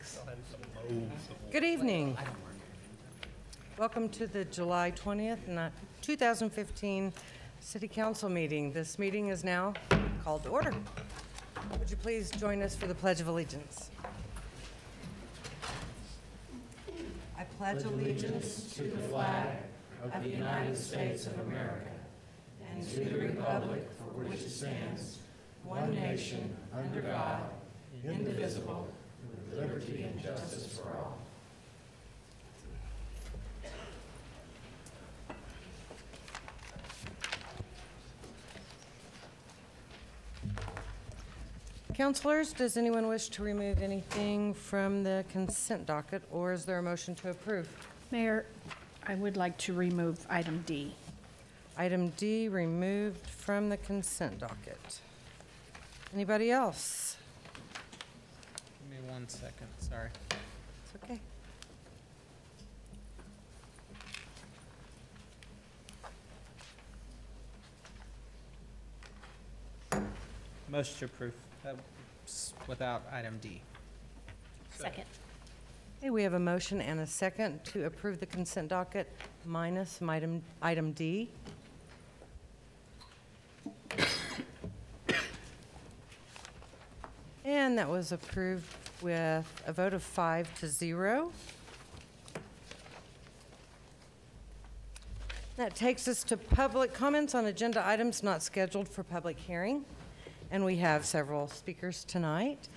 Thanks. Good evening. Welcome to the July 20th, 2015 City Council meeting. This meeting is now called to order. Would you please join us for the Pledge of Allegiance? I pledge allegiance to the flag of the United States of America and to the republic for which it stands, one nation, under God, indivisible, with liberty and justice for all. Councilors, does anyone wish to remove anything from the consent docket, or is there a motion to approve? Mayor, I would like to remove item D. Item D removed from the consent docket. Anybody else? Give me 1 second, sorry. It's okay. Motion to approve without item D. Second. Okay, we have a motion and a second to approve the consent docket minus item D. And that was approved with a vote of 5-0. That takes us to public comments on agenda items not scheduled for public hearing. And we have several speakers tonight.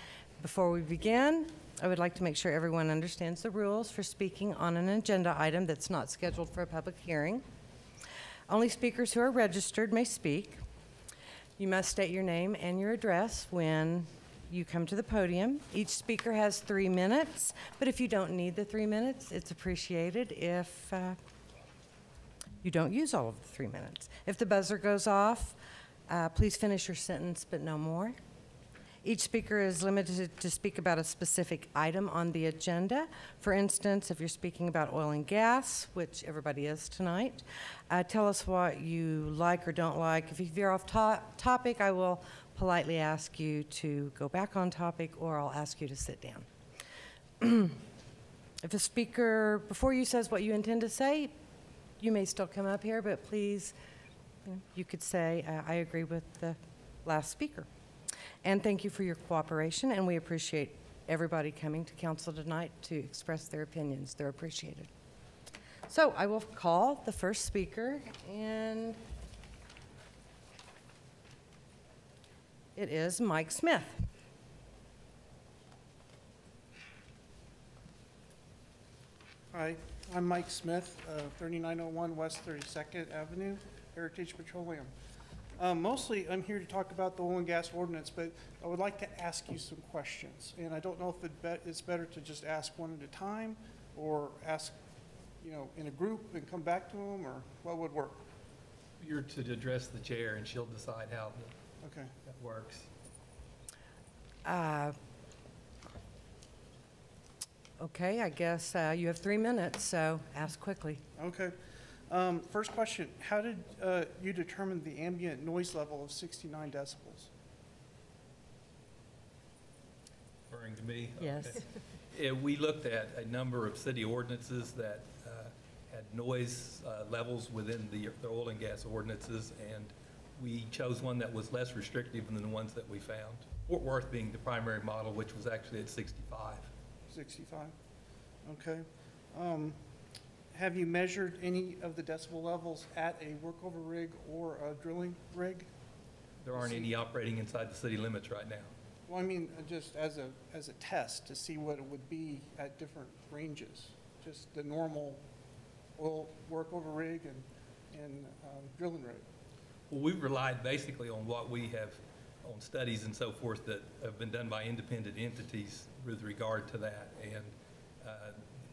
Before we begin, I would like to make sure everyone understands the rules for speaking on an agenda item that's not scheduled for a public hearing. Only speakers who are registered may speak. You must state your name and your address when you come to the podium. Each speaker has 3 minutes, but if you don't need the 3 minutes, it's appreciated if you don't use all of the 3 minutes. If the buzzer goes off, please finish your sentence, but no more. Each speaker is limited to speak about a specific item on the agenda. For instance, if you're speaking about oil and gas, which everybody is tonight, tell us what you like or don't like. If you veer off topic, I will politely ask you to go back on topic, or I'll ask you to sit down. If a speaker before you says what you intend to say, you may still come up here, but please, you could say, I agree with the last speaker. And thank you for your cooperation, and we appreciate everybody coming to council tonight to express their opinions. They're appreciated. So I will call the first speaker, and it is Mike Smith. Hi, I'm Mike Smith, 3901 West 32nd Avenue, Heritage Petroleum. Mostly, I'm here to talk about the oil and gas ordinance, but I would like to ask you some questions. And I don't know if it's better to just ask one at a time, or ask, in a group and come back to them, or what would work? You're to address the chair, and she'll decide how Okay. that works. Okay, I guess you have 3 minutes, so ask quickly. Okay. First question, how did you determine the ambient noise level of 69 decibels? Referring to me? Yes. Okay. Yeah, we looked at a number of city ordinances that had noise levels within the oil and gas ordinances, and we chose one that was less restrictive than the ones that we found. Fort Worth being the primary model, which was actually at 65. 65, okay. Have you measured any of the decibel levels at a workover rig or a drilling rig? There aren't any operating inside the city limits right now. Well, I mean, just as a test to see what it would be at different ranges, just the normal oil workover rig and drilling rig. Well, we've relied basically on what we have on studies and so forth that have been done by independent entities with regard to that. And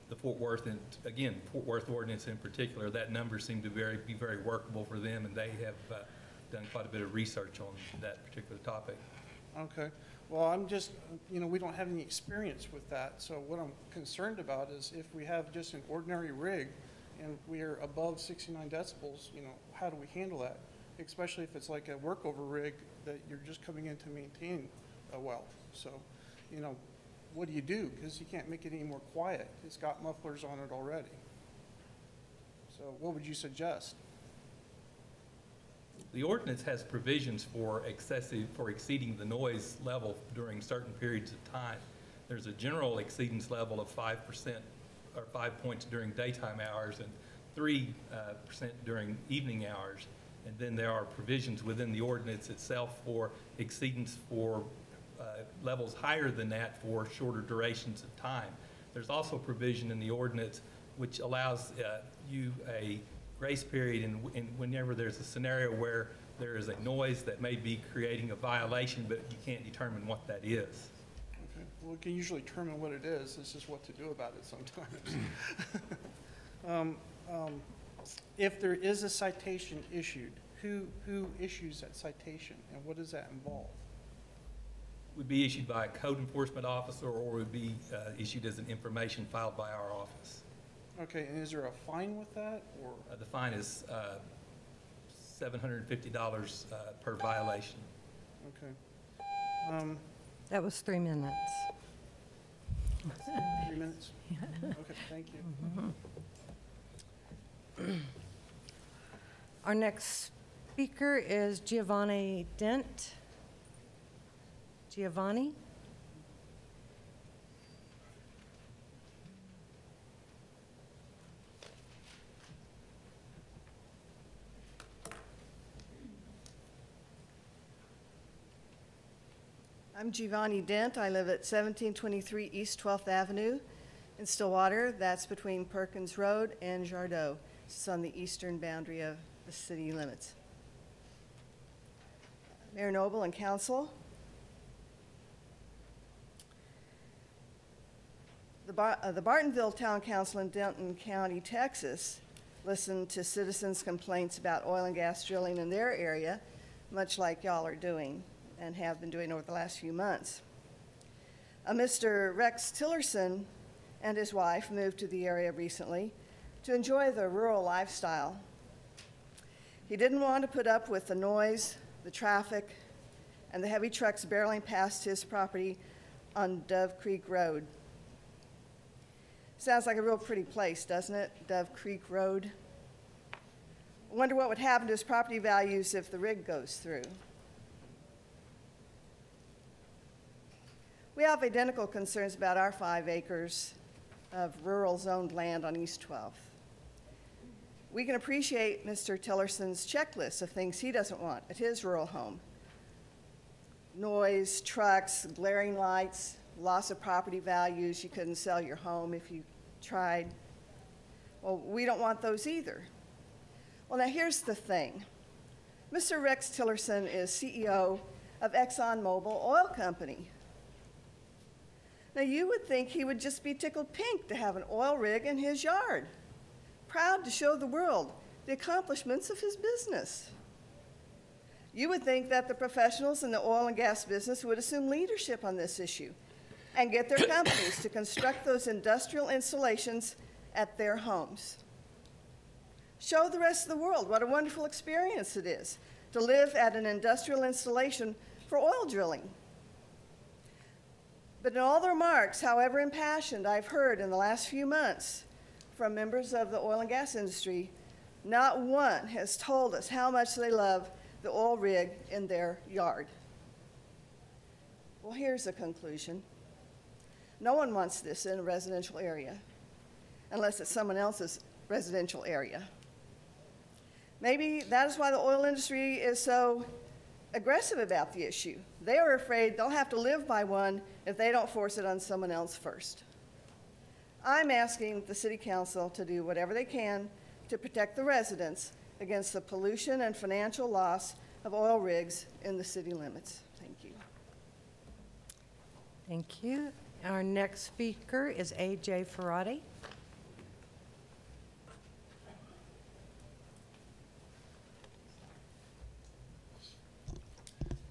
the Fort Worth, and again, Fort Worth ordinance in particular, that number seemed to be very workable for them, and they have done quite a bit of research on that particular topic. Okay. Well, I'm just, we don't have any experience with that. So what I'm concerned about is if we have just an ordinary rig and we are above 69 decibels, how do we handle that? Especially if it's like a workover rig that you're just coming in to maintain a well. So, what do you do? Because you can't make it any more quiet. It's got mufflers on it already. So what would you suggest? The ordinance has provisions for exceeding the noise level during certain periods of time. There's a general exceedance level of 5% or 5 points during daytime hours and 3% during evening hours. And then there are provisions within the ordinance itself for exceedance for levels higher than that for shorter durations of time. There's also provision in the ordinance which allows you a grace period in whenever there's a scenario where there is a noise that may be creating a violation, but you can't determine what that is. Okay. Well, we can usually determine what it is. It's just what to do about it sometimes. If there is a citation issued, who issues that citation, and what does that involve? Would be issued by a code enforcement officer or would be issued as an information filed by our office. Okay, and is there a fine with that, or? The fine is $750 per violation. Okay. That was 3 minutes. 3 minutes? Okay, thank you. Our next speaker is Giovanni Dent. Giovanni? I'm Giovanni Dent. I live at 1723 East 12th Avenue in Stillwater. That's between Perkins Road and Jardot. It's on the eastern boundary of the city limits. Mayor Noble and council, the Bartonville Town Council in Denton County, Texas, listened to citizens' complaints about oil and gas drilling in their area, much like y'all are doing and have been doing over the last few months. Mr. Rex Tillerson and his wife moved to the area recently to enjoy the rural lifestyle. He didn't want to put up with the noise, the traffic, and the heavy trucks barreling past his property on Dove Creek Road. Sounds like a real pretty place, doesn't it? Dove Creek Road. I wonder what would happen to his property values if the rig goes through. We have identical concerns about our 5 acres of rural zoned land on East 12th. We can appreciate Mr. Tillerson's checklist of things he doesn't want at his rural home. Noise, trucks, glaring lights, loss of property values, you couldn't sell your home if you tried. Well, we don't want those either. Well, now here's the thing. Mr. Rex Tillerson is CEO of ExxonMobil Oil Company. Now, you would think he would just be tickled pink to have an oil rig in his yard, proud to show the world the accomplishments of his business. You would think that the professionals in the oil and gas business would assume leadership on this issue and get their companies to construct those industrial installations at their homes. Show the rest of the world what a wonderful experience it is to live at an industrial installation for oil drilling. But in all the remarks, however impassioned, I've heard in the last few months from members of the oil and gas industry, not one has told us how much they love the oil rig in their yard. Well, here's the conclusion. No one wants this in a residential area, unless it's someone else's residential area. Maybe that is why the oil industry is so aggressive about the issue. They are afraid they'll have to live by one if they don't force it on someone else first. I'm asking the City Council to do whatever they can to protect the residents against the pollution and financial loss of oil rigs in the city limits. Thank you. Thank you. Our next speaker is A.J. Ferrati.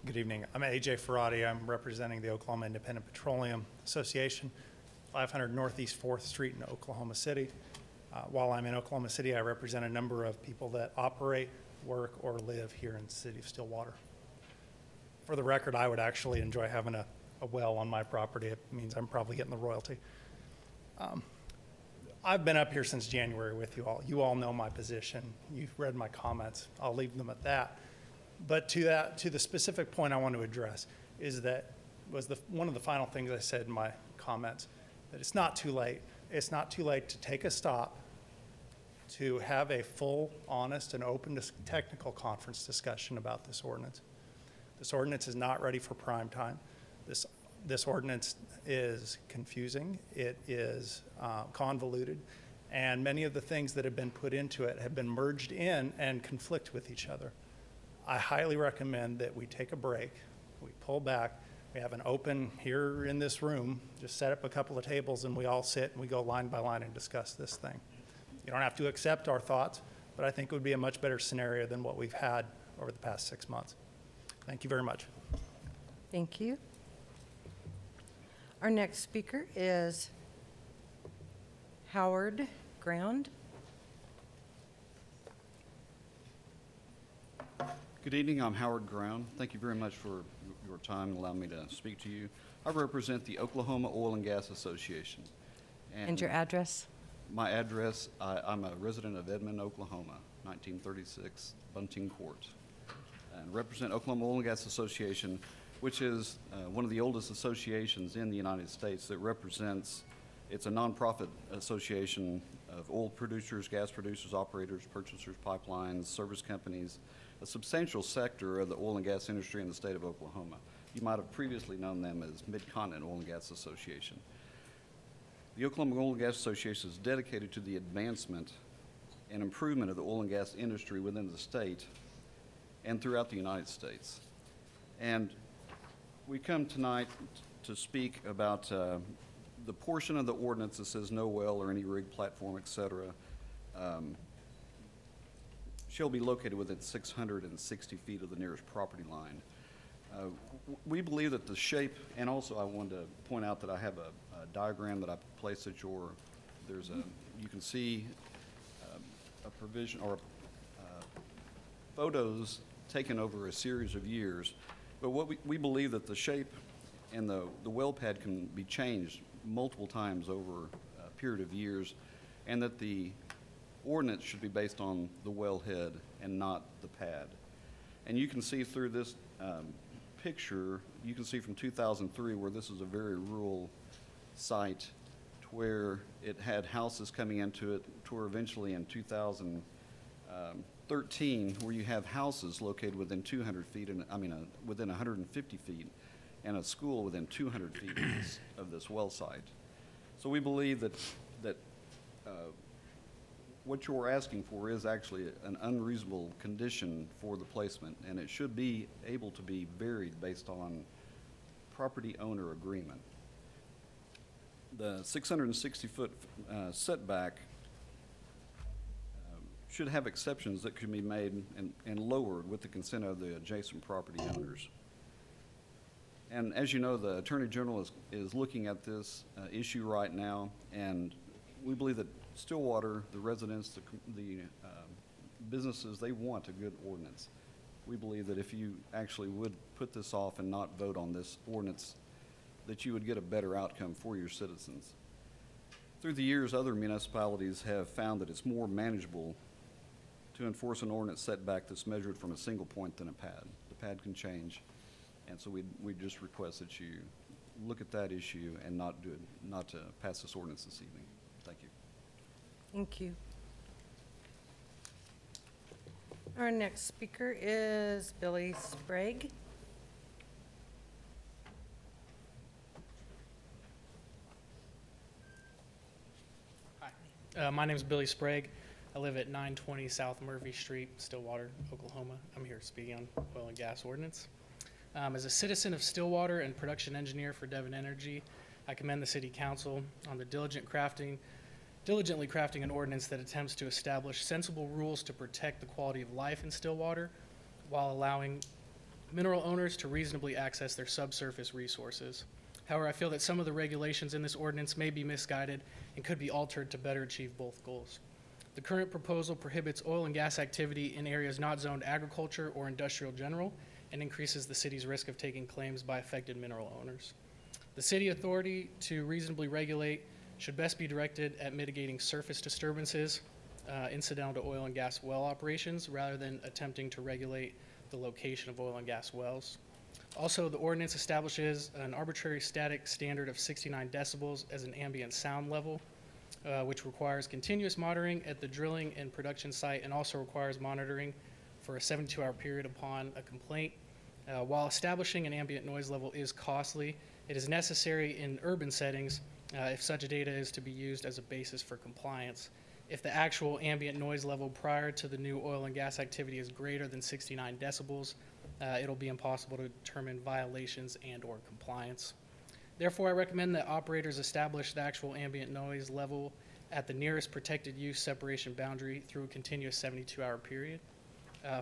Good evening. I'm A.J. Ferrati. I'm representing the Oklahoma Independent Petroleum Association, 500 Northeast 4th Street in Oklahoma City. While I'm in Oklahoma City, I represent a number of people that operate, work, or live here in the city of Stillwater. For the record, I would actually enjoy having a a well on my property, it means I'm probably getting the royalty. I've been up here since January with you all. You all know my position. You've read my comments. I'll leave them at that. But to the specific point I want to address is that one of the final things I said in my comments, that it's not too late. It's not too late to take a stop, to have a full, honest, and open technical conference discussion about this ordinance. This ordinance is not ready for prime time. This ordinance is confusing. It is convoluted. And many of the things that have been put into it have been merged in and conflict with each other. I highly recommend that we take a break, we pull back, we have an open here in this room, just set up a couple of tables and we all sit and we go line by line and discuss this thing. You don't have to accept our thoughts, but I think it would be a much better scenario than what we've had over the past 6 months. Thank you very much. Thank you. Our next speaker is Howard Ground. Good evening, I'm Howard Ground. Thank you very much for your time and allowing me to speak to you. I represent the Oklahoma Oil and Gas Association. And your address? My address, I'm a resident of Edmond, Oklahoma, 1936 Bunting Court. And represent Oklahoma Oil and Gas Association, which is one of the oldest associations in the United States that represents, it's a nonprofit association of oil producers, gas producers, operators, purchasers, pipelines, service companies, a substantial sector of the oil and gas industry in the state of Oklahoma. You might have previously known them as Mid-Continent Oil and Gas Association. The Oklahoma Oil and Gas Association is dedicated to the advancement and improvement of the oil and gas industry within the state and throughout the United States. And we come tonight to speak about the portion of the ordinance that says no well or any rig platform, et cetera, shall be located within 660 feet of the nearest property line. We believe that the shape, and also I wanted to point out that I have a diagram that I placed at you can see a provision or photos taken over a series of years. But what we believe that the shape and the well pad can be changed multiple times over a period of years, and that the ordinance should be based on the wellhead and not the pad. And you can see through this picture, you can see from 2003 where this is a very rural site to where it had houses coming into it, to where eventually in 2013 where you have houses located within 200 feet, within 150 feet, and a school within 200 feet of this well site. So we believe that what you're asking for is actually an unreasonable condition for the placement, and it should be able to be varied based on property owner agreement. The 660-foot setback should have exceptions that can be made and lowered with the consent of the adjacent property owners. And as you know, the Attorney General is looking at this issue right now, and we believe that Stillwater, the residents, the businesses, they want a good ordinance. We believe that if you actually would put this off and not vote on this ordinance, that you would get a better outcome for your citizens. Through the years, other municipalities have found that it's more manageable to enforce an ordinance setback that's measured from a single point than a pad. The pad can change, and so we just request that you look at that issue and not to pass this ordinance this evening. Thank you. Thank you. Our next speaker is Billy Sprague. Hi, my name is Billy Sprague. I live at 920 South Murphy Street, Stillwater, Oklahoma. I'm here speaking on oil and gas ordinance. As a citizen of Stillwater and production engineer for Devon Energy, I commend the City Council on the diligently crafting an ordinance that attempts to establish sensible rules to protect the quality of life in Stillwater while allowing mineral owners to reasonably access their subsurface resources. However, I feel that some of the regulations in this ordinance may be misguided and could be altered to better achieve both goals. The current proposal prohibits oil and gas activity in areas not zoned agriculture or industrial general and increases the city's risk of taking claims by affected mineral owners. The city authority to reasonably regulate should best be directed at mitigating surface disturbances incidental to oil and gas well operations rather than attempting to regulate the location of oil and gas wells. Also, the ordinance establishes an arbitrary static standard of 69 decibels as an ambient sound level, which requires continuous monitoring at the drilling and production site and also requires monitoring for a 72-hour period upon a complaint. While establishing an ambient noise level is costly, it is necessary in urban settings if such data is to be used as a basis for compliance. If the actual ambient noise level prior to the new oil and gas activity is greater than 69 decibels, it'll be impossible to determine violations and/or compliance. Therefore, I recommend that operators establish the actual ambient noise level at the nearest protected use separation boundary through a continuous 72-hour period.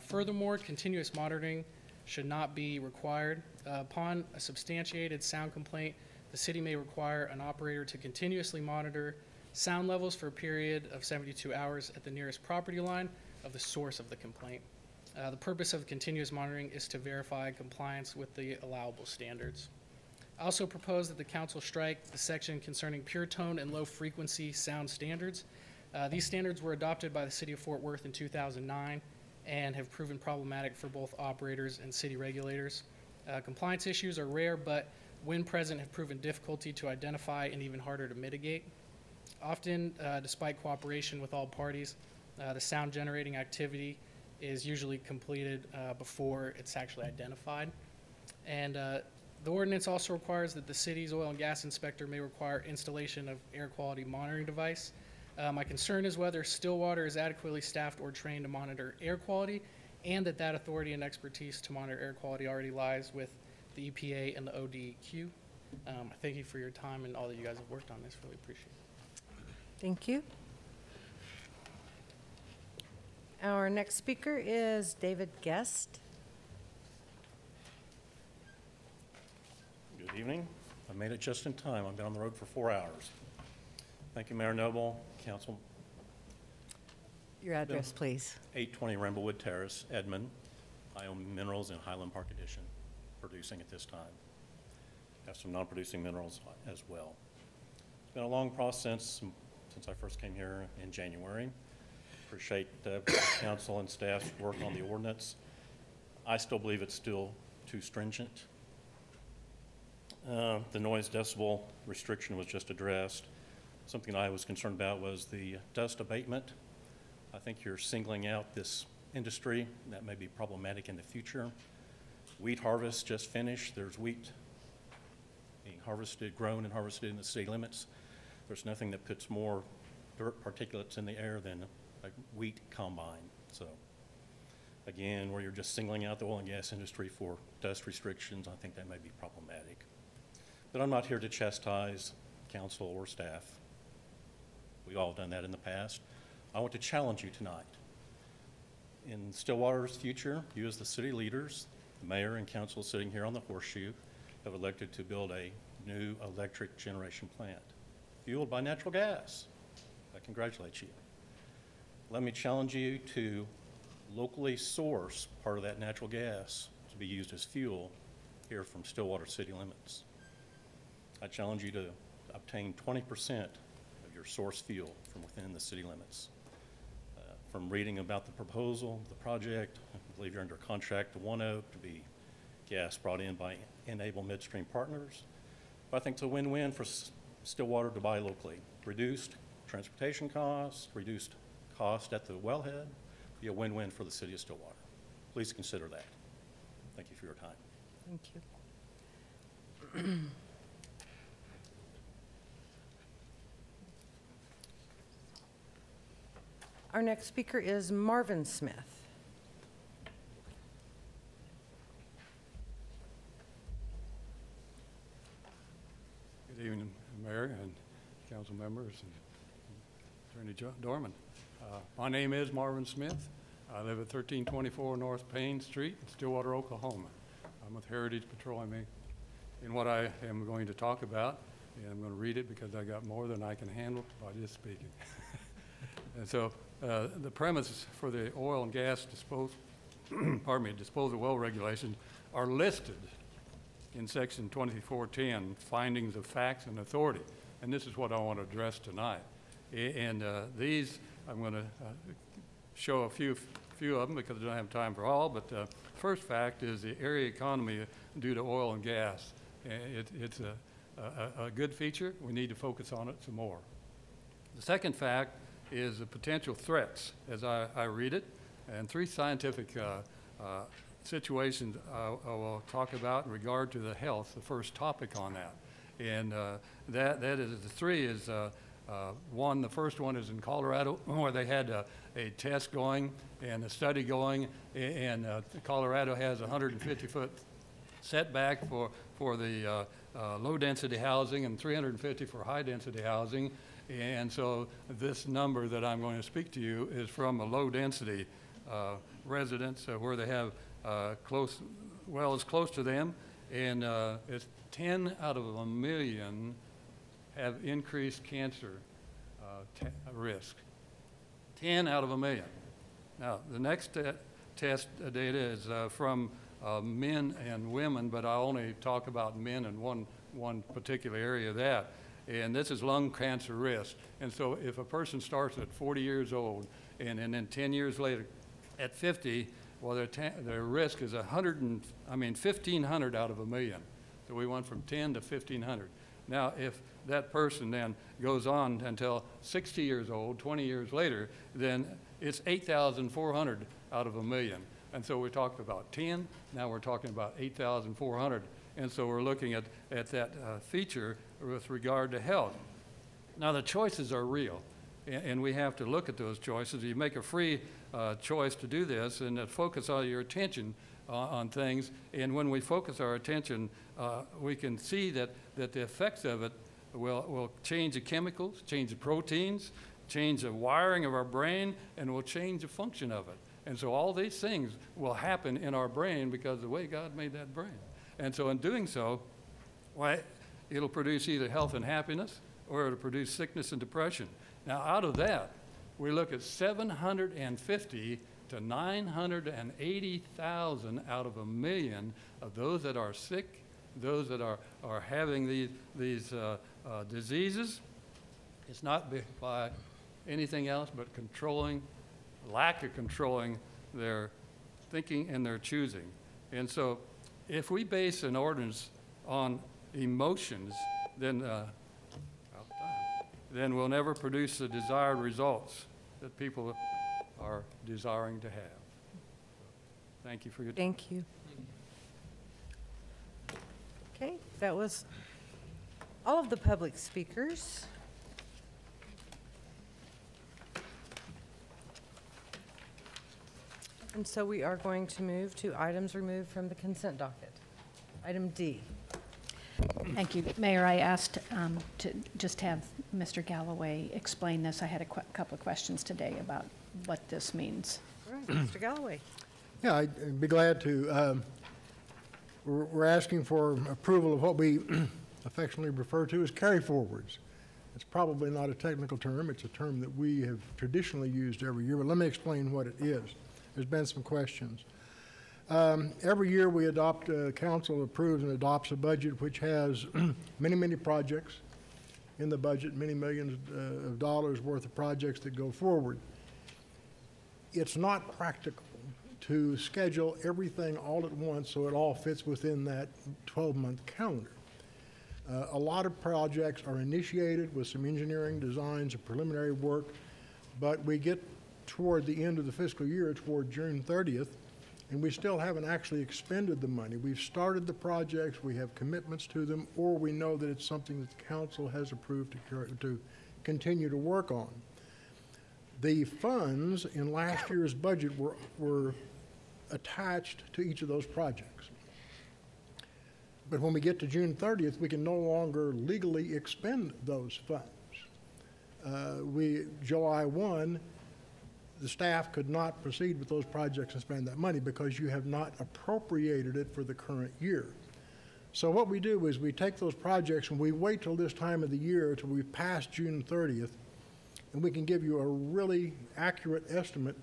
Furthermore, continuous monitoring should not be required. Upon a substantiated sound complaint, the city may require an operator to continuously monitor sound levels for a period of 72 hours at the nearest property line of the source of the complaint. The purpose of continuous monitoring is to verify compliance with the allowable standards. I also propose that the council strike the section concerning pure tone and low frequency sound standards. These standards were adopted by the city of Fort Worth in 2009 and have proven problematic for both operators and city regulators. Compliance issues are rare, but when present have proven difficulty to identify and even harder to mitigate. Often, despite cooperation with all parties, the sound generating activity is usually completed before it's actually identified. And the ordinance also requires that the city's oil and gas inspector may require installation of air quality monitoring device. My concern is whether Stillwater is adequately staffed or trained to monitor air quality, and that authority and expertise to monitor air quality already lies with the EPA and the ODQ. I thank you for your time and all that you guys have worked on this. Really appreciate it. Thank you. Our next speaker is David Guest. Good evening. I made it just in time. I've been on the road for 4 hours. Thank you, Mayor Noble, Council. Your address, please. 820 Ramblewood Terrace, Edmond. I own minerals in Highland Park Edition, producing at this time. Have some non-producing minerals as well. It's been a long process since I first came here in January. Appreciate council and staff's work on the ordinance. I still believe it's still too stringent. The noise decibel restriction was just addressed. Something I was concerned about was the dust abatement. I think you're singling out this industry. That may be problematic in the future. Wheat harvest just finished. There's wheat being harvested, grown and harvested in the city limits. There's nothing that puts more dirt particulates in the air than a wheat combine. So again, where you're just singling out the oil and gas industry for dust restrictions, I think that may be problematic. But I'm not here to chastise council or staff. We've all done that in the past. I want to challenge you tonight. In Stillwater's future, you as the city leaders, the mayor and council sitting here on the horseshoe, have elected to build a new electric generation plant fueled by natural gas. I congratulate you. Let me challenge you to locally source part of that natural gas to be used as fuel here from Stillwater city limits. I challenge you to obtain 20% of your source fuel from within the city limits. From reading about the proposal, the project, I believe you're under contract to One Oak to be gas brought in by Enable Midstream Partners. But I think it's a win-win for Stillwater to buy locally. Reduced transportation costs, reduced cost at the wellhead, be a win-win for the city of Stillwater. Please consider that. Thank you for your time. Thank you. Our next speaker is Marvin Smith. Good evening, Mayor and council members and Attorney Dorman. My name is Marvin Smith. I live at 1324 North Payne Street in Stillwater, Oklahoma. I'm with Heritage Petroleum. And what I am going to talk about, and I'm going to read it because I got more than I can handle by just speaking. And so the premise for the oil and gas disposal well regulations are listed in section 2410, findings of facts and authority. And this is what I want to address tonight. These, I'm going to show a few of them because I don't have time for all, but first fact is the area economy due to oil and gas. It's a good feature. We need to focus on it some more. The second fact is the potential threats, as I read it, and three scientific situations I will talk about in regard to the health, the first topic on that. And that is, the three is, one, the first one is in Colorado, where they had a test going and a study going, and Colorado has a 150-foot setback for the low-density housing and 350 for high-density housing. And so this number that I'm going to speak to you is from a low-density residence where they have wells close to them, and it's 10 out of a million have increased cancer risk. 10 out of a million. Now, the next test data is from men and women, but I only talk about men in one particular area of that. And this is lung cancer risk. And so if a person starts at 40 years old and then 10 years later at 50, well, their risk is 1,500 out of a million. So we went from 10 to 1,500. Now, if that person then goes on until 60 years old, 20 years later, then it's 8,400 out of a million. And so we talked about 10, now we're talking about 8,400. And so we're looking at that feature with regard to health. Now, the choices are real, and we have to look at those choices. You make a free choice to do this and focus all your attention on things. And when we focus our attention, we can see that the effects of it will change the chemicals, change the proteins, change the wiring of our brain, and will change the function of it. And so all these things will happen in our brain because of the way God made that brain. And so in doing so, why, it'll produce either health and happiness or it'll produce sickness and depression. Now, out of that, we look at 750 to 980,000 out of a million of those that are sick, those that are having these diseases. It's not by anything else but lack of controlling their thinking and their choosing. And so if we base an ordinance on emotions, then we'll never produce the desired results that people are desiring to have. Thank you for your time. Thank you. Okay, that was all of the public speakers. And so we are going to move to items removed from the consent docket. Item D. Thank you. Mayor, I asked to just have Mr. Galloway explain this. I had a couple of questions today about what this means. All right, Mr. Galloway. Yeah, I'd be glad to. We're asking for approval of what we affectionately refer to as carry forwards. It's probably not a technical term. It's a term that we have traditionally used every year, but let me explain what it is. There's been some questions. Every year we adopt, council approves and adopts a budget which has many, many projects in the budget, many millions of dollars worth of projects that go forward. It's not practical to schedule everything all at once so it all fits within that 12-month calendar. A lot of projects are initiated with some engineering designs and preliminary work, but we get toward the end of the fiscal year, toward June 30th, and we still haven't actually expended the money. We've started the projects, we have commitments to them, or we know that it's something that the council has approved to continue to work on. The funds in last year's budget were attached to each of those projects. But when we get to June 30th, we can no longer legally expend those funds. July 1, the staff could not proceed with those projects and spend that money because you have not appropriated it for the current year. So what we do is we take those projects and we wait till this time of the year till we've passed June 30th, and we can give you a really accurate estimate.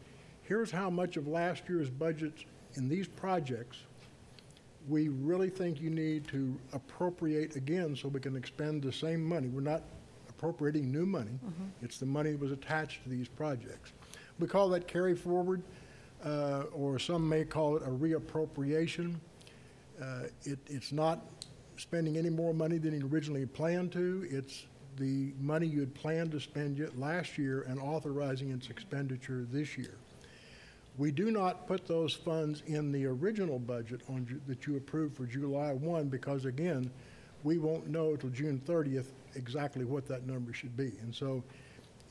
Here's how much of last year's budget in these projects we really think you need to appropriate again so we can expend the same money. We're not appropriating new money. It's the money that was attached to these projects. We call that carry forward, or some may call it a reappropriation. It's not spending any more money than you originally planned to. It's the money you had planned to spend yet last year and authorizing its expenditure this year. We do not put those funds in the original budget that you approved for July 1 because, again, we won't know till June 30th exactly what that number should be. And so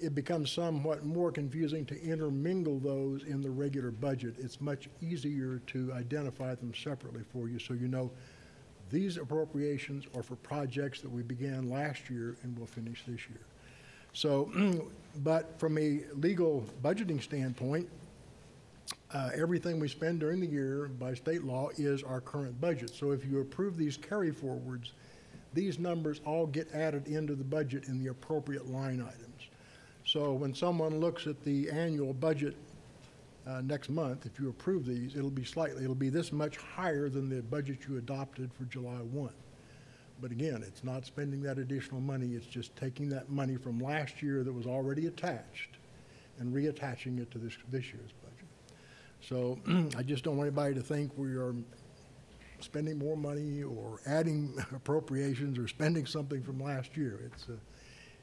it becomes somewhat more confusing to intermingle those in the regular budget. It's much easier to identify them separately for you so you know these appropriations are for projects that we began last year and will finish this year. So, but from a legal budgeting standpoint, everything we spend during the year by state law is our current budget. So if you approve these carry forwards, these numbers all get added into the budget in the appropriate line items. So when someone looks at the annual budget next month, if you approve these, it'll be this much higher than the budget you adopted for July 1. But again, it's not spending that additional money, it's just taking that money from last year that was already attached and reattaching it to this year's budget. So I just don't want anybody to think we are spending more money or adding appropriations or spending something from last year.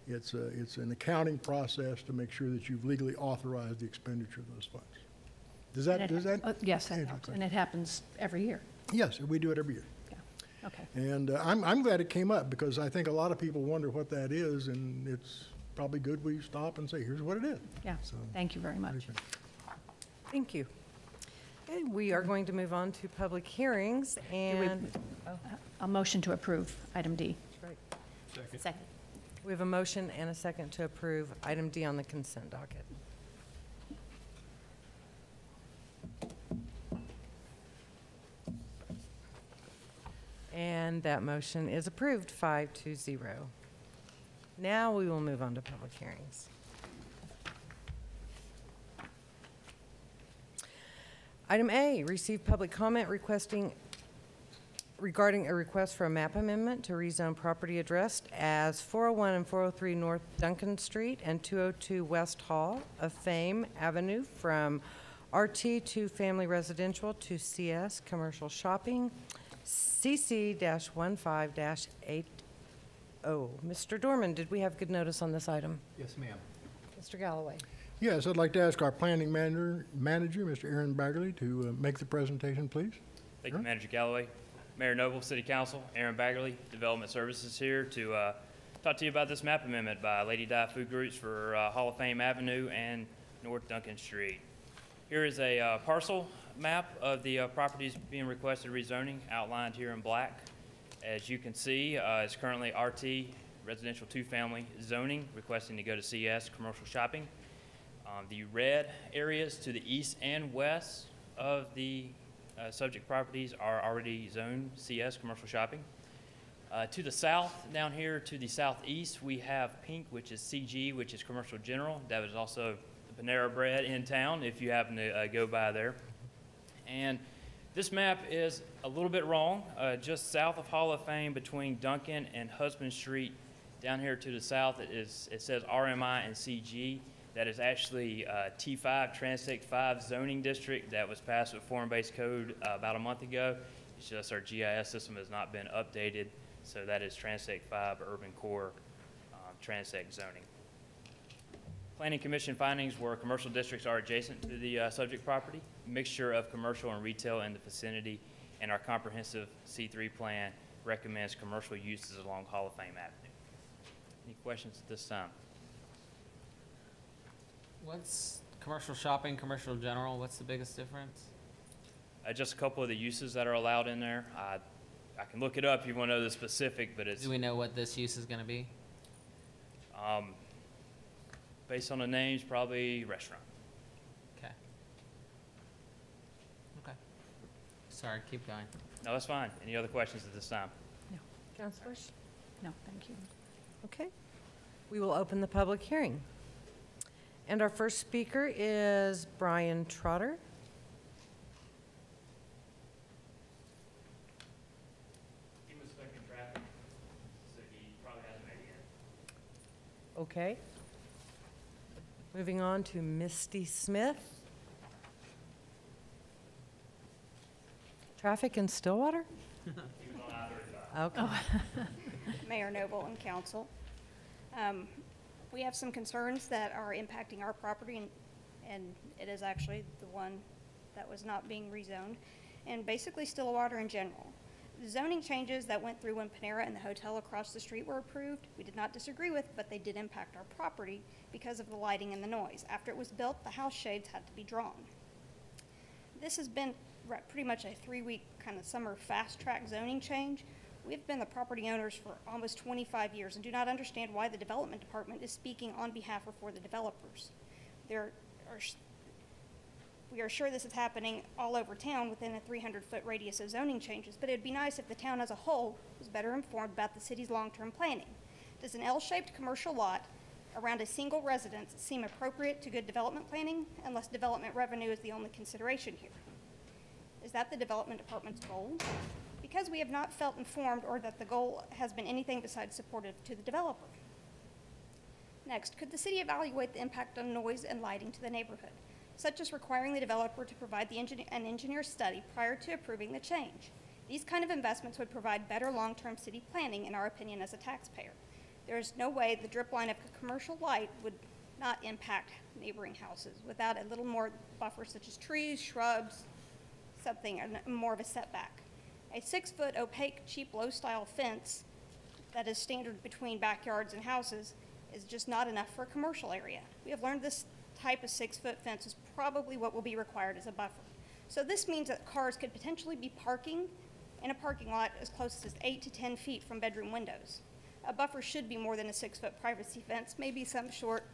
It's an accounting process to make sure that you've legally authorized the expenditure of those funds. Does that? Yes, that helps. And it happens every year. Yes, we do it every year. Yeah. Okay. And I'm glad it came up because I think a lot of people wonder what that is, and it's probably good we stop and say, here's what it is. Yeah. So, Thank you very much. Thank you. Okay, we are going to move on to public hearings and. A motion to approve item D. Second. We have a motion and a second to approve item D on the consent docket. And that motion is approved 5-0. Now we will move on to public hearings. Item A, receive public comment regarding a request for a map amendment to rezone property addressed as 401 and 403 North Duncan Street and 202 West Hall of Fame Avenue from RT to family residential to CS commercial shopping, CC-15-80. Mr. Dorman, did we have good notice on this item? Yes, ma'am. Mr. Galloway. Yes, I'd like to ask our planning manager, Mr. Aaron Baggerly, to make the presentation, please. Thank you, Manager Galloway. Mayor Noble, City Council, Aaron Baggerly, Development Services here to talk to you about this map amendment by Lady Di Food Groups for Hall of Fame Avenue and North Duncan Street. Here is a parcel map of the properties being requested rezoning, outlined here in black. As you can see, it's currently RT, residential two-family zoning, requesting to go to CS, commercial shopping. The red areas to the east and west of the subject properties are already zoned CS, commercial shopping. To the south, down here to the southeast, we have pink, which is CG, which is commercial general. That was also the Panera Bread in town, if you happen to go by there. And this map is a little bit wrong. Just south of Hall of Fame, between Duncan and Husband Street, down here to the south, it says RMI and CG. That is actually T5, Transtech 5 zoning district that was passed with form-based code about a month ago. It's just our GIS system has not been updated, so that is Transtech 5 urban core Transtech zoning. Planning Commission findings were commercial districts are adjacent to the subject property, mixture of commercial and retail in the vicinity, and our comprehensive C3 plan recommends commercial uses along Hall of Fame Avenue. Any questions at this time? What's commercial shopping, commercial general? What's the biggest difference? Just a couple of the uses that are allowed in there. I can look it up if you want to know the specific, but it's... Do we know what this use is going to be? Based on the names, probably restaurant. Okay. Okay. Sorry, keep going. No, that's fine. Any other questions at this time? No. Councilors? No, thank you. Okay. We will open the public hearing. And our first speaker is Brian Trotter. Okay. Moving on to Misty Smith. Traffic in Stillwater? Okay. Mayor Noble and council. We have some concerns that are impacting our property, and it is actually the one that was not being rezoned, and basically Stillwater in general. The zoning changes that went through when Panera and the hotel across the street were approved, we did not disagree with, but they did impact our property because of the lighting and the noise. After it was built, the house shades had to be drawn. This has been pretty much a 3-week kind of summer fast-track zoning change. We've been the property owners for almost 25 years and do not understand why the development department is speaking on behalf or for the developers. We are sure this is happening all over town within a 300-foot radius of zoning changes, but it'd be nice if the town as a whole was better informed about the city's long-term planning. Does an L-shaped commercial lot around a single residence seem appropriate to good development planning unless development revenue is the only consideration here? Is that the development department's goal? Because we have not felt informed or that the goal has been anything besides supportive to the developer. Next, could the city evaluate the impact on noise and lighting to the neighborhood, such as requiring the developer to provide an engineer study prior to approving the change? These kind of investments would provide better long-term city planning, in our opinion, as a taxpayer. There is no way the drip line of a commercial light would not impact neighboring houses without a little more buffer, such as trees, shrubs, something, more of a setback. A 6-foot opaque, cheap, low-style fence that is standard between backyards and houses is just not enough for a commercial area. We have learned this type of 6-foot fence is probably what will be required as a buffer. So this means that cars could potentially be parking in a parking lot as close as 8 to 10 feet from bedroom windows. A buffer should be more than a 6-foot privacy fence, maybe some sort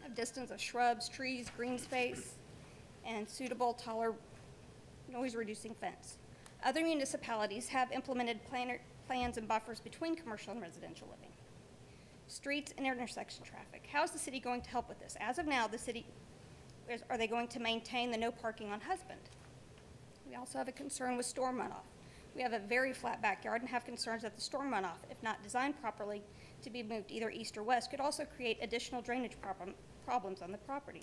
of distance of shrubs, trees, green space, and suitable, taller, noise-reducing fence. Other municipalities have implemented plans and buffers between commercial and residential living. Streets and intersection traffic. How is the city going to help with this? As of now, are they going to maintain the no parking on Husband? We also have a concern with storm runoff. We have a very flat backyard and have concerns that the storm runoff, if not designed properly to be moved either east or west, could also create additional drainage problems on the property.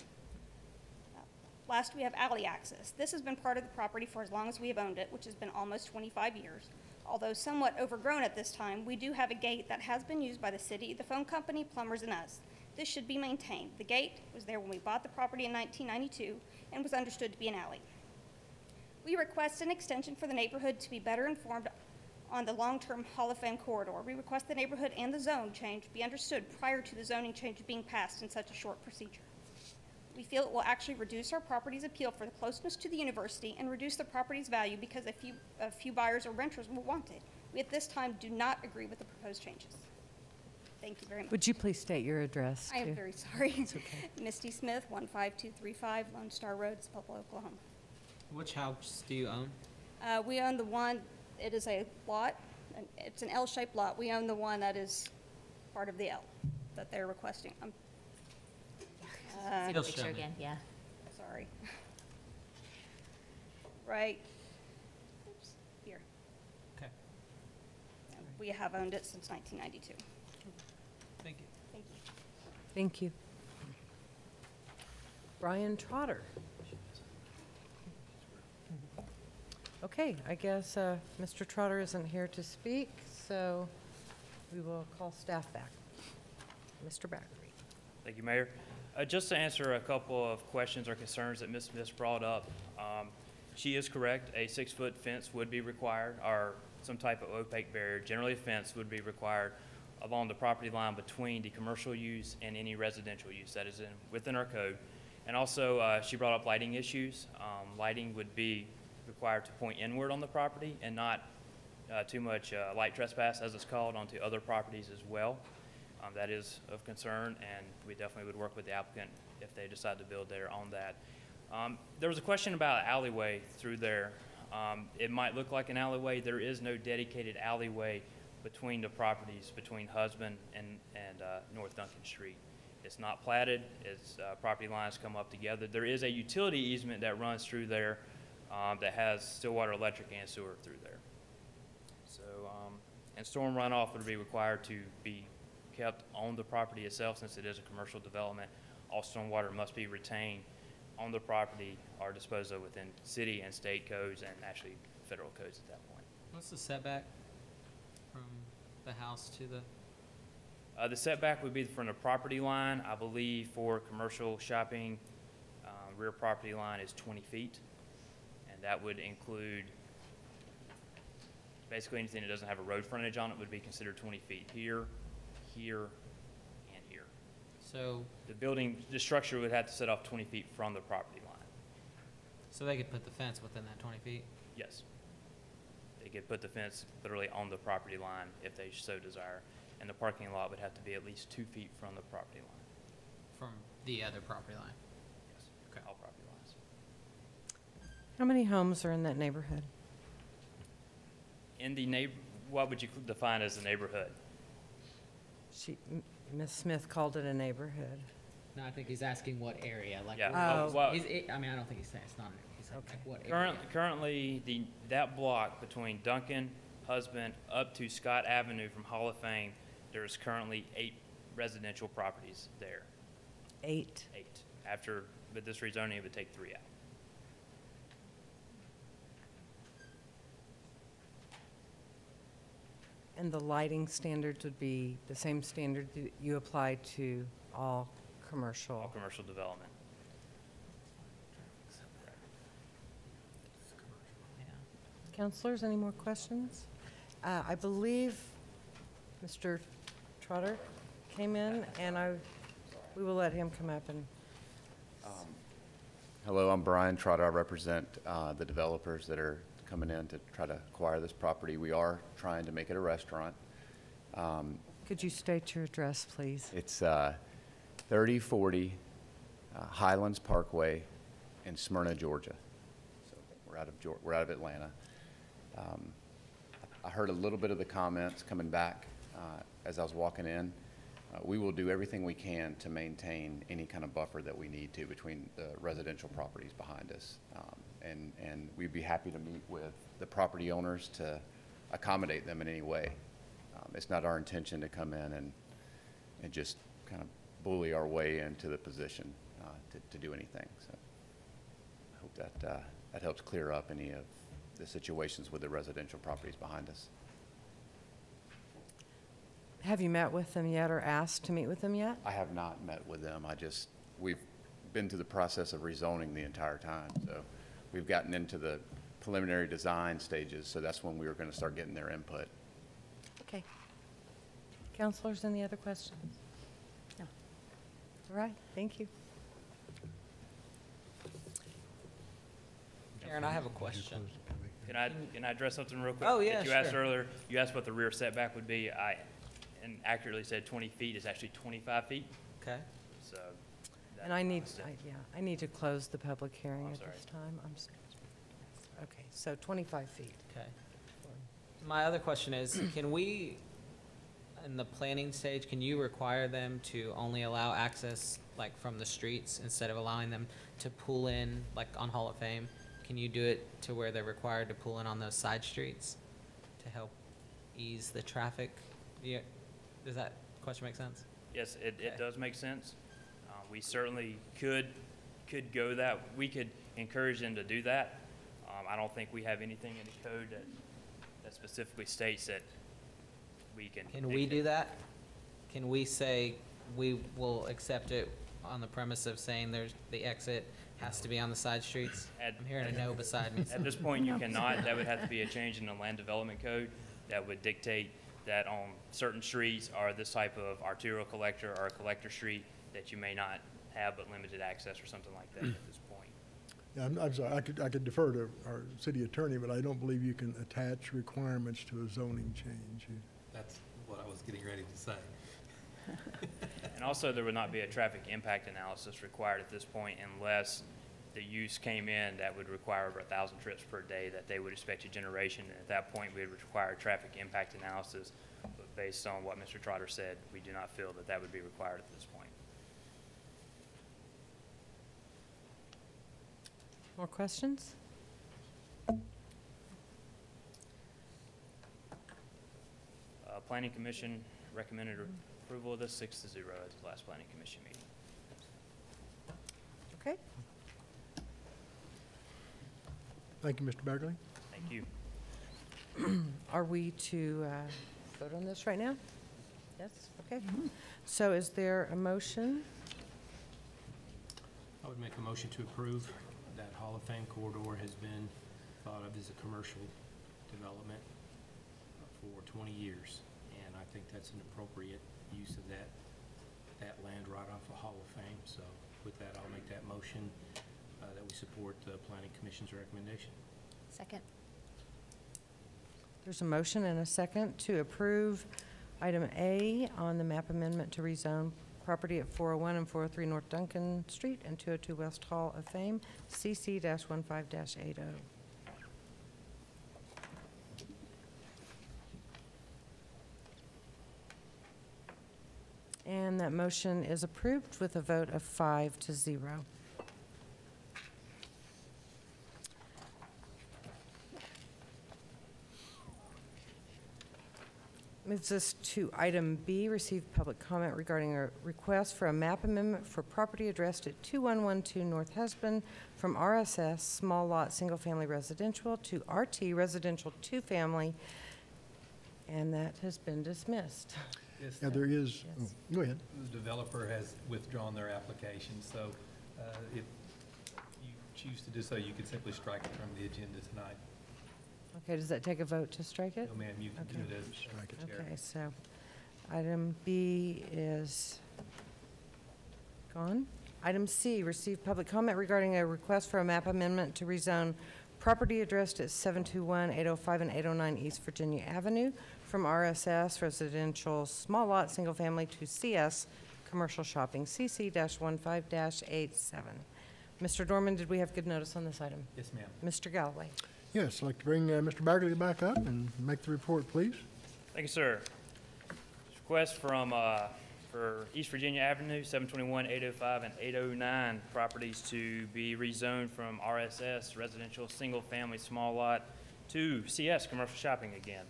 Last, we have alley access. This has been part of the property for as long as we have owned it, which has been almost 25 years. Although somewhat overgrown at this time, we do have a gate that has been used by the city, the phone company, plumbers, and us. This should be maintained. The gate was there when we bought the property in 1992 and was understood to be an alley. We request an extension for the neighborhood to be better informed on the long-term Hall of Fame corridor. We request the neighborhood and the zone change be understood prior to the zoning change being passed in such a short procedure. We feel it will actually reduce our property's appeal for the closeness to the university and reduce the property's value because a few buyers or renters will want it. We at this time do not agree with the proposed changes. Thank you very much. Would you please state your address, I am too? very sorry. It's okay. Misty Smith, 15235 Lone Star Road, Sapulpa, Oklahoma. Which house do you own? We own the one, it is a lot, it's an L-shaped lot. We own the one that is part of the L that they're requesting. Take a picture again, yeah. Sorry. Right, oops, here. Okay, We have owned it since 1992. thank you. Thank you. Thank you. Brian Trotter. Okay, I guess Mr. Trotter isn't here to speak, so we will call staff back. Mr. Backery. Thank you, Mayor. Just to answer a couple of questions or concerns that Ms. Smith brought up, she is correct. A 6-foot fence would be required, or some type of opaque barrier. Generally, a fence would be required along the property line between the commercial use and any residential use that is within our code. And also, she brought up lighting issues. Lighting would be required to point inward on the property and not too much light trespass, as it's called, onto other properties as well. That is of concern, and we definitely would work with the applicant if they decide to build there on that. There was a question about alleyway through there. It might look like an alleyway. There is no dedicated alleyway between the properties, between Husband and North Duncan Street. It's not platted. Its property lines come up together. There is a utility easement that runs through there that has Stillwater electric and sewer through there. So, and storm runoff would be required to be kept on the property itself since it is a commercial development. All stormwater must be retained on the property or disposed of within city and state codes and actually federal codes at that point. What's the setback from the house to the? The setback would be from the property line. I believe for commercial shopping, rear property line is 20 feet. And that would include basically anything that doesn't have a road frontage on it would be considered 20 feet here, here, and here. So, The structure would have to set off 20 feet from the property line. so they could put the fence within that 20 feet? Yes. They could put the fence literally on the property line if they so desire. And the parking lot would have to be at least 2 feet from the property line. From the other property line? Yes. Okay. All property lines. How many homes are in that neighborhood? In the what would you define as the neighborhood? Ms. Smith called it a neighborhood. No, I think he's asking what area, like. Yeah. Oh. Well, I mean, I don't think he's saying, it's not, he's saying like what area. Currently, that block between Duncan, Husband, up to Scott Avenue from Hall of Fame, there's currently 8 residential properties there. 8. 8. After, with this rezoning, it would take 3 out. And the lighting standards would be the same standard that you apply to all commercial? All commercial development. Counselors, any more questions? I believe Mr. Trotter came in, and we will let him come up and. Hello, I'm Brian Trotter. I represent the developers that are coming in to try to acquire this property. We are trying to make it a restaurant. Could you state your address, please? It's 3040 Highlands Parkway in Smyrna, Georgia. So we're out of Atlanta. I heard a little bit of the comments coming back as I was walking in. We will do everything we can to maintain any kind of buffer that we need to between the residential properties behind us. And we'd be happy to meet with the property owners to accommodate them in any way. It's not our intention to come in and just kind of bully our way into the position to do anything. So I hope that helps clear up any of the situations with the residential properties behind us. Have you met with them yet or asked to meet with them yet? I have not met with them. We've been through the process of rezoning the entire time. So we've gotten into the preliminary design stages, so that's when we were going to start getting their input. Okay. Counselors, any other questions? No. All right, thank you. Aaron, I have a question. Can I address something real quick? Oh, yeah, that you asked sure. earlier. You asked what the rear setback would be. And accurately said 20 feet is actually 25 feet. Okay. So. And I need to close the public hearing I'm at sorry. this time. Okay, so 25 feet. Okay. My other question is, can we, in the planning stage, can you require them to only allow access like from the streets instead of allowing them to pull in like on Hall of Fame? Can you do it to where they're required to pull in on those side streets to help ease the traffic? Does that question make sense? Yes, it does make sense. We certainly could go that. We could encourage them to do that. I don't think we have anything in the code that specifically states that we can. Can we do that? Can we say we will accept it on the premise of saying the exit has to be on the side streets? I'm hearing a no beside me. At this point, you cannot. That would have to be a change in the land development code that would dictate that on certain streets or this type of arterial collector or a collector street that you may not have but limited access or something like that at this point. Yeah, I'm sorry, I could defer to our city attorney, but I don't believe you can attach requirements to a zoning change. That's what I was getting ready to say. And also, there would not be a traffic impact analysis required at this point unless the use came in that would require over 1,000 trips per day that they would expect a generation. And at that point, we would require a traffic impact analysis. But based on what Mr. Trotter said, we do not feel that would be required at this point. More questions? Planning Commission recommended approval of this 6-0 at the last planning commission meeting. Okay. Thank you, Mr. Bagley. Thank you. Are we to vote on this right now? Yes, okay. So is there a motion? I would make a motion to approve that Hall of Fame corridor has been thought of as a commercial development for 20 years. And I think that's an appropriate use of that land right off of Hall of Fame. So with that, I'll make that motion that we support the Planning Commission's recommendation. Second. There's a motion and a second to approve item A on the map amendment to rezone property at 401 and 403 North Duncan Street and 202 West Hall of Fame, CC-15-80. And that motion is approved with a vote of 5-0. Moves us to item B, receive public comment regarding a request for a map amendment for property addressed at 2112 North Husband from RSS Small Lot Single Family Residential to RT Residential 2-Family, and that has been dismissed. Yes, Yeah, there is, Yes. oh, go ahead. the developer has withdrawn their application, so if you choose to do so, you could simply strike it from the agenda tonight. Okay, does that take a vote to strike it? No, ma'am, you can do Okay. it as Strike it. chair. Okay, so item B is gone. Item C, receive public comment regarding a request for a map amendment to rezone property addressed at 721, 805, and 809 East Virginia Avenue from RSS Residential Small Lot Single Family to CS Commercial Shopping, CC-15-87. Mr. Dorman, did we have good notice on this item? Yes, ma'am. Mr. Galloway? Yes, I'd like to bring Mr. Bagley back up and make the report, please. Thank you, sir. Request from, for East Virginia Avenue, 721, 805, and 809 properties to be rezoned from RSS Residential Single Family Small Lot to CS Commercial Shopping again.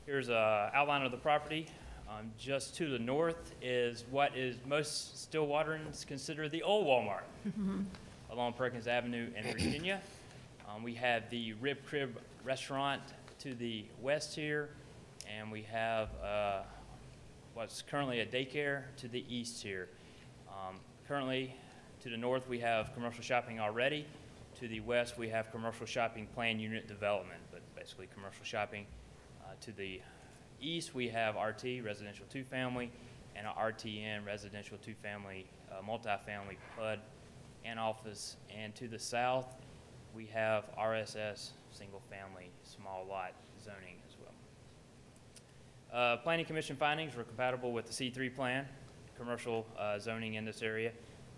Here's a outline of the property. Just to the north is what is most Stillwaterans consider the old Walmart along Perkins Avenue in Virginia. We have the Rib Crib restaurant to the west here, and we have what's currently a daycare to the east here. Currently, to the north, we have commercial shopping already. To the west, we have commercial shopping plan unit development, but basically commercial shopping. To the east, we have RT, residential 2-family, and a RTN, residential 2-family, multifamily PUD and office. And to the south, we have RSS, single-family, small lot zoning as well. Planning Commission findings were compatible with the C3 plan, commercial zoning in this area.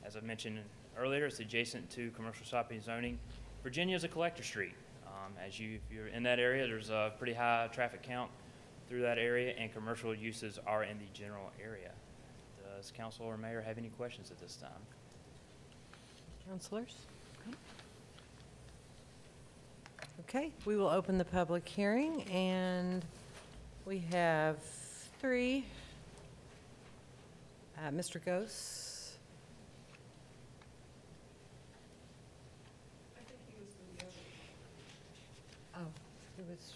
As I mentioned earlier, it's adjacent to commercial shopping zoning. Virginia is a collector street. If you're in that area, there's a pretty high traffic count through that area, and commercial uses are in the general area. Does council or mayor have any questions at this time? Councilors? Okay, we will open the public hearing, and we have 3. Mr. Gose? I think he was for the other. Oh, he was.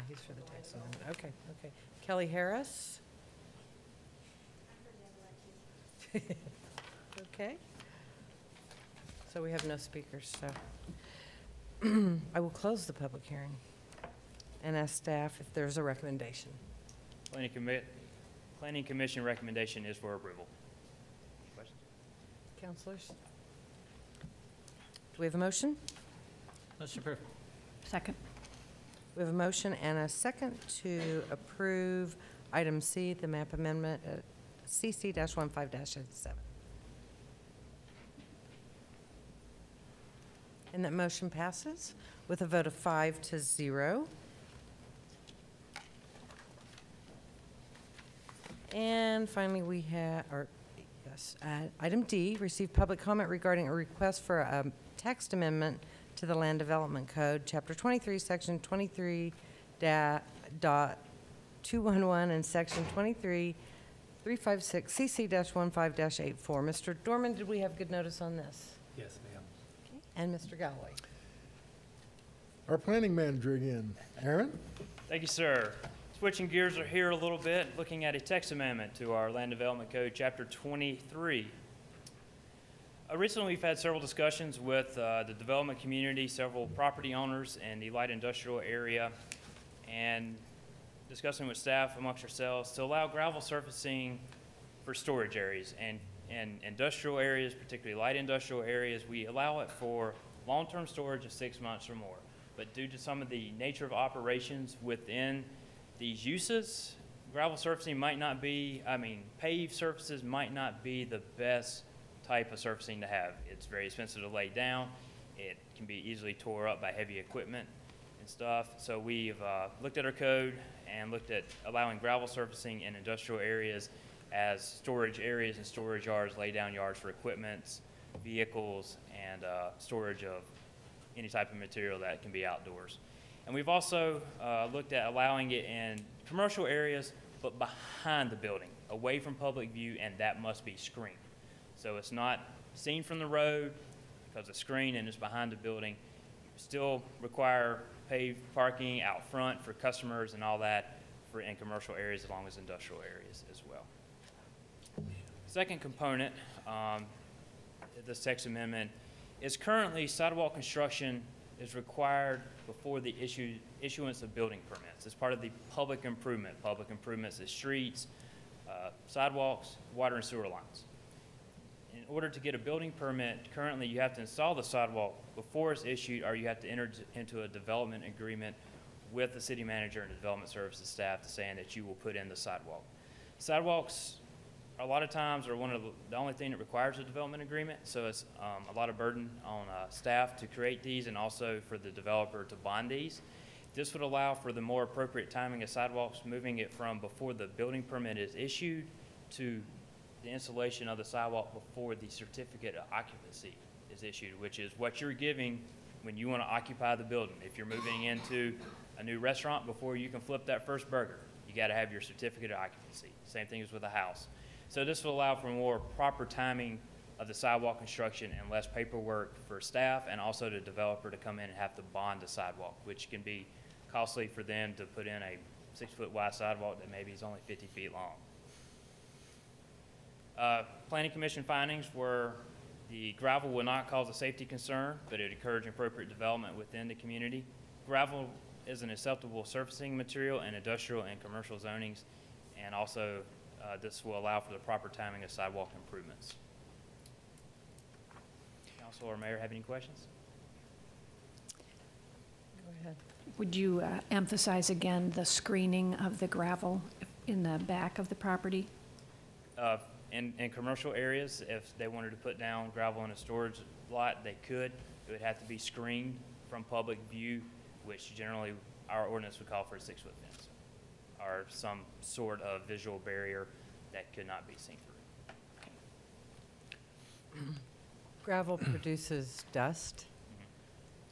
He's for the tax amendment. Okay, okay. Kelly Harris? Okay. So we have no speakers, so I will close the public hearing and ask staff if there's a recommendation. Planning Commission recommendation is for approval. Questions? Councilors? Do we have a motion? Motion approved. Second. We have a motion and a second to approve item C, the map amendment at CC-15-87. And that motion passes with a vote of 5-0. And finally, we have, item D, receive public comment regarding a request for a text amendment to the Land Development Code, Chapter 23, Section 23.2, 211 and Section 23356 CC-15-84. Mr. Dorman, did we have good notice on this? Yes, ma'am. And Mr. Galloway? Our planning manager again. Aaron? Thank you, sir. Switching gears here a little bit, looking at a text amendment to our Land Development Code, Chapter 23. Recently, we've had several discussions with the development community, several property owners in the light industrial area, and discussing with staff amongst ourselves to allow gravel surfacing for storage areas. And in industrial areas, particularly light industrial areas, we allow it for long-term storage of 6 months or more. But due to some of the nature of operations within these uses, gravel surfacing might not be, paved surfaces might not be the best type of surfacing to have. It's very expensive to lay down. It can be easily tore up by heavy equipment and stuff. So we've looked at our code and looked at allowing gravel surfacing in industrial areas as storage areas and storage yards, lay down yards for equipments, vehicles, and storage of any type of material that can be outdoors. And we've also looked at allowing it in commercial areas, but behind the building, away from public view, and that must be screened. So it's not seen from the road because it's screened and it's behind the building. You still require paved parking out front for customers and all that in commercial areas as long as industrial areas as well. Second component, this text amendment, is currently sidewalk construction is required before the issuance of building permits. It's part of the public improvement. Public improvements is streets, sidewalks, water and sewer lines. In order to get a building permit, currently you have to install the sidewalk before it's issued, or you have to enter into a development agreement with the city manager and development services staff to saying that you will put in the sidewalk. Sidewalks, a lot of times, are one of the only thing that requires a development agreement, so it's a lot of burden on staff to create these and also for the developer to bond these. This would allow for the more appropriate timing of sidewalks, moving it from before the building permit is issued to the installation of the sidewalk before the certificate of occupancy is issued, which is what you're giving when you want to occupy the building. If you're moving into a new restaurant, before you can flip that first burger, you got to have your certificate of occupancy. Same thing as with a house. So this will allow for more proper timing of the sidewalk construction and less paperwork for staff and also the developer to come in and have to bond the sidewalk, which can be costly for them to put in a 6-foot wide sidewalk that maybe is only 50 feet long. Planning Commission findings were the gravel will not cause a safety concern, but it encouraged appropriate development within the community. Gravel is an acceptable surfacing material in industrial and commercial zonings, and also this will allow for the proper timing of sidewalk improvements. Council or Mayor have any questions? Go ahead. Would you emphasize again the screening of the gravel in the back of the property? In commercial areas, if they wanted to put down gravel in a storage lot, they could. It would have to be screened from public view, which generally our ordinance would call for a 6-foot fence or some sort of visual barrier that could not be seen through. Gravel produces dust.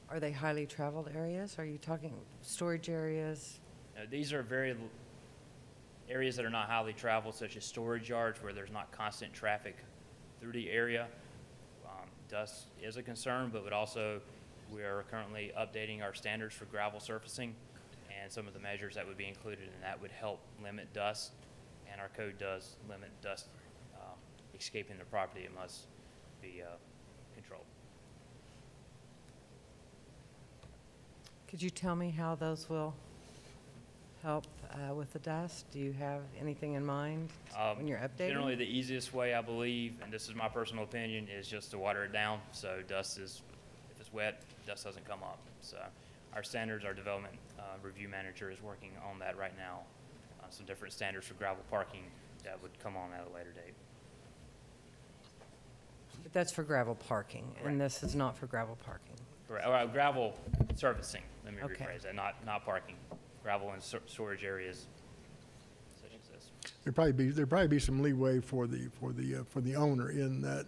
Are they highly traveled areas? Are you talking storage areas? These are areas that are not highly traveled, such as storage yards where there's not constant traffic through the area. Dust is a concern, but we are currently updating our standards for gravel surfacing and some of the measures that would be included, and that would help limit dust. And our code does limit dust escaping the property. It must be controlled. Could you tell me how those will help with the dust? Do you have anything in mind when you're updating? Generally, the easiest way, I believe, and this is my personal opinion, is just to water it down. So if it's wet, dust doesn't come up. So our standards, our development review manager is working on that right now. Some different standards for gravel parking that would come on at a later date. But that's for gravel parking, Correct. and this is not for gravel parking. Correct. Gravel surfacing, let me Okay. rephrase that, not parking. Gravel in storage areas such as this. There'd probably be some leeway for the owner in that,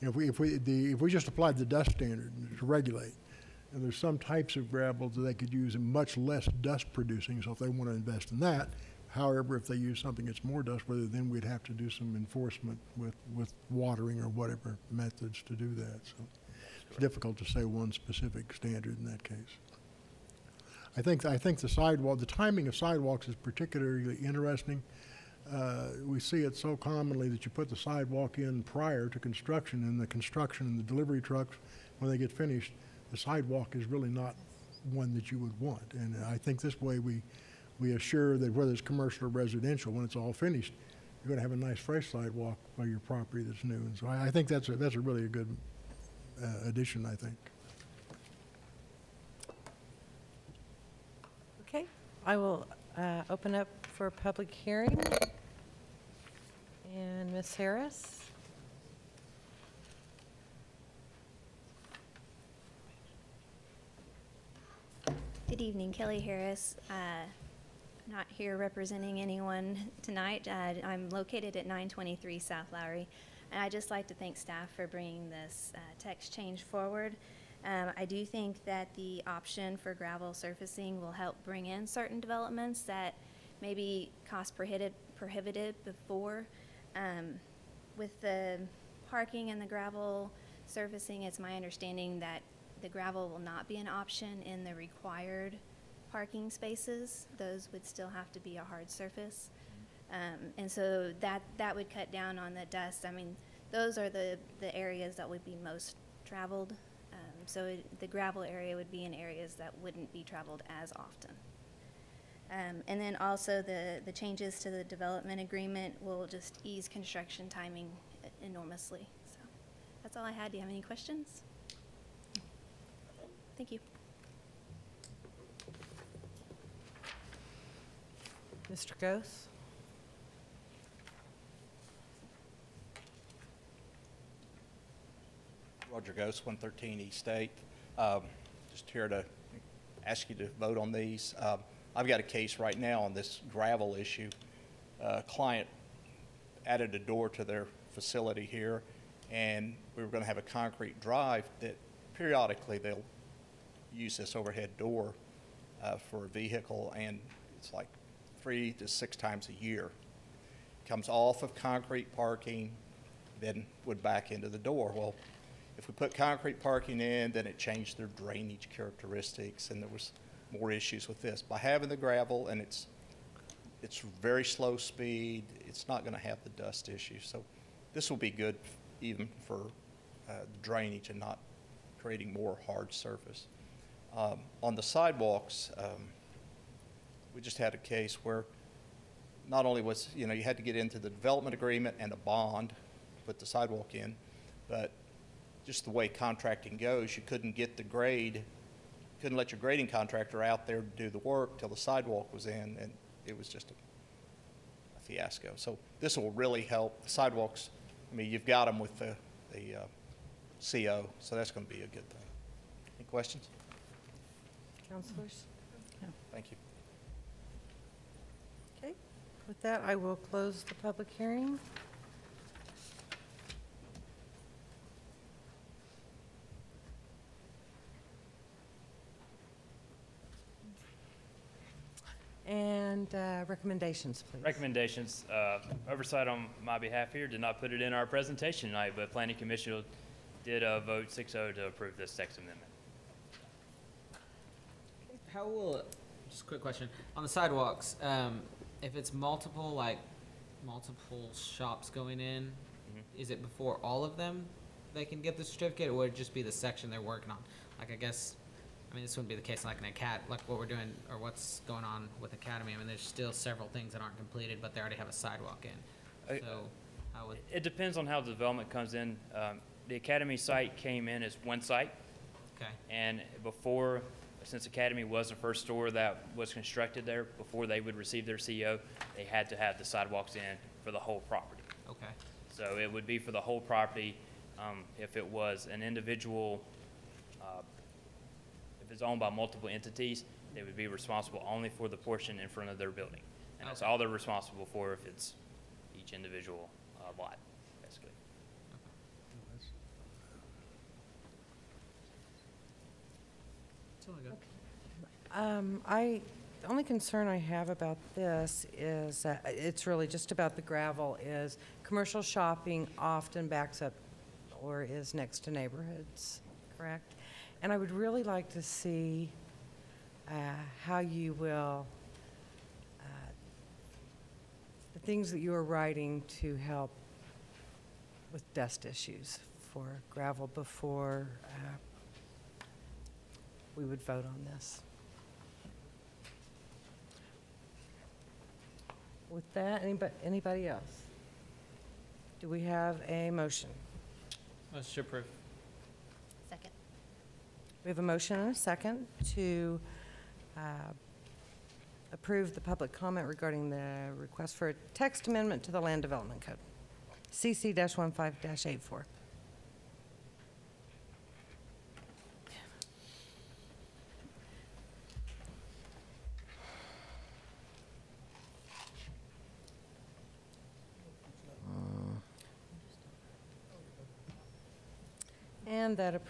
if we just applied the dust standard to regulate, and there's some types of gravel that they could use and much less dust producing, so if they want to invest in that, However, if they use something that's more dust-weather, then we'd have to do some enforcement with watering or whatever methods to do that. So it's difficult to say one specific standard in that case. I think the timing of sidewalks is particularly interesting. We see it so commonly that you put the sidewalk in prior to construction, and the construction and the delivery trucks, when they get finished, the sidewalk is really not one that you would want. And I think this way we assure that whether it's commercial or residential, when it's all finished, you're going to have a nice fresh sidewalk by your property that's new. And so I think that's a really a good addition, I think. Okay, I will open up for public hearing. And Ms. Harris? Good evening, Kelly Harris. Not here representing anyone tonight. I'm located at 923 South Lowry, and I'd just like to thank staff for bringing this text change forward. I do think that the option for gravel surfacing will help bring in certain developments that maybe cost prohibitive before. With the parking and the gravel surfacing, it's my understanding that the gravel will not be an option in the required parking spaces. Those would still have to be a hard surface. And so that would cut down on the dust. I mean, those are the areas that would be most traveled. So the gravel area would be in areas that wouldn't be traveled as often. And then also the changes to the development agreement will just ease construction timing enormously. So that's all I had. Do you have any questions? Thank you. Mr. Gose? Roger Gose, 113 East 8th. Just here to ask you to vote on these. I've got a case right now on this gravel issue. A client added a door to their facility here, and we were going to have a concrete drive that periodically they'll use this overhead door for a vehicle, and it's like 3 to 6 times a year. Comes off of concrete parking, then would back into the door. Well, if we put concrete parking in, then it changed their drainage characteristics, and there was more issues with this. By having the gravel, and it's very slow speed, it's not going to have the dust issue. So this will be good even for drainage and not creating more hard surface. On the sidewalks, we just had a case where not only was, you had to get into the development agreement and a bond to put the sidewalk in, but just the way contracting goes, you couldn't get the grade, couldn't let your grading contractor out there to do the work till the sidewalk was in, and it was just a fiasco. So this will really help. The sidewalks, I mean, you've got them with the CO, so that's going to be a good thing. Any questions? Councilors? No. Thank you. Okay, with that, I will close the public hearing. And recommendations, please. Recommendations, oversight on my behalf here, did not put it in our presentation tonight, but Planning Commission did vote 6-0 to approve this text amendment. How will, just a quick question, on the sidewalks, if it's multiple shops going in, is it before all of them they can get the certificate, or would it just be the section they're working on? Like, I guess, I mean, this wouldn't be the case like like what we're doing, or what's going on with Academy. I mean, there's still several things that aren't completed, but they already have a sidewalk in. So how would? It depends on how the development comes in. The Academy site came in as one site. Okay. And before, since Academy was the first store that was constructed there, before they would receive their CO, they had to have the sidewalks in for the whole property. Okay. So it would be for the whole property. If it was an individual, if it's owned by multiple entities, they would be responsible only for the portion in front of their building. And that's all they're responsible for if it's each individual lot, basically. That's all I got. The only concern I have about this is, it's really just about the gravel, is commercial shopping often backs up or is next to neighborhoods, correct? And I would really like to see how you will, the things that you are writing to help with dust issues for gravel before we would vote on this. With that, anybody else? Do we have a motion? Motion to approve. Second. We have a motion and a second to approve the public comment regarding the request for a text amendment to the Land Development Code, CC-15-84. And that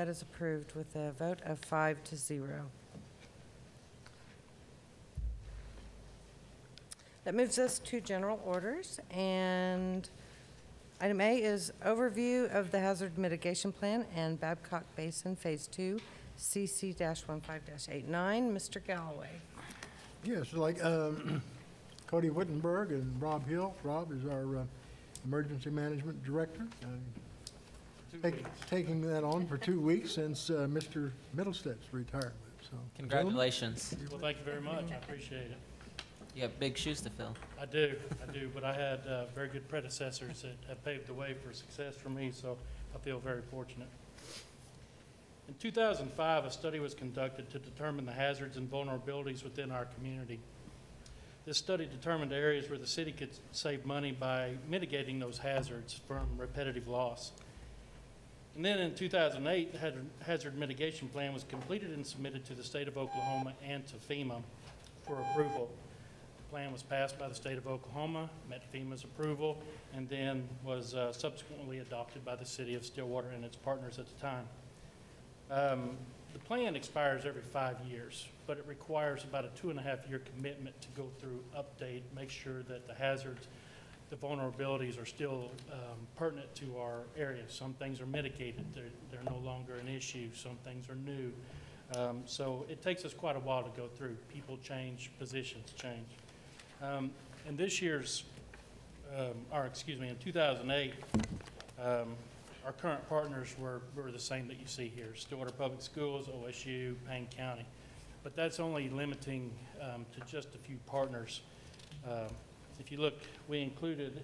is approved with a vote of 5-0. That moves us to general orders, and item A is overview of the hazard mitigation plan and Babcock Basin Phase 2, CC-15-89. Mr. Galloway. Yes, like Cody Wittenberg and Rob Hill. Rob is our emergency management director. Taking that on for 2 weeks since Mr. Middlestead's retirement. So, Congratulations. Well, thank you very much. I appreciate it. You have big shoes to fill. I do, but I had very good predecessors that have paved the way for success for me, so I feel very fortunate. In 2005, a study was conducted to determine the hazards and vulnerabilities within our community. This study determined areas where the city could save money by mitigating those hazards from repetitive loss. And then in 2008, the hazard mitigation plan was completed and submitted to the state of Oklahoma and to FEMA for approval. The plan was passed by the state of Oklahoma, met FEMA's approval, and then was subsequently adopted by the city of Stillwater and its partners at the time. The plan expires every 5 years, but it requires about a 2.5-year commitment to go through, update, make sure that the hazards, the vulnerabilities are still pertinent to our area. Some things are mitigated. They're no longer an issue. Some things are new. So it takes us quite a while to go through. People change, positions change. In this year's, in 2008, our current partners were the same that you see here: Stillwater Public Schools, OSU, Payne County. But that's only limiting to just a few partners. If you look, we included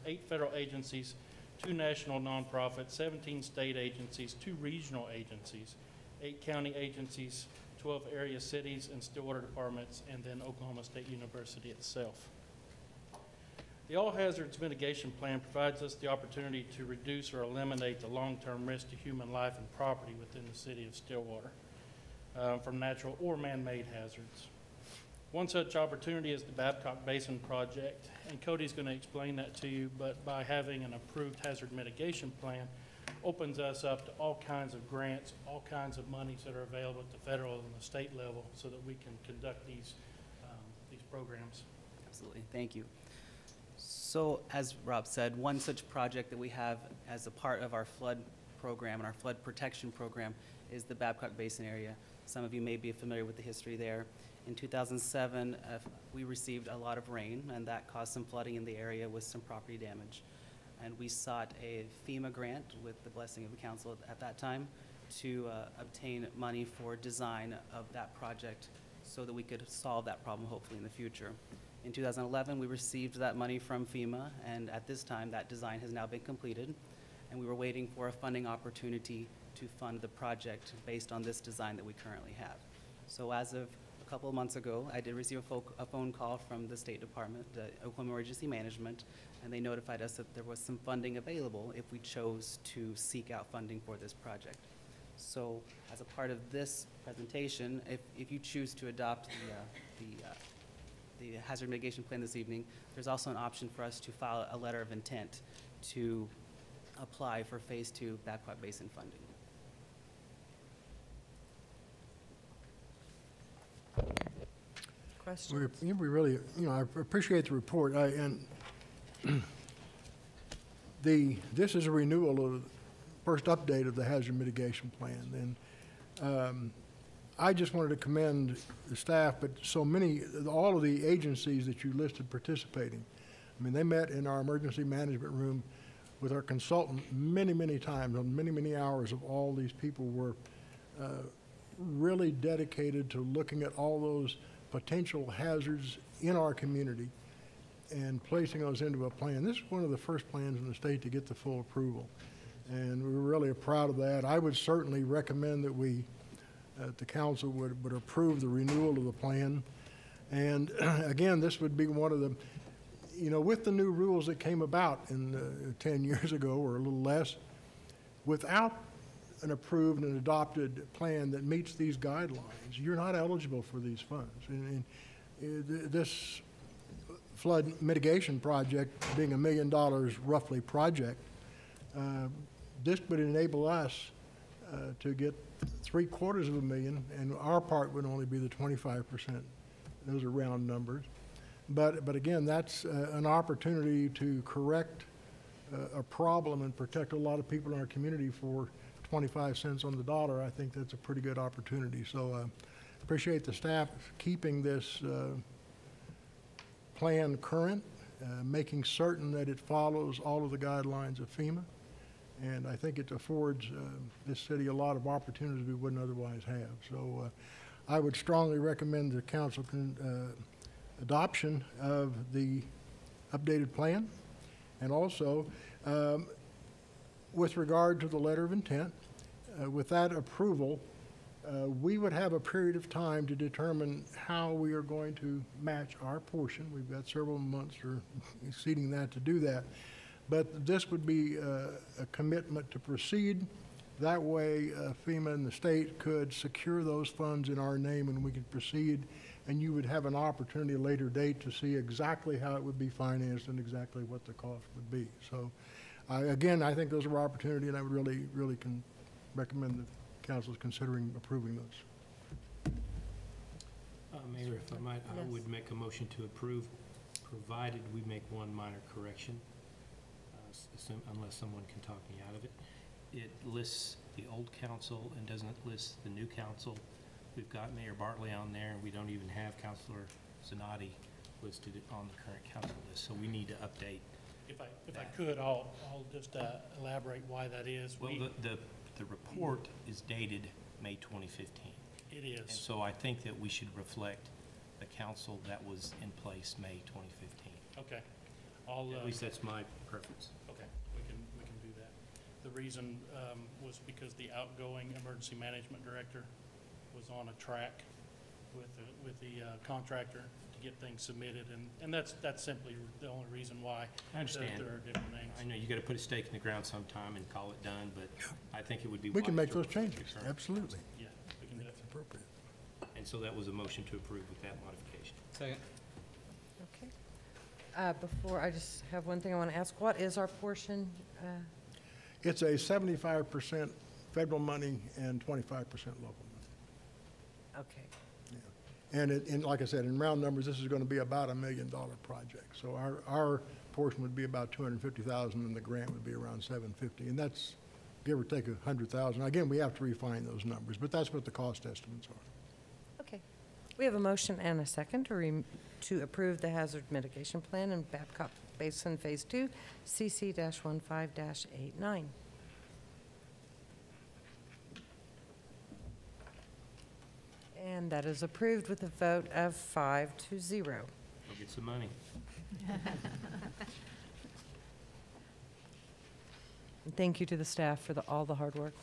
8 federal agencies, 2 national nonprofits, 17 state agencies, 2 regional agencies, 8 county agencies, 12 area cities and Stillwater departments, and then Oklahoma State University itself. The All Hazards Mitigation Plan provides us the opportunity to reduce or eliminate the long-term risk to human life and property within the city of Stillwater from natural or man-made hazards. One such opportunity is the Babcock Basin Project, and Cody's going to explain that to you, but by having an approved hazard mitigation plan opens us up to all kinds of grants, all kinds of monies that are available at the federal and the state level so that we can conduct these programs. Absolutely, thank you. So as Rob said, one such project that we have as a part of our flood program and our flood protection program is the Babcock Basin area. Some of you may be familiar with the history there. In 2007, we received a lot of rain, and that caused some flooding in the area with some property damage. And we sought a FEMA grant with the blessing of the council at that time to obtain money for design of that project so that we could solve that problem hopefully in the future. In 2011, we received that money from FEMA, and at this time, that design has now been completed, and we were waiting for a funding opportunity to fund the project based on this design that we currently have. So as of a couple of months ago, I did receive a phone call from the State Department, the Oklahoma Emergency Management, and they notified us that there was some funding available if we chose to seek out funding for this project. So as a part of this presentation, if you choose to adopt the hazard mitigation plan this evening, there's also an option for us to file a letter of intent to apply for Phase 2 Babcock Basin funding. Questions? We really, I appreciate the report. This is a renewal of the first update of the hazard mitigation plan. And I just wanted to commend the staff, but all of the agencies that you listed participating. I mean, they met in our emergency management room with our consultant many, many times, on many, many hours of all these people were really dedicated to looking at all those potential hazards in our community and placing those into a plan. This is one of the first plans in the state to get the full approval, and we're really proud of that. I would certainly recommend that the council would approve the renewal of the plan. And again, this would be one of the, with the new rules that came about in 10 years ago or a little less, without an approved and adopted plan that meets these guidelines, you're not eligible for these funds. And this flood mitigation project, being $1 million roughly project, this would enable us to get $750,000, and our part would only be the 25%. Those are round numbers. But again, that's an opportunity to correct a problem and protect a lot of people in our community for 25 cents on the dollar. I think that's a pretty good opportunity. So appreciate the staff keeping this plan current, making certain that it follows all of the guidelines of FEMA. And I think it affords this city a lot of opportunities we wouldn't otherwise have. So I would strongly recommend the council adoption of the updated plan. And also, with regard to the letter of intent, with that approval, we would have a period of time to determine how we are going to match our portion. We've got several months or exceeding that to do that. But this would be a commitment to proceed. That way, FEMA and the state could secure those funds in our name and we could proceed, and you would have an opportunity at a later date to see exactly how it would be financed and exactly what the cost would be. So, again, I think those are opportunity, and I would really, really recommend the council considering approving those. Mayor, if I might, Yes. I would make a motion to approve, provided we make one minor correction, unless someone can talk me out of it. It lists the old council and doesn't list the new council. We've got Mayor Bartley on there, and we don't even have Councilor Zanotti listed on the current council list, so we need to update. If I could, I'll just elaborate why that is. Well, the report is dated May 2015. It is. And so I think that we should reflect the council that was in place May 2015. Okay. At least that's my preference. Okay, we can do that. The reason was because the outgoing emergency management director was on a track with the contractor to get things submitted, and that's simply the only reason why. I understand. There are different names. I know you got to put a stake in the ground sometime and call it done, but I think it would be We can wise make to those reflect the changes, current absolutely. Yeah, we can do that. That's appropriate. And so that was a motion to approve with that modification. Second. Okay. Before, I just have one thing I want to ask. What is our portion? It's a 75% federal money and 25% local money. Okay. And like I said, in round numbers, this is going to be about $1 million project. So our portion would be about $250,000, and the grant would be around $750,000, and that's give or take $100,000. Again, we have to refine those numbers, but that's what the cost estimates are. Okay. We have a motion and a second to approve the hazard mitigation plan in Babcock Basin Phase 2, CC-15-89. And that is approved with a vote of 5-0. Go get some money. And thank you to the staff for all the hard work.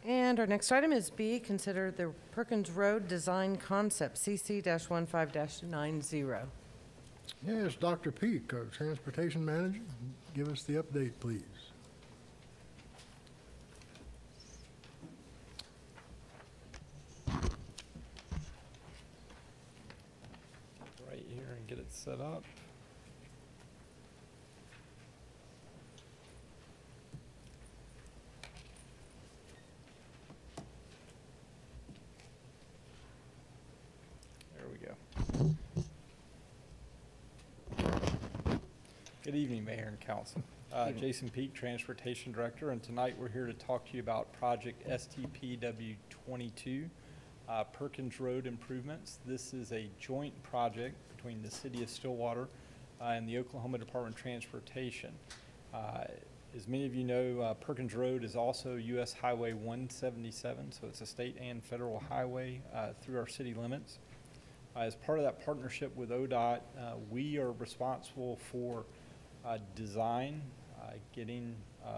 And our next item is B, consider the Perkins Road Design Concept, CC-15-90. Yes, Dr. Peak, our transportation manager, give us the update, please. Right here and get it set up. Good evening, Mayor and Council. Jason Peak, Transportation Director, and tonight we're here to talk to you about Project STPW22, Perkins Road improvements. This is a joint project between the City of Stillwater and the Oklahoma Department of Transportation. As many of you know, Perkins Road is also US Highway 177, so it's a state and federal highway through our city limits. As part of that partnership with ODOT, we are responsible for design, getting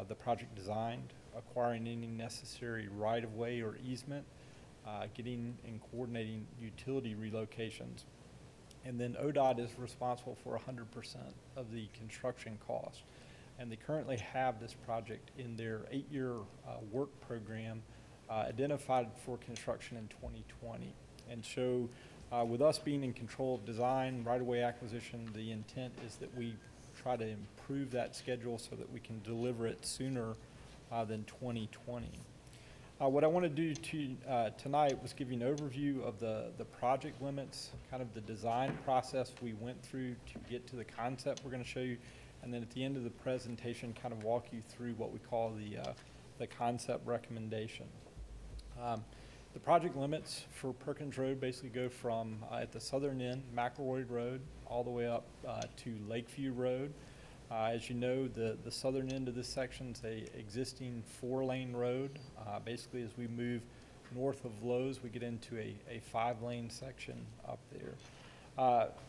the project designed, acquiring any necessary right-of-way or easement, getting and coordinating utility relocations. And then ODOT is responsible for 100% of the construction cost. And they currently have this project in their 8-year work program identified for construction in 2020. And so with us being in control of design, right-of-way acquisition, the intent is that we try to improve that schedule so that we can deliver it sooner than 2020. What I want to do tonight was give you an overview of the project limits, kind of the design process we went through to get to the concept we're going to show you, and then at the end of the presentation kind of walk you through what we call the concept recommendation. The project limits for Perkins Road basically go from at the southern end, McElroy Road, all the way up to Lakeview Road. As you know, the southern end of this section is a existing 4-lane road. Basically, as we move north of Lowe's, we get into a 5-lane section up there.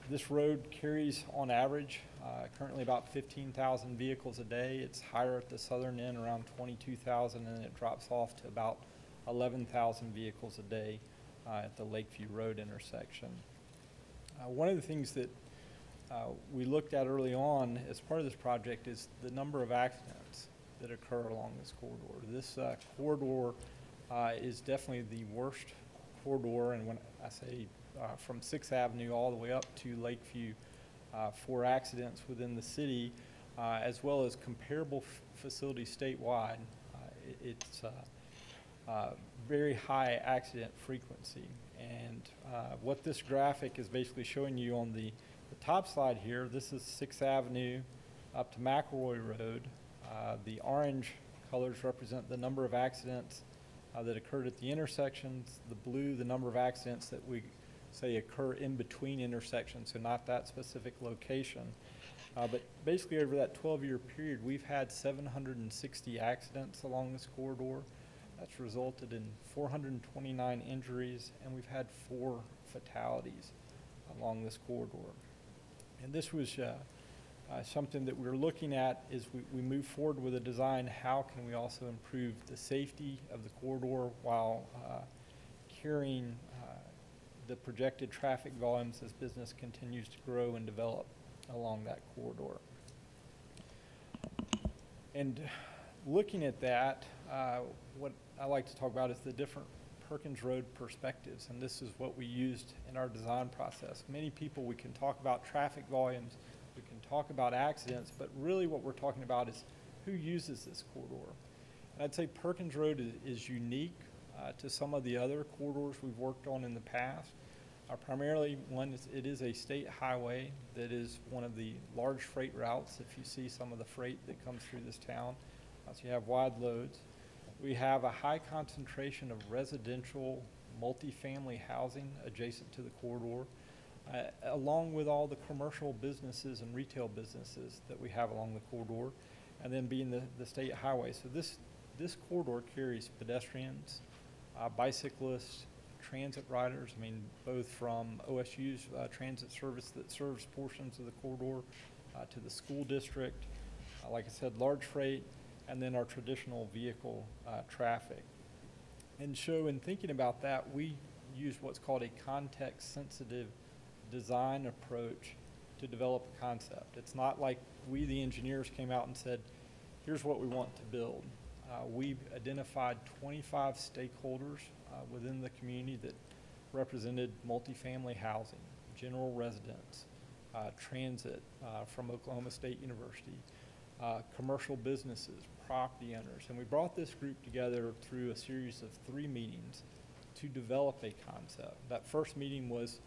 This road carries, on average, currently about 15,000 vehicles a day. It's higher at the southern end, around 22,000, and it drops off to about 11,000 vehicles a day at the Lakeview Road intersection. One of the things that we looked at early on as part of this project is the number of accidents that occur along this corridor. This corridor is definitely the worst corridor, and when I say from 6th Avenue all the way up to Lakeview for accidents within the city, as well as comparable facilities statewide. It's very high accident frequency. And what this graphic is basically showing you on the top slide here, this is 6th Avenue up to McElroy Road. The orange colors represent the number of accidents that occurred at the intersections. The blue, the number of accidents that we say occur in between intersections, so not that specific location. But basically over that 12-year period, we've had 760 accidents along this corridor. That's resulted in 429 injuries, and we've had 4 fatalities along this corridor. And this was something that we were looking at as we move forward with a design. How can we also improve the safety of the corridor while carrying the projected traffic volumes as business continues to grow and develop along that corridor? And looking at that, what I like to talk about is the different Perkins Road perspectives, and this is what we used in our design process. Many people, we can talk about traffic volumes, we can talk about accidents, but really what we're talking about is who uses this corridor. And I'd say Perkins Road is unique to some of the other corridors we've worked on in the past. Primarily, one, it is a state highway that is one of the large freight routes. If you see some of the freight that comes through this town, so you have wide loads. We have a high concentration of residential multifamily housing adjacent to the corridor, along with all the commercial businesses and retail businesses that we have along the corridor, and then being the state highway. So this corridor carries pedestrians, bicyclists, transit riders, I mean, both from OSU's transit service that serves portions of the corridor to the school district, like I said, large freight, and then our traditional vehicle traffic. And so in thinking about that, we use what's called a context-sensitive design approach to develop a concept. It's not like we, the engineers, came out and said, here's what we want to build. We've identified 25 stakeholders within the community that represented multifamily housing, general residents, transit from Oklahoma State University, commercial businesses, property owners. And we brought this group together through a series of 3 meetings to develop a concept. That first meeting was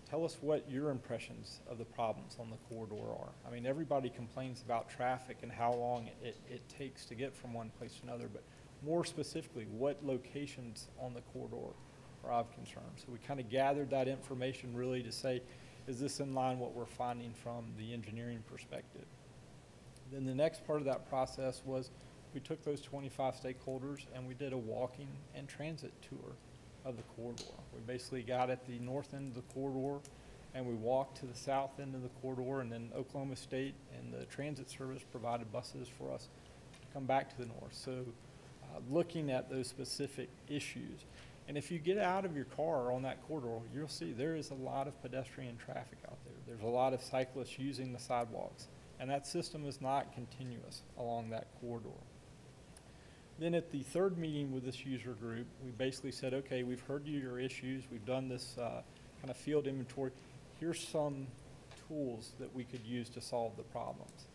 tell us what your impressions of the problems on the corridor are. I mean, everybody complains about traffic and how long it takes to get from one place to another, but more specifically, what locations on the corridor are of concern. So we kind of gathered that information really to say, is this in line what we're finding from the engineering perspective? Then the next part of that process was we took those 25 stakeholders and we did a walking and transit tour of the corridor. We basically got at the north end of the corridor and we walked to the south end of the corridor, and then Oklahoma State and the transit service provided buses for us to come back to the north. So looking at those specific issues. And if you get out of your car on that corridor, you'll see there is a lot of pedestrian traffic out there. There's a lot of cyclists using the sidewalks, and that system is not continuous along that corridor. Then at the third meeting with this user group, we basically said, okay, we've heard your issues. We've done this kind of field inventory. Here's some tools that we could use to solve the problems.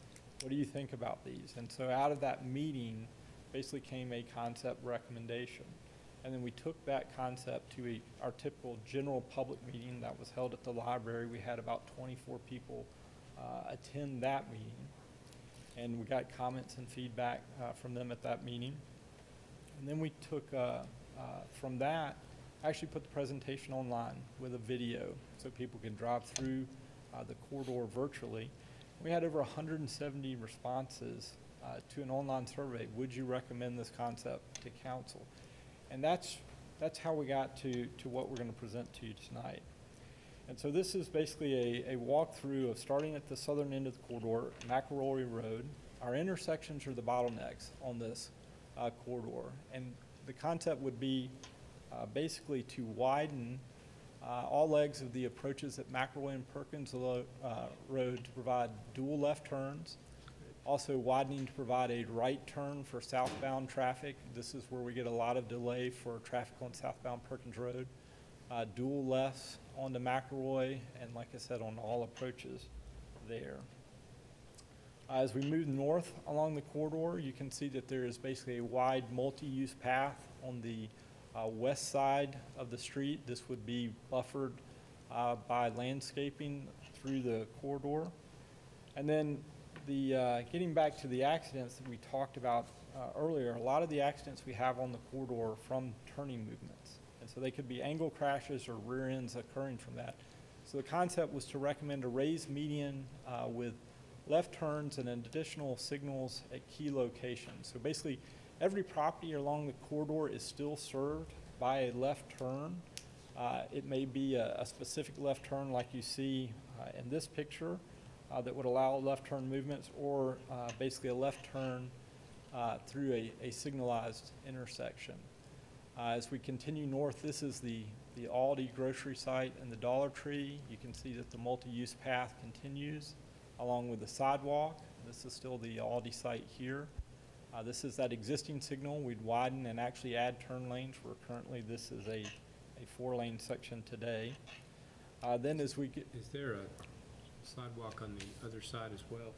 What do you think about these? And so out of that meeting basically came a concept recommendation. And then we took that concept to our typical general public meeting that was held at the library. We had about 24 people attend that meeting. And we got comments and feedback from them at that meeting. And then we took, from that, actually put the presentation online with a video so people can drive through the corridor virtually. We had over 170 responses to an online survey. Would you recommend this concept to council? And that's how we got to what we're going to present to you tonight. And so this is basically a walkthrough of starting at the southern end of the corridor, McElroy Road. Our intersections are the bottlenecks on this corridor. And the concept would be basically to widen all legs of the approaches at McElroy and Perkins Road to provide dual left turns. Also widening to provide a right turn for southbound traffic. This is where we get a lot of delay for traffic on southbound Perkins Road. Dual lefts onto McElroy, and like I said, on all approaches there. As we move north along the corridor, you can see that there is basically a wide multi-use path on the west side of the street. This would be buffered by landscaping through the corridor. And then getting back to the accidents that we talked about earlier, a lot of the accidents we have on the corridor are from turning movements. And so they could be angle crashes or rear ends occurring from that. So the concept was to recommend a raised median with left turns and additional signals at key locations. So basically, every property along the corridor is still served by a left turn. It may be a specific left turn like you see in this picture that would allow left turn movements, or basically a left turn through a signalized intersection. As we continue north, this is the Aldi grocery site and the Dollar Tree. You can see that the multi-use path continues along with the sidewalk. This is still the Aldi site here. This is that existing signal. We'd widen and actually add turn lanes, where currently this is a 4-lane section today. Then as we get... Is there a sidewalk on the other side as well?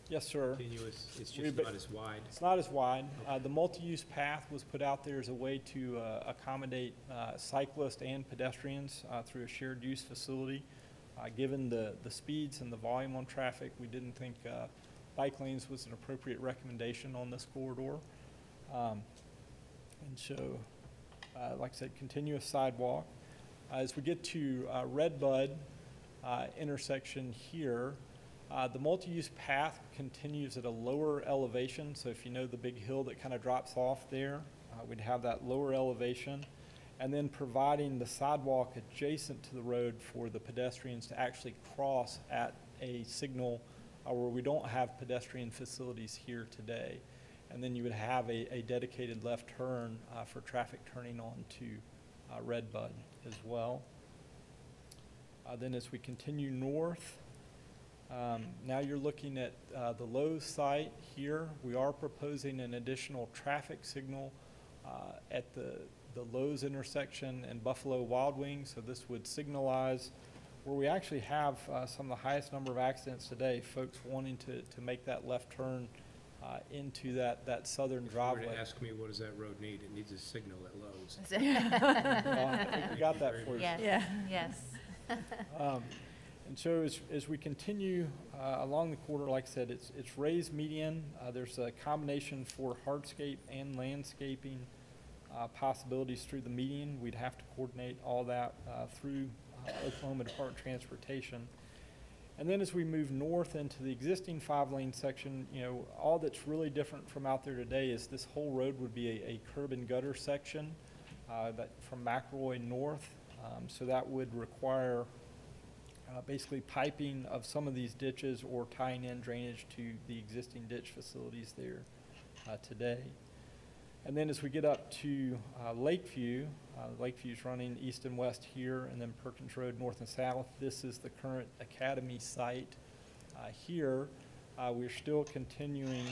Yes, sir. Continuous, it's just not as wide? It's not as wide. The multi-use path was put out there as a way to accommodate cyclists and pedestrians through a shared use facility. Given the speeds and the volume on traffic, we didn't think bike lanes was an appropriate recommendation on this corridor. And so, like I said, continuous sidewalk. As we get to Redbud intersection here, the multi-use path continues at a lower elevation. So if you know the big hill that kind of drops off there, we'd have that lower elevation. And then providing the sidewalk adjacent to the road for the pedestrians to actually cross at a signal where we don't have pedestrian facilities here today. And then you would have a dedicated left turn for traffic turning on to Redbud as well. Then as we continue north, now you're looking at the Lowe's site here. We are proposing an additional traffic signal at the Lowe's intersection and Buffalo Wild Wings. So this would signalize where we actually have some of the highest number of accidents today, folks wanting to make that left turn into that southern driveway. If you were to ask me, what does that road need? It needs a signal at Lowe's. Well, I think we got that for you. Yes. Yes. And so as we continue along the corridor, like I said, it's raised median. There's a combination for hardscape and landscaping possibilities through the median. We'd have to coordinate all that through Oklahoma Department of Transportation. And then as we move north into the existing 5-lane section, all that's really different from out there today is this whole road would be a curb and gutter section that from McElroy north. So that would require basically piping of some of these ditches or tying in drainage to the existing ditch facilities there today. And then as we get up to Lakeview, Lakeview's running east and west here, and then Perkins Road north and south. This is the current Academy site. Here, we're still continuing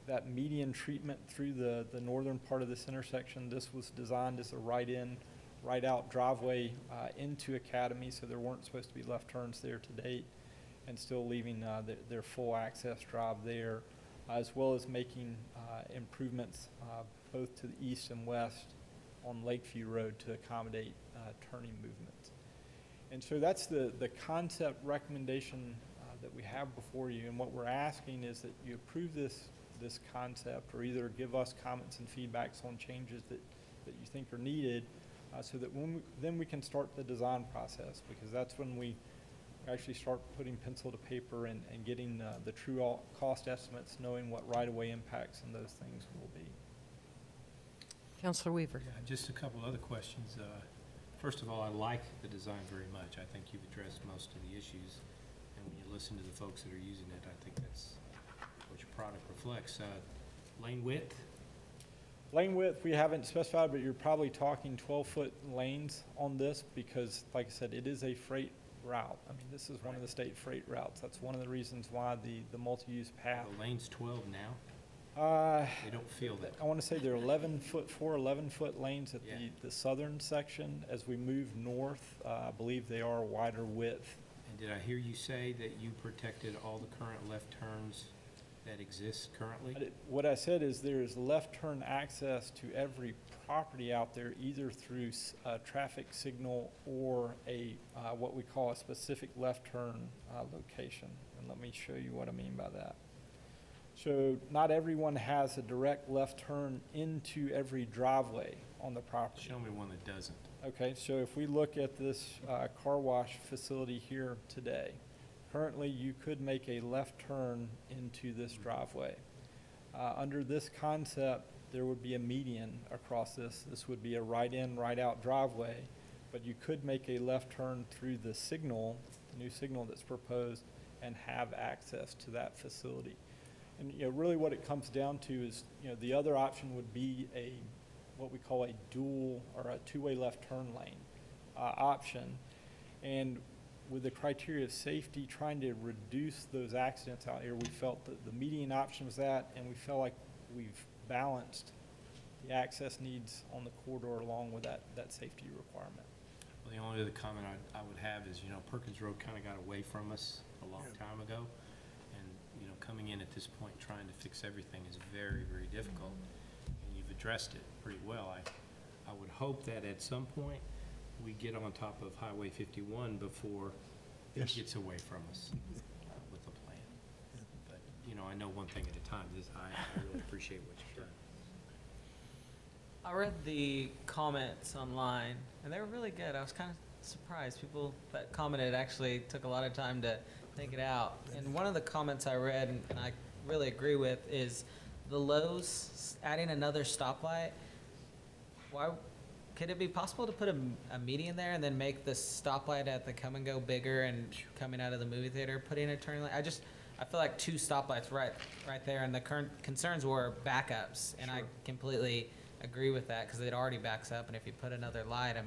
that median treatment through the northern part of this intersection. This was designed as a right-in, right-out driveway into Academy, so there weren't supposed to be left turns there to date, and still leaving their full access drive there, as well as making improvements both to the east and west on Lakeview Road to accommodate turning movements. And so that's the concept recommendation that we have before you, and what we're asking is that you approve this concept, or either give us comments and feedbacks on changes that you think are needed, so that then we can start the design process, because that's when we actually start putting pencil to paper and getting the true cost estimates, knowing what right-of-way impacts and those things will be. Councilor Weaver. Yeah, just a couple other questions. First of all, I like the design very much. I think you've addressed most of the issues, and when you listen to the folks that are using it, I think that's what your product reflects. Lane width? Lane width, we haven't specified, but you're probably talking 12-foot lanes on this, because, like I said, it is a freight route. I mean, this is one of the state freight routes. That's one of the reasons why the multi-use path. The lane's 12 now? They don't feel that. I want to say they're 11-foot lanes at the southern section. As we move north, I believe they are wider width. And did I hear you say that you protected all the current left turns that exist currently? What I said is there is left turn access to every property out there, either through a traffic signal or a what we call a specific left turn location. And let me show you what I mean by that. So not everyone has a direct left turn into every driveway on the property. Show me one that doesn't. Okay, so if we look at this car wash facility here today, currently you could make a left turn into this driveway. Under this concept, there would be a median across this. This would be a right-in, right-out driveway, but you could make a left turn through the signal, the new signal that's proposed, and have access to that facility. And really what it comes down to is, the other option would be what we call a dual or a two-way left turn lane option. And with the criteria of safety, trying to reduce those accidents out here, we felt that the median option was that, and we felt like we've balanced the access needs on the corridor along with that safety requirement. Well, the only other comment I would have is, Perkins Road kind of got away from us a long time ago. And, coming in at this point, trying to fix everything is very, very difficult. And you've addressed it pretty well. I would hope that at some point we get on top of Highway 51 before it gets away from us with the plan. But, I know one thing at a time. I really appreciate what you've done. I read the comments online, and they were really good. I was kind of surprised. People that commented actually took a lot of time to think it out. And one of the comments I read, and I really agree with, is the Lowe's adding another stoplight. Why? Could it be possible to put a median there and then make the stoplight at the come and go bigger, and coming out of the movie theater, putting a turning lane? I feel like two stoplights right there, and the current concerns were backups, and I completely agree with that, because it already backs up, and if you put another light, I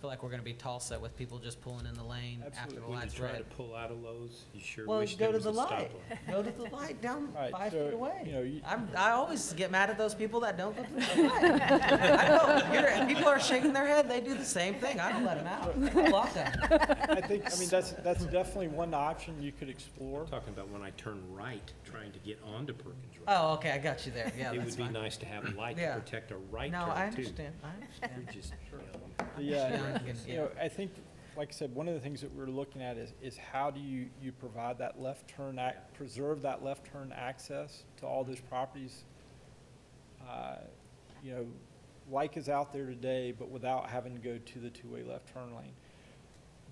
feel like we're going to be Tulsa with people just pulling in the lane after the light's red. When you try to pull out of Lowe's, you sure Well, wish go there to was the a light. stoplight. Go to the light down Right, 5 so, feet away. I always get mad at those people that don't go to the light. I know, people are shaking their head. They do the same thing. I don't let them out. I block them. I think, that's definitely one option you could explore. I'm talking about when I turn right, trying to get onto Perkins Road. Oh, okay, I got you there. Yeah, It that's would be fine. nice to have a light Yeah. to protect a right No, turn, I too. understand. I understand. You're just, I think like I said, one of the things that we're looking at is how do you provide that left turn, preserve that left turn access to all those properties? You know, like is out there today, but without having to go to the two-way left turn lane.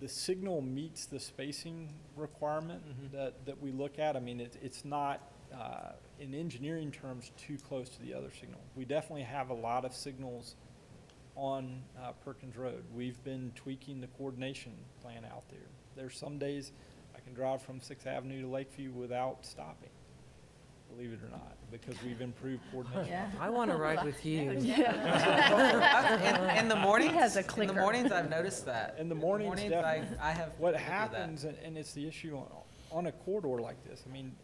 The signal meets the spacing requirement that we look at. I mean, it's not, in engineering terms, too close to the other signal. We definitely have a lot of signals on Perkins Road. We've been tweaking the coordination plan out there. There's some days I can drive from 6th Avenue to Lakeview without stopping, believe it or not, because we've improved coordination. Yeah. I want to ride with you. In the mornings, He has a in the clicker. mornings, I've noticed that. In the mornings, definitely. I have. What looked at that. happens, and it's the issue on a corridor like this, I mean,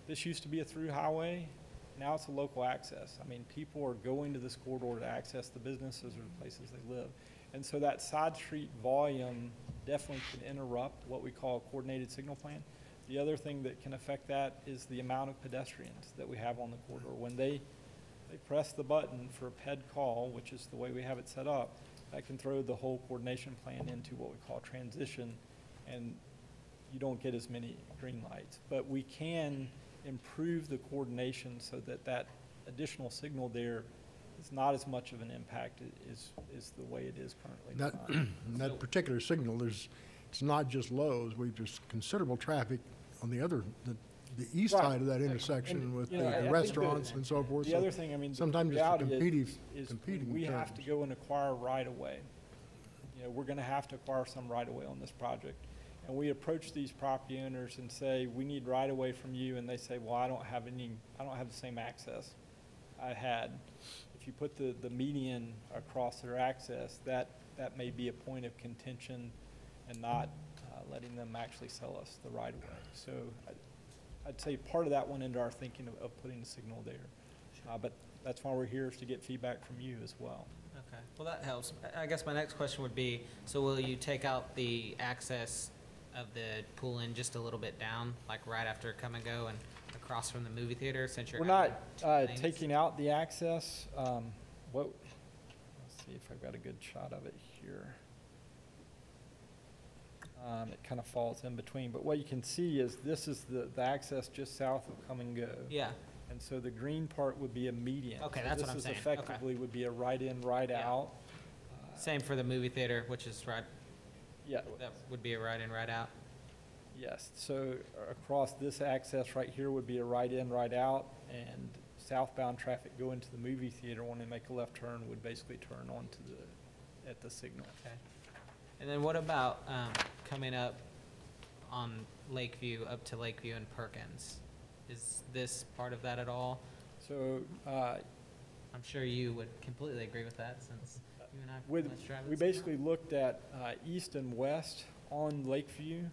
this used to be a through highway, now it's a local access. I mean, people are going to this corridor to access the businesses or the places they live. And so that side street volume definitely can interrupt what we call a coordinated signal plan. The other thing that can affect that is the amount of pedestrians that we have on the corridor. When they press the button for a ped call, which is the way we have it set up, that can throw the whole coordination plan into what we call transition, and you don't get as many green lights. But we can improve the coordination so that that additional signal there is not as much of an impact is the way it is currently designed. That particular signal, it's not just Lowe's, there's considerable traffic on the other, the east Right. side of that intersection with you know, I the think restaurants and so forth. The So other thing, I mean, sometimes the it's reality competing we have terms. to go and acquire right of way. You know, we're gonna have to acquire some right of way on this project. And we approach these property owners and say, we need right of way from you, and they say, well, I don't have the same access I had. If you put the median across their access, that may be a point of contention and not letting them actually sell us the right of way. So I'd say part of that went into our thinking of putting a signal there. But that's why we're here, is to get feedback from you as well. Okay, well, that helps. I guess my next question would be, so will you take out the access of the pool in just a little bit down, like right after Come and Go and across from the movie theater, since you're We're adding not two lanes? taking out the access. Let's see if I've got a good shot of it here. It kind of falls in between, but what you can see is this is the access just south of Come and Go. Yeah. And so the green part would be a median. Okay, So that's what I'm saying. This Okay. is effectively would be a right in, right Yeah. out. Same for the movie theater, which is right, Yeah, that would be a right in, right out? yes. So across this access right here would be a right in, right out, and southbound traffic going to the movie theater wanting to make a left turn would basically turn onto at the signal. Okay. And then what about coming up on Lakeview, up to Lakeview and Perkins? Is this part of that at all? So I'm sure you would completely agree with that, since you and I pretty much drive we the same basically looked at east and west on Lakeview.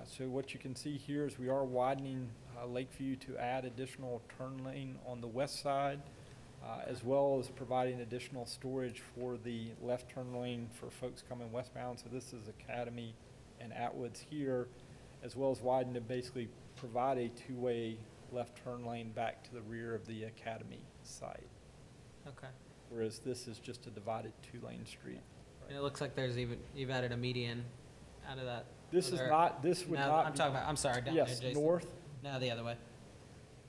So what you can see here is we are widening Lakeview to add additional turn lane on the west side, as well as providing additional storage for the left turn lane for folks coming westbound. So this is Academy and Atwoods here, as well as widen to basically provide a two-way left turn lane back to the rear of the Academy site. Okay. Whereas this is just a divided two-lane street. And it looks like you've added a median out of that. This is other- not, this would No, not. I'm be- talking about, I'm sorry, down there, Yes, Jason. north, No, the other way.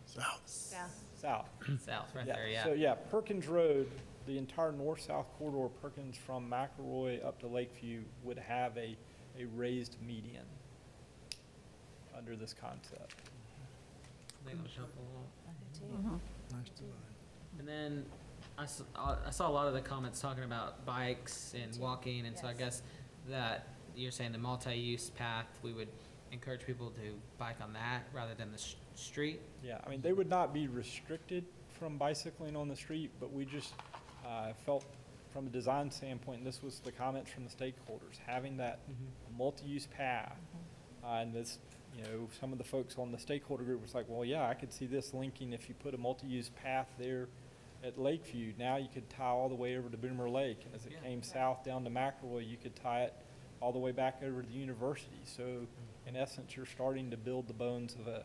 South. south. South, right there, yeah. So, yeah, Perkins Road, the entire north-south corridor, Perkins from McElroy up to Lakeview would have a raised median under this concept. I think that'll help a lot. Mm-hmm. Nice design. And then I saw a lot of the comments talking about bikes and walking, and so I guess that you're saying the multi-use path, we would encourage people to bike on that rather than the street? Yeah, I mean, they would not be restricted from bicycling on the street, but we just felt from a design standpoint, and this was the comments from the stakeholders, having that multi-use path. And this, you know, some of the folks on the stakeholder group was like, well, yeah, I could see this linking if you put a multi-use path there at Lakeview. Now you could tie all the way over to Boomer Lake, and as it came south down to McElroy, you could tie it all the way back over to the university. So in essence, you're starting to build the bones of a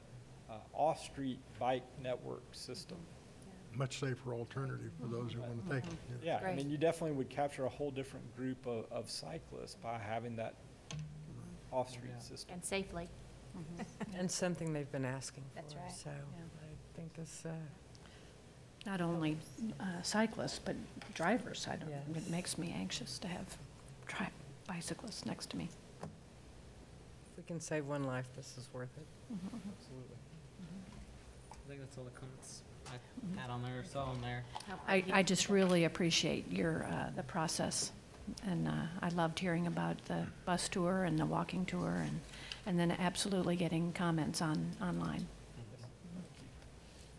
off-street bike network system. Much safer alternative for those who want to take it. Yeah, I mean, you definitely would capture a whole different group of cyclists by having that off-street system. And safely. And something they've been asking for. That's right. So I think this, Not only cyclists, but drivers. Yes. It makes me anxious to have bicyclists next to me. if we can save one life, this is worth it. Absolutely. I think that's all the comments I had on there, saw on there. I just really appreciate your, the process. And I loved hearing about the bus tour and the walking tour and then absolutely getting comments online.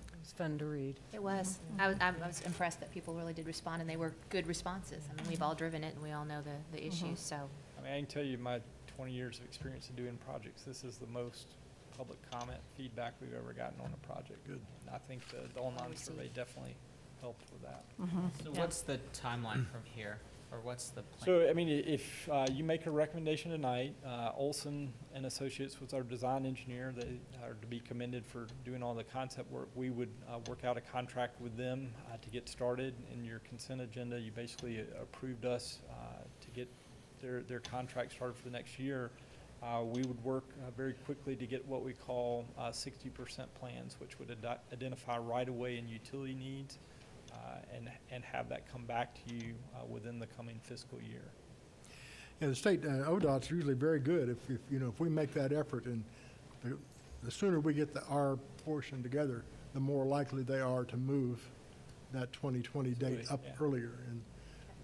It was fun to read. It was. I was impressed that people really did respond, and they were good responses. I mean, we've all driven it, and we all know the issues, so. I mean, I can tell you my 20 years of experience in doing projects, this is the most public comment feedback we've ever gotten on a project. Good. And I think the online survey definitely helped with that. So what's the timeline from here, or what's the plan? So, I mean, if you make a recommendation tonight, Olson and Associates was our design engineer. They are to be commended for doing all the concept work. We would work out a contract with them to get started. In your consent agenda, you basically approved us to get their contract started for the next year. We would work very quickly to get what we call 60% plans, which would identify right-of-way and utility needs, and have that come back to you within the coming fiscal year. Yeah, the state, ODOT's usually very good if we make that effort, and the sooner we get our portion together, the more likely they are to move that 2020 date up earlier. And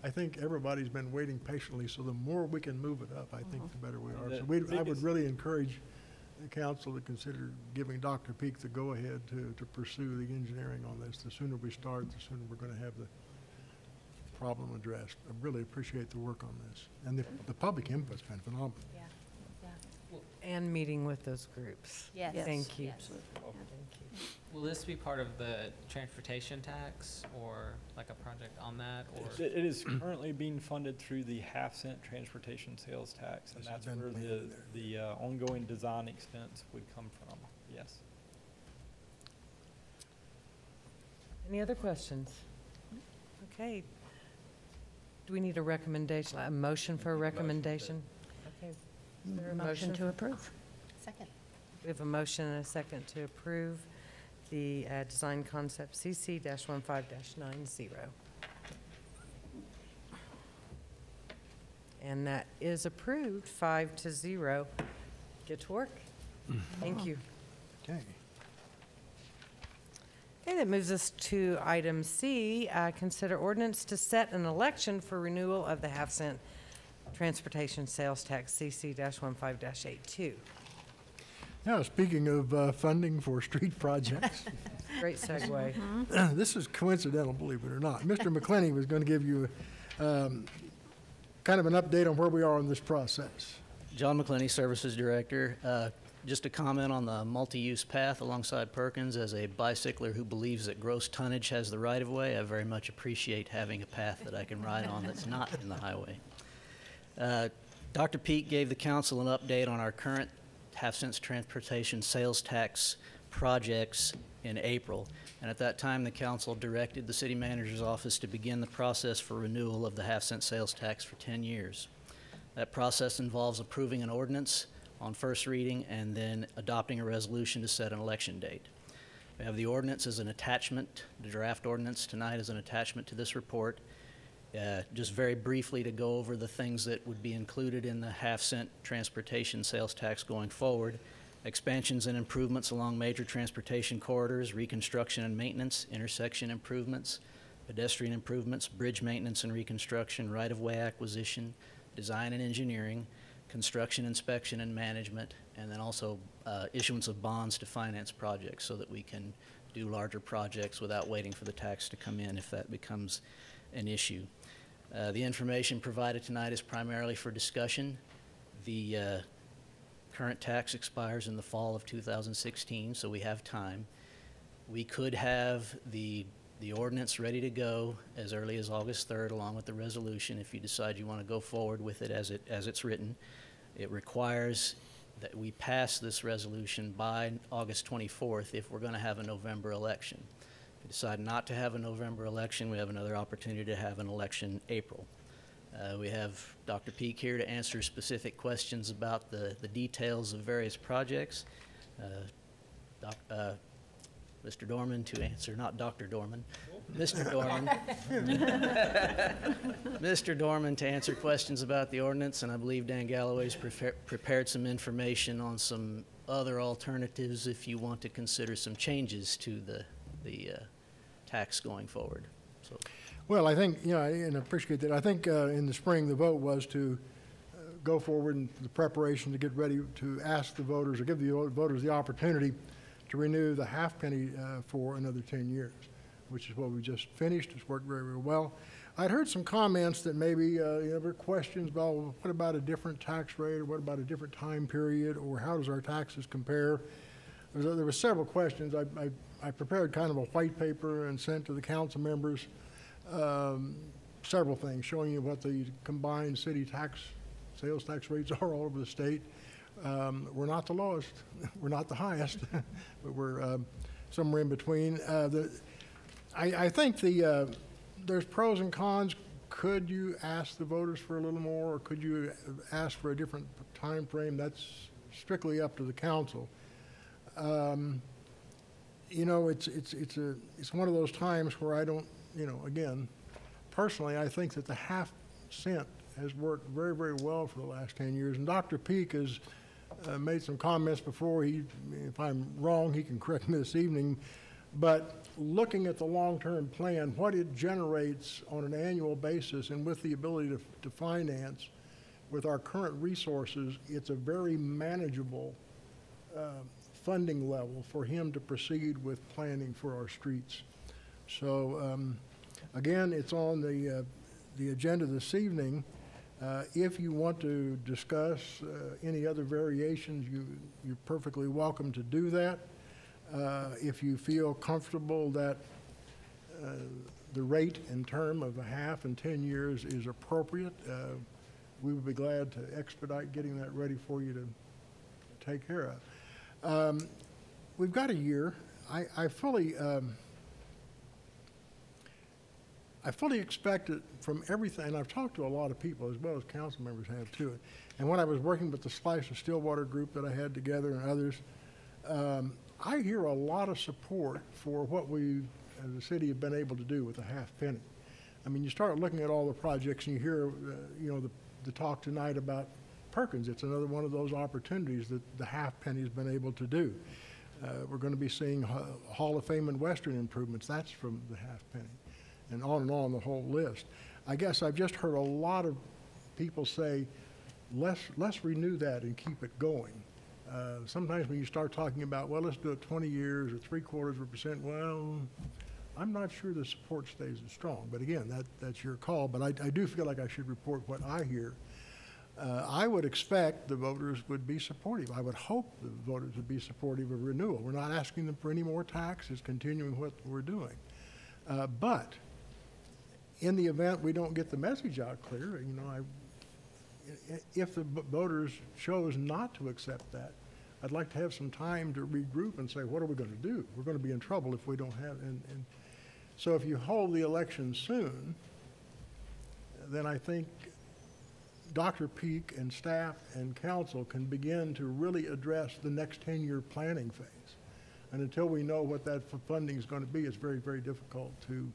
I think everybody's been waiting patiently, so the more we can move it up, I think the better we are. So I would really encourage the council to consider giving Dr. Peak the go-ahead to pursue the engineering on this. The sooner we start, the sooner we're going to have the problem addressed. I really appreciate the work on this. And the public input's been phenomenal. Yeah, yeah. And meeting with those groups. Yes. Thank you. Yes. Will this be part of the transportation tax, or like a project on that, or? It is currently being funded through the half-cent transportation sales tax, and that's where the ongoing design expense would come from, yes. Any other questions? Okay. Do we need a recommendation, a motion for a recommendation? Okay. Is there a Motion to approve. Second. We have a motion and a second to approve the design concept CC-15-90. And that is approved, 5-0. Get to work. Thank you. Okay. Okay, that moves us to item C, consider ordinance to set an election for renewal of the half-cent transportation sales tax CC-15-82. Now, speaking of funding for street projects, Great segue. this is coincidental, believe it or not. Mr. McClenny was going to give you kind of an update on where we are in this process. John McClenny, Services Director. Just a comment on the multi-use path alongside Perkins. As a bicycler who believes that gross tonnage has the right-of-way, I very much appreciate having a path that I can ride on that's not in the highway. Dr. Peak gave the council an update on our current half-cent transportation sales tax projects in April. And at that time, the council directed the city manager's office to begin the process for renewal of the half-cent sales tax for 10 years. That process involves approving an ordinance on first reading and then adopting a resolution to set an election date. We have the ordinance as an attachment. The draft ordinance tonight is an attachment to this report. Just very briefly to go over the things that would be included in the half-cent transportation sales tax going forward: expansions and improvements along major transportation corridors, reconstruction and maintenance, intersection improvements, pedestrian improvements, bridge maintenance and reconstruction, right-of-way acquisition, design and engineering, construction, inspection, and management, and then also issuance of bonds to finance projects so that we can do larger projects without waiting for the tax to come in if that becomes an issue. The information provided tonight is primarily for discussion. The current tax expires in the fall of 2016, so we have time. We could have the ordinance ready to go as early as August 3rd, along with the resolution, if you decide you want to go forward with it as it's written. It requires that we pass this resolution by August 24th if we're going to have a November election. If we decide not to have a November election, we have another opportunity to have an election in April. We have Dr. Peak here to answer specific questions about the details of various projects. Mr. Dorman to answer, not Dr. Dorman, Mr. Dorman. Mr. Dorman to answer questions about the ordinance, and I believe Dan Galloway's prepared some information on some other alternatives if you want to consider some changes to the tax going forward. So. Well, I think, and I appreciate that. I think in the spring, the vote was to go forward in the preparation to get ready to ask the voters or give the voters the opportunity to renew the half penny for another 10 years, which is what we just finished. It's worked very, very well. I'd heard some comments that maybe there were questions about, well, what about a different tax rate, or what about a different time period, or how does our taxes compare? There were several questions. I prepared kind of a white paper and sent to the council members several things showing you what the combined city sales tax rates are all over the state. We're not the lowest, we're not the highest, but we're somewhere in between. I think there's pros and cons. Could you ask the voters for a little more, or could you ask for a different time frame? That's strictly up to the council. It's one of those times where I don't, again, personally, I think that the half cent has worked very, very well for the last 10 years. And Dr. Peak has made some comments before. If I'm wrong, he can correct me this evening. But looking at the long-term plan, what it generates on an annual basis, and with the ability to finance with our current resources, it's a very manageable funding level for him to proceed with planning for our streets. So again, it's on the agenda this evening. If you want to discuss any other variations, you're perfectly welcome to do that. If you feel comfortable that the rate and term of a half and 10 years is appropriate, we would be glad to expedite getting that ready for you to take care of. We've got a year. I fully expect it from everything, and I've talked to a lot of people as well as council members have too. And when I was working with the Slice of Stillwater group that I had together and others, I hear a lot of support for what we as a city have been able to do with a half penny. I mean, you start looking at all the projects and you hear, the talk tonight about Perkins. It's another one of those opportunities that the half penny has been able to do. We're going to be seeing Hall of Fame and Western improvements. That's from the half penny. And on the whole list. I guess I've just heard a lot of people say, let's renew that and keep it going. Sometimes when you start talking about, well, let's do it 20 years or 0.75%, well, I'm not sure the support stays as strong. But again, that's your call. But I do feel like I should report what I hear. I would expect the voters would be supportive. I would hope the voters would be supportive of renewal. We're not asking them for any more taxes, continuing what we're doing. But in the event we don't get the message out clear, if the voters chose not to accept that, I'd like to have some time to regroup and say, what are we going to do? We're going to be in trouble if we don't have, and so if you hold the election soon, then I think Dr. Peak and staff and council can begin to really address the next 10-year planning phase. And until we know what that funding is going to be, it's very, very difficult to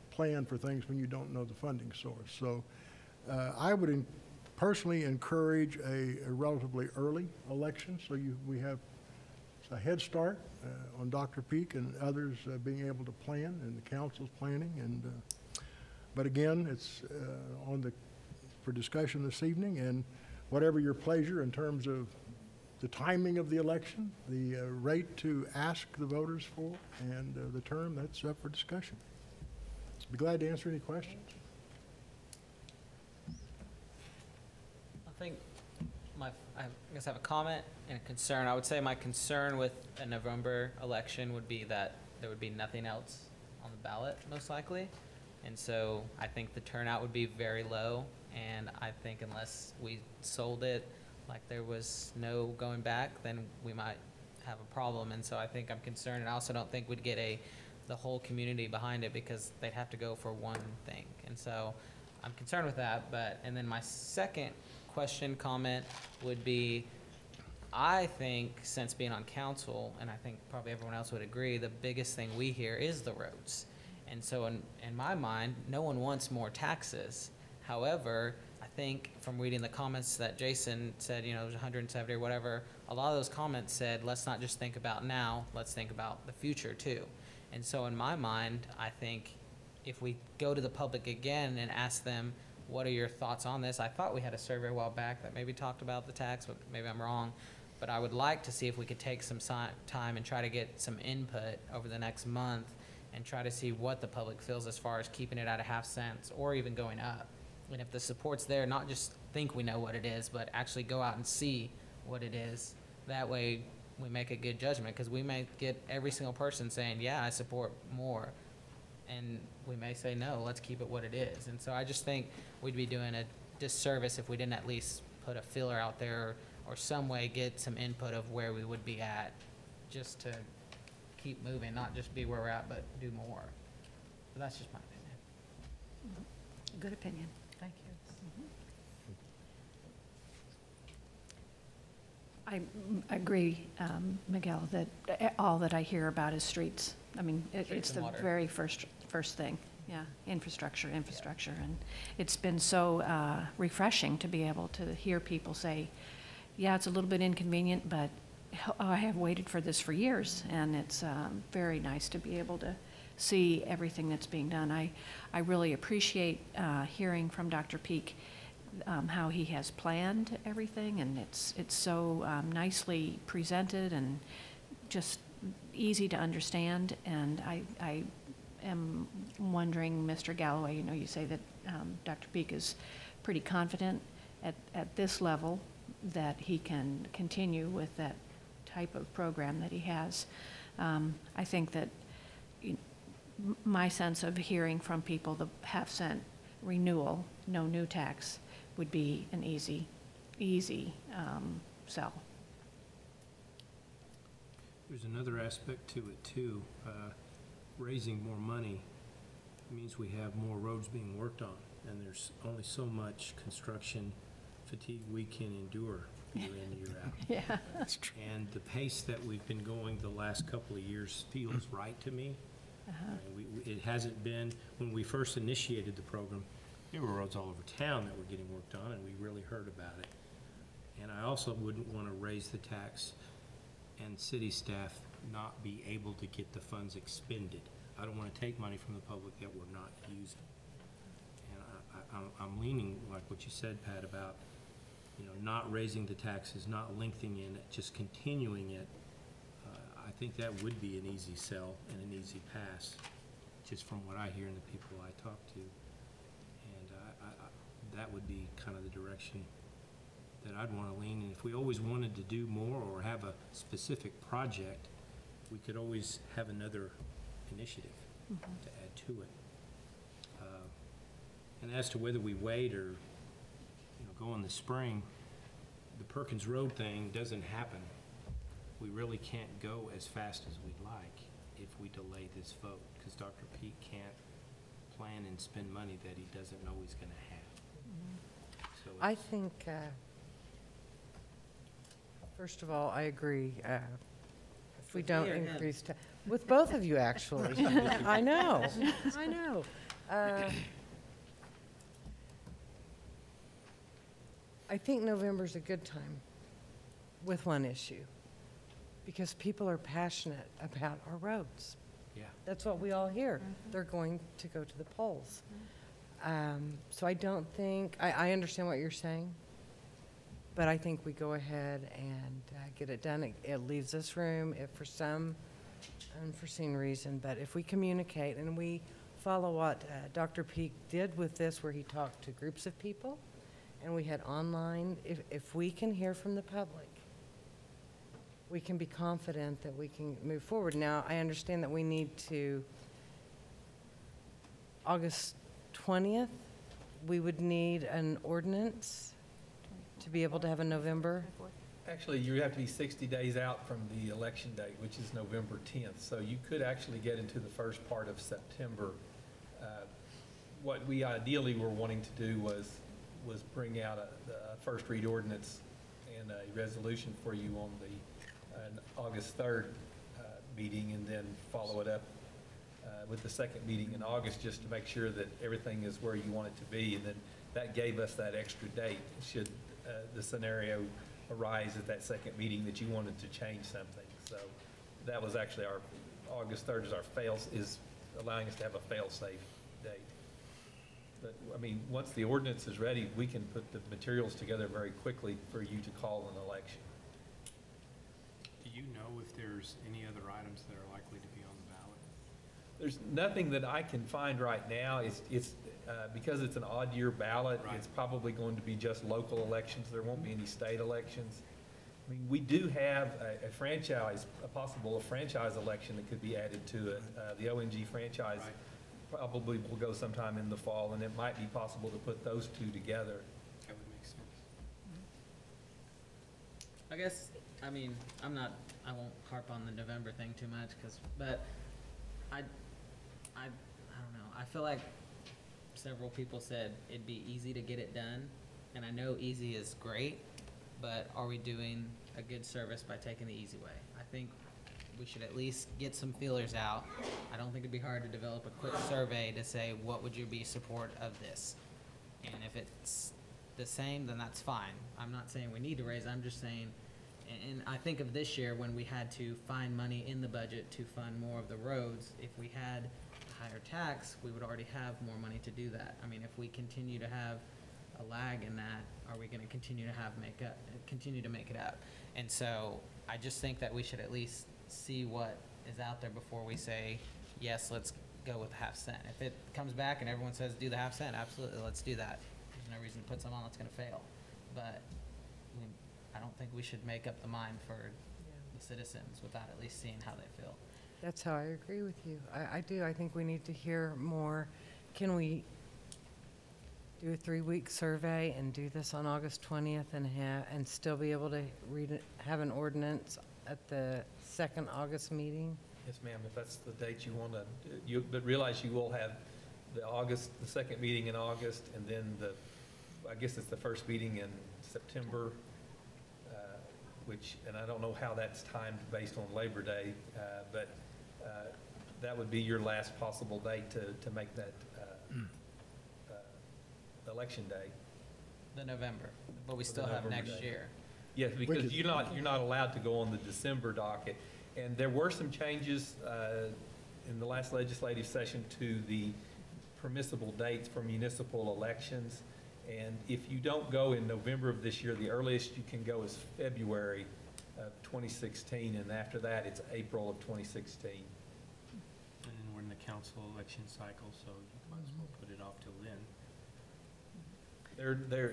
plan for things when you don't know the funding source. So I would personally encourage a relatively early election, so we have a head start on Dr. Peak and others being able to plan, and the council's planning. And but again, it's for discussion this evening, and whatever your pleasure in terms of the timing of the election, the rate to ask the voters for, and the term, that's up for discussion. Be glad to answer any questions. I guess I have a comment and a concern. I would say my concern with a November election would be that there would be nothing else on the ballot, most likely. And so I think the turnout would be very low, and I think unless we sold it like there was no going back, then we might have a problem. And so I think I'm concerned, and I also don't think we'd get the whole community behind it, because they'd have to go for one thing. And so I'm concerned with that, but, and then my second question, comment would be, I think since being on council, and I think probably everyone else would agree, the biggest thing we hear is the roads. And so in my mind, no one wants more taxes. However, I think from reading the comments that Jason said, you know, there's 170 or whatever, a lot of those comments said, let's not just think about now, let's think about the future too. And so in my mind, I think if we go to the public again and ask them, what are your thoughts on this? I thought we had a survey a while back that maybe talked about the tax, but maybe I'm wrong. But I would like to see if we could take some time and try to get some input over the next month and try to see what the public feels as far as keeping it at a half cent or even going up. And if the support's there, not just think we know what it is, but actually go out and see what it is. That way we make a good judgment, because we may get every single person saying, yeah, I support more. And we may say, no, let's keep it what it is. And so I just think we'd be doing a disservice if we didn't at least put a filler out there or some way get some input of where we would be at, just to keep moving, not just be where we're at, but do more. So that's just my opinion. Good opinion. Thank you. I agree, Miguel, that all that I hear about is streets. I mean, it's and the water. very first thing. Yeah, infrastructure. And it's been so refreshing to be able to hear people say, yeah, it's a little bit inconvenient, but I have waited for this for years. And it's very nice to be able to see everything that's being done. I really appreciate hearing from Dr. Peak how he has planned everything, and it's so nicely presented and just easy to understand. And I am wondering, Mr. Galloway, you know, you say that Dr. Peak is pretty confident at this level that he can continue with that type of program that he has. I think that my sense of hearing from people the half-cent renewal, no new tax, would be an easy sell. There's another aspect to it too. Raising more money means we have more roads being worked on, and there's only so much construction fatigue we can endure year in, year out. Yeah, that's true. And the pace that we've been going the last couple of years feels right to me. It hasn't been, when we first initiated the program, there were roads all over town that were getting worked on, and we really heard about it. And I also wouldn't want to raise the tax and city staff not be able to get the funds expended. I don't want to take money from the public that we're not using. And I'm leaning, like what you said, Pat, about, you know, not raising the taxes, not lengthening it, just continuing it. I think that would be an easy sell and an easy pass, just from what I hear and the people I talk to. And that would be kind of the direction that I'd want to lean in. If we always wanted to do more or have a specific project, we could always have another initiative to add to it. And as to whether we wait or, you know, go in the spring, the Perkins Road thing doesn't happen. We really can't go as fast as we'd like if we delay this vote, because Dr. Peak can't plan and spend money that he doesn't know he's going to have. So I think, first of all, I agree. If we don't increase, with both of you, actually. I know. I think November's a good time with one issue, because people are passionate about our roads. Yeah. That's what we all hear. They're going to go to the polls. So I don't think, I understand what you're saying, but I think we go ahead and get it done. It leaves us room if for some unforeseen reason, but if we communicate and we follow what Dr. Peak did with this, where he talked to groups of people, and we had online, if we can hear from the public, we can be confident that we can move forward. Now, I understand that we need to, August 20th, we would need an ordinance to be able to have a November. Actually, you have to be 60 days out from the election date, which is November 10th. So you could actually get into the first part of September what we ideally were wanting to do was bring out a first read ordinance and a resolution for you on the August 3rd meeting, and then follow it up with the second meeting in August, just to make sure that everything is where you want it to be. And then that gave us that extra date should the scenario arise at that second meeting that you wanted to change something. So that was actually our, August 3rd is allowing us to have a fail-safe date. But, I mean, once the ordinance is ready, we can put the materials together very quickly for you to call an election. Do you know if there's any other items that are likely to be on the ballot? There's nothing that I can find right now. It's because it's an odd year ballot, Right. It's probably going to be just local elections. There won't be any state elections. I mean, we do have a franchise, a possible franchise election that could be added to it. The ONG franchise probably will go sometime in the fall, and it might be possible to put those two together. That would make sense. I guess, I mean, I won't harp on the November thing too much, but I don't know. I feel like several people said it'd be easy to get it done, and I know easy is great, but are we doing a good service by taking the easy way? I think we should at least get some feelers out. I don't think it'd be hard to develop a quick survey to say, what would you be support of this? And if it's the same, then that's fine. I'm not saying we need to raise, I'm just saying, and I think of this year when we had to find money in the budget to fund more of the roads. If we had a higher tax, we would already have more money to do that. I mean, if we continue to have a lag in that, are we gonna continue to make it up? And so I just think that we should at least see what is out there before we say, yes, let's go with the half cent. If it comes back and everyone says do the half cent, absolutely, let's do that. There's no reason to put some on that's gonna fail. But I don't think we should make up the mind for the citizens without at least seeing how they feel. That's how I agree with you. I do. I think we need to hear more. Can we do a 3-week survey and do this on August 20th and still be able to have an ordinance at the second August meeting? Yes, ma'am, if that's the date you want to, but realize you will have the second meeting in August, and then I guess it's the first meeting in September, and I don't know how that's timed based on Labor Day, but that would be your last possible date to make that election day. The November, but we still have next year. Yes, because you're not allowed to go on the December docket. And there were some changes in the last legislative session to the permissible dates for municipal elections. And if you don't go in November of this year, the earliest you can go is February of 2016, and after that, it's April of 2016. And then we're in the council election cycle, so you might as well put it off till then.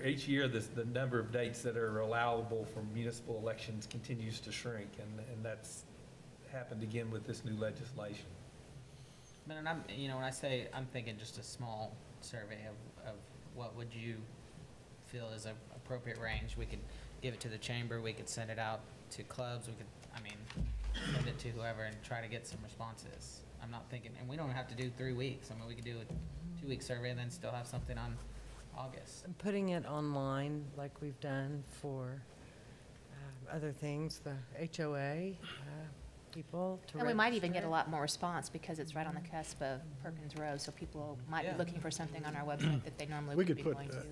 Each year, the number of dates that are allowable for municipal elections continues to shrink, and that's happened again with this new legislation. But when I say, I'm thinking just a small survey of what would you feel is an appropriate range. We could give it to the chamber, we could send it out to clubs, we could, send it to whoever and try to get some responses. I'm not thinking, and we don't have to do 3 weeks. I mean, we could do a 2-week survey and then still have something on August. And putting it online like we've done for other things, the HOA, people to And we might even register get a lot more response because it's right on the cusp of Perkins Road, so people might be looking for something on our website that they normally We wouldn't could be put going to.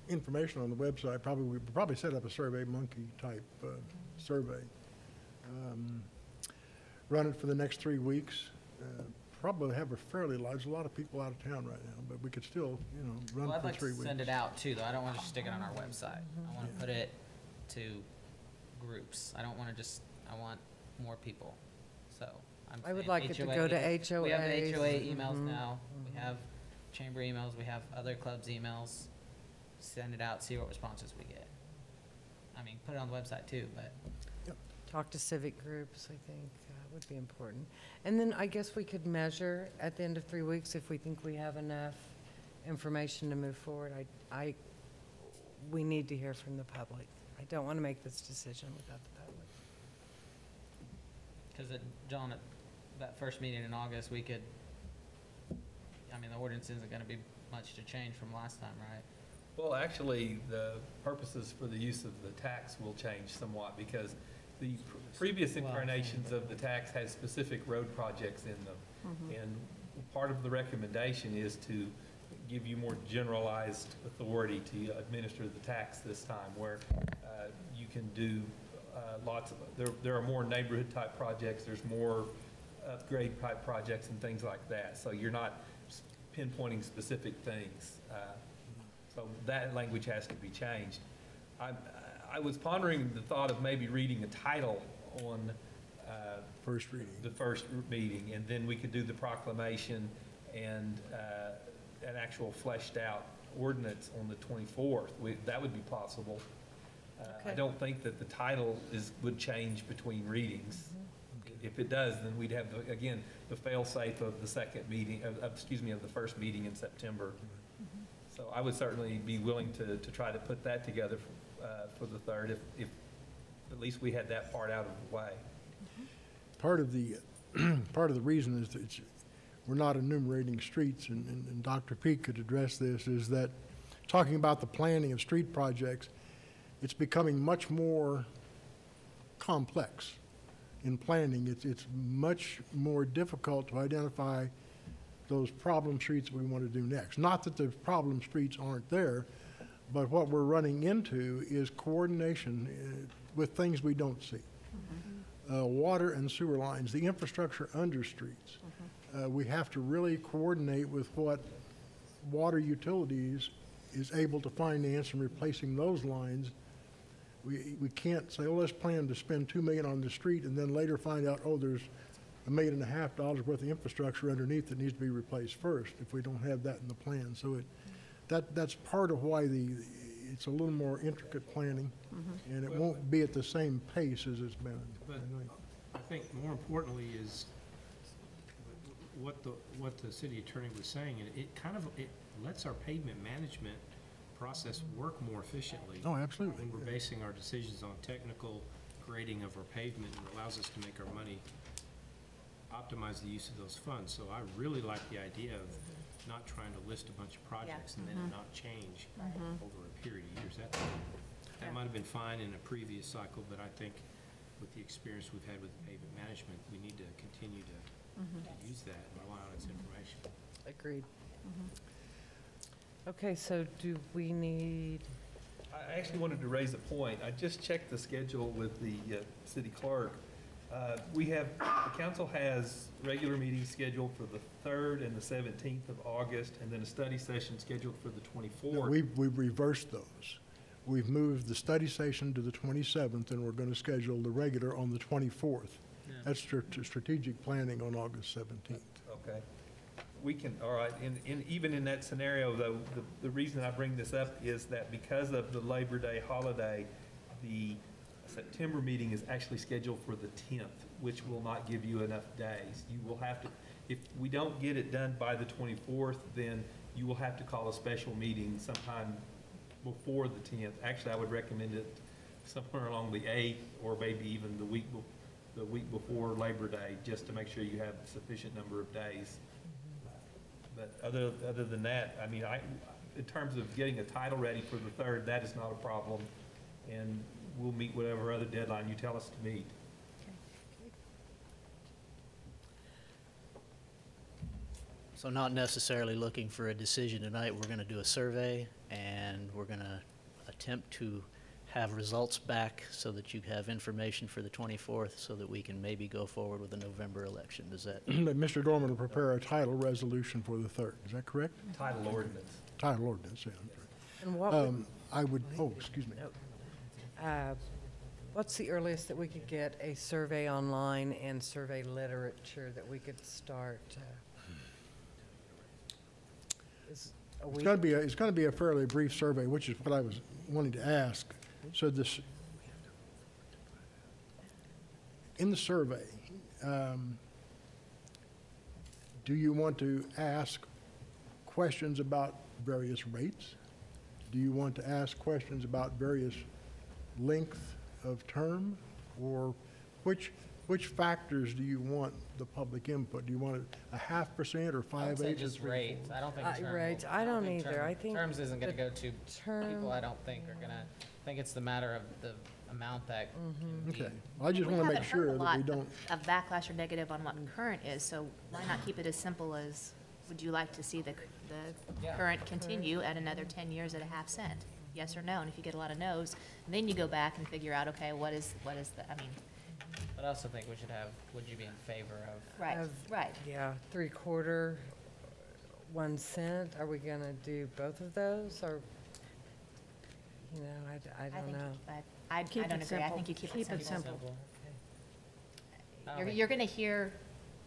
information on the website. We'd probably set up a Survey Monkey type survey. Run it for the next 3 weeks. Probably have a fairly large, a lot of people out of town right now, but we could still, run Well, I'd for like 3 to weeks. send it out too, though. I don't want to just stick it on our website. I want to put it to groups. I don't want to I want more people. So I would like it to go to HOAs. We have the HOA emails Mhm. now. We have chamber emails. We have other clubs' emails. Send it out, see what responses we get. I mean, put it on the website too, but. Talk to civic groups, I think, would be important. And then I guess we could measure at the end of 3 weeks if we think we have enough information to move forward. We need to hear from the public. I don't want to make this decision without the public. Because, John, at that first meeting in August, we could, I mean, the ordinance isn't gonna be much to change from last time, right? Well, actually, the purposes for the use of the tax will change somewhat because the previous incarnations of the tax had specific road projects in them. And part of the recommendation is to give you more generalized authority to administer the tax this time, where you can do lots of, there are more neighborhood type projects, there's more upgrade type projects and things like that. So you're not pinpointing specific things. So that language has to be changed. I was pondering the thought of maybe reading a title on First reading. the first meeting, and then we could do the proclamation and an actual fleshed out ordinance on the 24th. That would be possible. I Okay. don't think that the title would change between readings. If it does, then we'd have, again, the fail-safe of the second meeting, of the first meeting in September. So I would certainly be willing to try to put that together for the 3rd, if at least we had that part out of the way. Part of the reason is that we're not enumerating streets, and Dr. Peak could address this, is that talking about the planning of street projects, it's becoming much more complex. In planning, it's much more difficult to identify those problem streets we want to do next. Not that the problem streets aren't there, but what we're running into is coordination with things we don't see. Water and sewer lines, the infrastructure under streets. We have to really coordinate with what water utilities is able to finance and replacing those lines. We can't say, oh, let's plan to spend $2 million on the street and then later find out, oh, there's $1.5 million worth of infrastructure underneath that needs to be replaced first if we don't have that in the plan. So that's part of why it's a little more intricate planning, and it won't be at the same pace as it's been. But I think more importantly is what the city attorney was saying, and it lets our pavement management process work more efficiently. Oh, absolutely. When we're basing our decisions on technical grading of our pavement, and allows us to make our money optimize the use of those funds. So I really like the idea of not trying to list a bunch of projects and then it not change over a period of years. That might have been fine in a previous cycle, but I think with the experience we've had with pavement management, we need to continue to use that and rely on its information. Agreed. Okay, so do we need, I actually wanted to raise a point. I just checked the schedule with the city clerk. The council has regular meetings scheduled for the 3rd and the 17th of August, and then a study session scheduled for the 24th. We've reversed those. We've moved the study session to the 27th, and we're going to schedule the regular on the 24th. Yeah. That's strategic planning on August 17th. Okay. We can, all right, even in that scenario, though, the reason I bring this up is that because of the Labor Day holiday, the September meeting is actually scheduled for the 10th, which will not give you enough days. You will have to, if we don't get it done by the 24th, then you will have to call a special meeting sometime before the 10th. Actually, I would recommend it somewhere along the 8th, or maybe even the week before Labor Day, just to make sure you have a sufficient number of days. But other than that, I mean, in terms of getting a title ready for the 3rd, that is not a problem, and we'll meet whatever other deadline you tell us to meet. So not necessarily looking for a decision tonight. We're going to do a survey, and we're going to attempt to have results back so that you have information for the 24th so that we can maybe go forward with the November election. Does that? Mr. Dorman will prepare a title resolution for the 3rd. Is that correct? Title ordinance. Title ordinance, yeah. and what would, excuse me. what's the earliest that we could get a survey online and survey literature that we could start? Is a week? It's going to be a fairly brief survey, which is what I was wanting to ask. So in the survey, do you want to ask questions about various rates? Do you want to ask questions about various length of term? Or which which factors do you want the public input? Do you want a 0.5% or 5/8? I would say or just 3/4? rates. I don't think term. Rates, will- I don't think either. term- I think Terms isn't gonna the go to term- people, I don't think are gonna, I think it's the matter of the amount that can be. Okay, well, I just want to make sure that we don't, Of backlash or negative on what current is, so why not keep it as simple as, would you like to see the Yeah. current continue at another 10 years at a 0.5 cent? Yes or no? And if you get a lot of no's, then you go back and figure out, okay, what is the, I mean, But I also think we should have, would you be in favor of? right, right. Yeah, 3/4, 1 cent. Are we gonna do both of those, or, you know, I don't think know. I Keep don't it agree. I simple. think you keep Keep it it simple. simple. You're gonna hear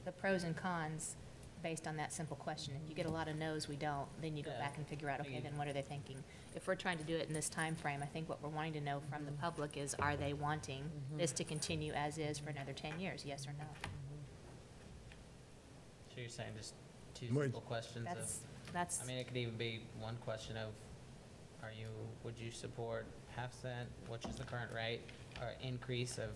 the pros and cons based on that simple question. If you get a lot of no's, we don't, then you go Yeah. back and figure out, okay, then what are they thinking? If we're trying to do it in this time frame, I think what we're wanting to know from the public is, are they wanting this to continue as is for another 10 years, yes or no? So you're saying just two Wait. simple questions of, That's, I mean, it could even be one question of, would you support 0.5 cent, which is the current rate, or increase of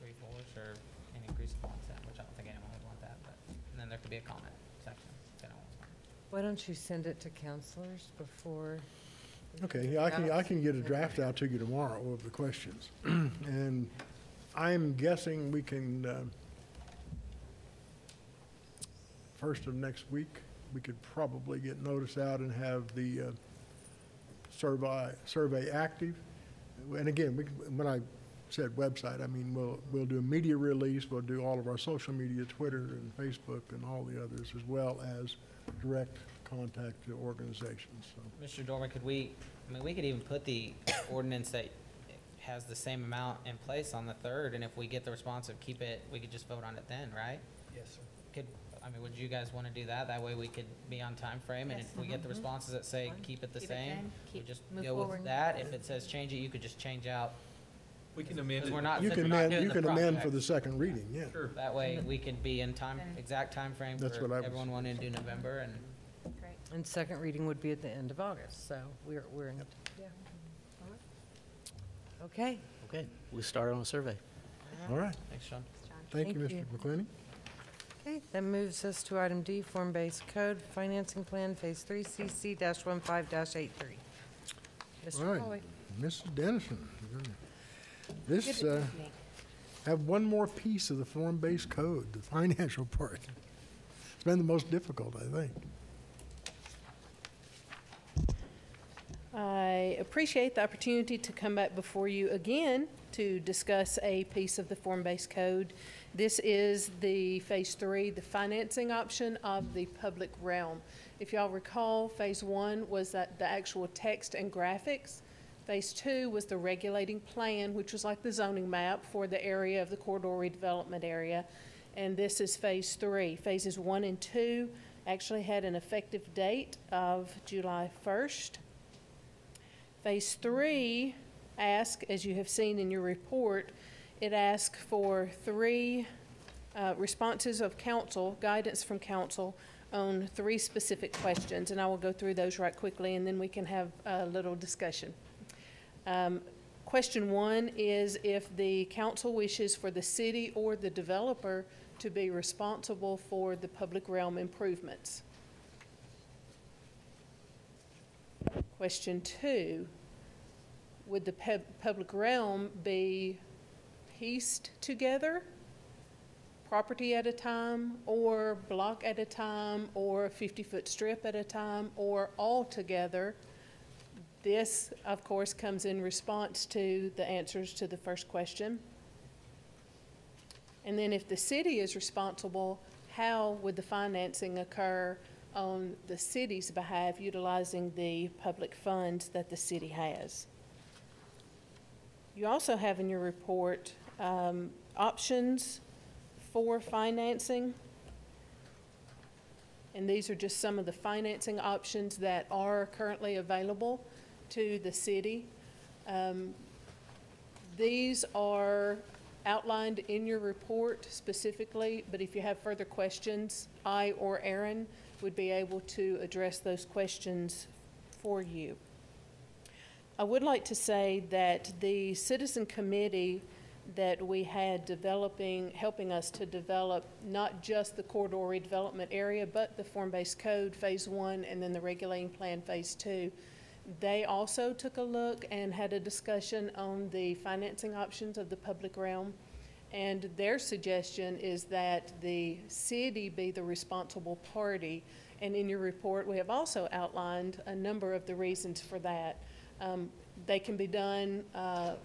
3/4, or an increase of 1 cent, which I don't think anyone would want that, but, and then there could be a comment section, if anyone wants one. Why don't you send it to counselors before? okay, yeah, I can get a draft out to you tomorrow of the questions. And I'm guessing we can, first of next week, we could probably get notice out and have the survey active. And again, when I said website, I mean, we'll do a media release, we'll do all of our social media, Twitter and Facebook and all the others, as well as direct contact to organizations, so. Mr. Dorman, we could even put the ordinance that has the same amount in place on the 3rd, and if we get the response of keep it, we could just vote on it then, right? Yes, sir. Would you guys want to do that? That way we could be on time frame, and Yes. if we get the responses that say keep it the Keep it same, then, we keep- just move go with forward. that. If it says change it, you could just change out. We can amend Because it. we're not, You since can we're not amend, doing you the can amend for project. the second reading, yeah. Sure. That way we can be in time, exact time frame That's what I for was- everyone wanting to do November, and great. And second reading would be at the end of August, so we're in, yeah. Okay. Okay, we start on a survey. All right, thanks, Sean. thank you, Thank Mr. you. McClenny. Okay, that moves us to item D, form-based code financing plan, Phase 3, CC-15-83. All Mr. right. Foley. Mrs. Dennison, this, Good. have one more piece of the form-based code, the financial part. It's been the most difficult, I think. I appreciate the opportunity to come back before you again to discuss a piece of the form-based code. This is the Phase 3, the financing option of the public realm. If y'all recall, Phase 1 was the actual text and graphics. Phase 2 was the regulating plan, which was like the zoning map for the area of the corridor redevelopment area. And this is Phase 3. Phases 1 and 2 actually had an effective date of July 1st. Phase 3 asks, as you have seen in your report, it asks for 3 responses of council, guidance from council on 3 specific questions. And I will go through those right quickly, and then we can have a little discussion. Question 1 is if the council wishes for the city or the developer to be responsible for the public realm improvements. Question 2, would the public realm be pieced together, property at a time, or block at a time, or a 50-foot strip at a time, or all together? This, of course, comes in response to the answers to the first question. And then if the city is responsible, how would the financing occur on the city's behalf utilizing the public funds that the city has? You also have in your report options for financing. And these are just some of the financing options that are currently available to the city. These are outlined in your report specifically, but if you have further questions, I or Aaron would be able to address those questions for you. I would like to say that the citizen committee that we had helping us to develop not just the corridor redevelopment area, but the form-based code Phase 1 and then the regulating plan Phase 2. They also took a look and had a discussion on the financing options of the public realm. And their suggestion is that the city be the responsible party. And in your report, we have also outlined a number of the reasons for that. They can be done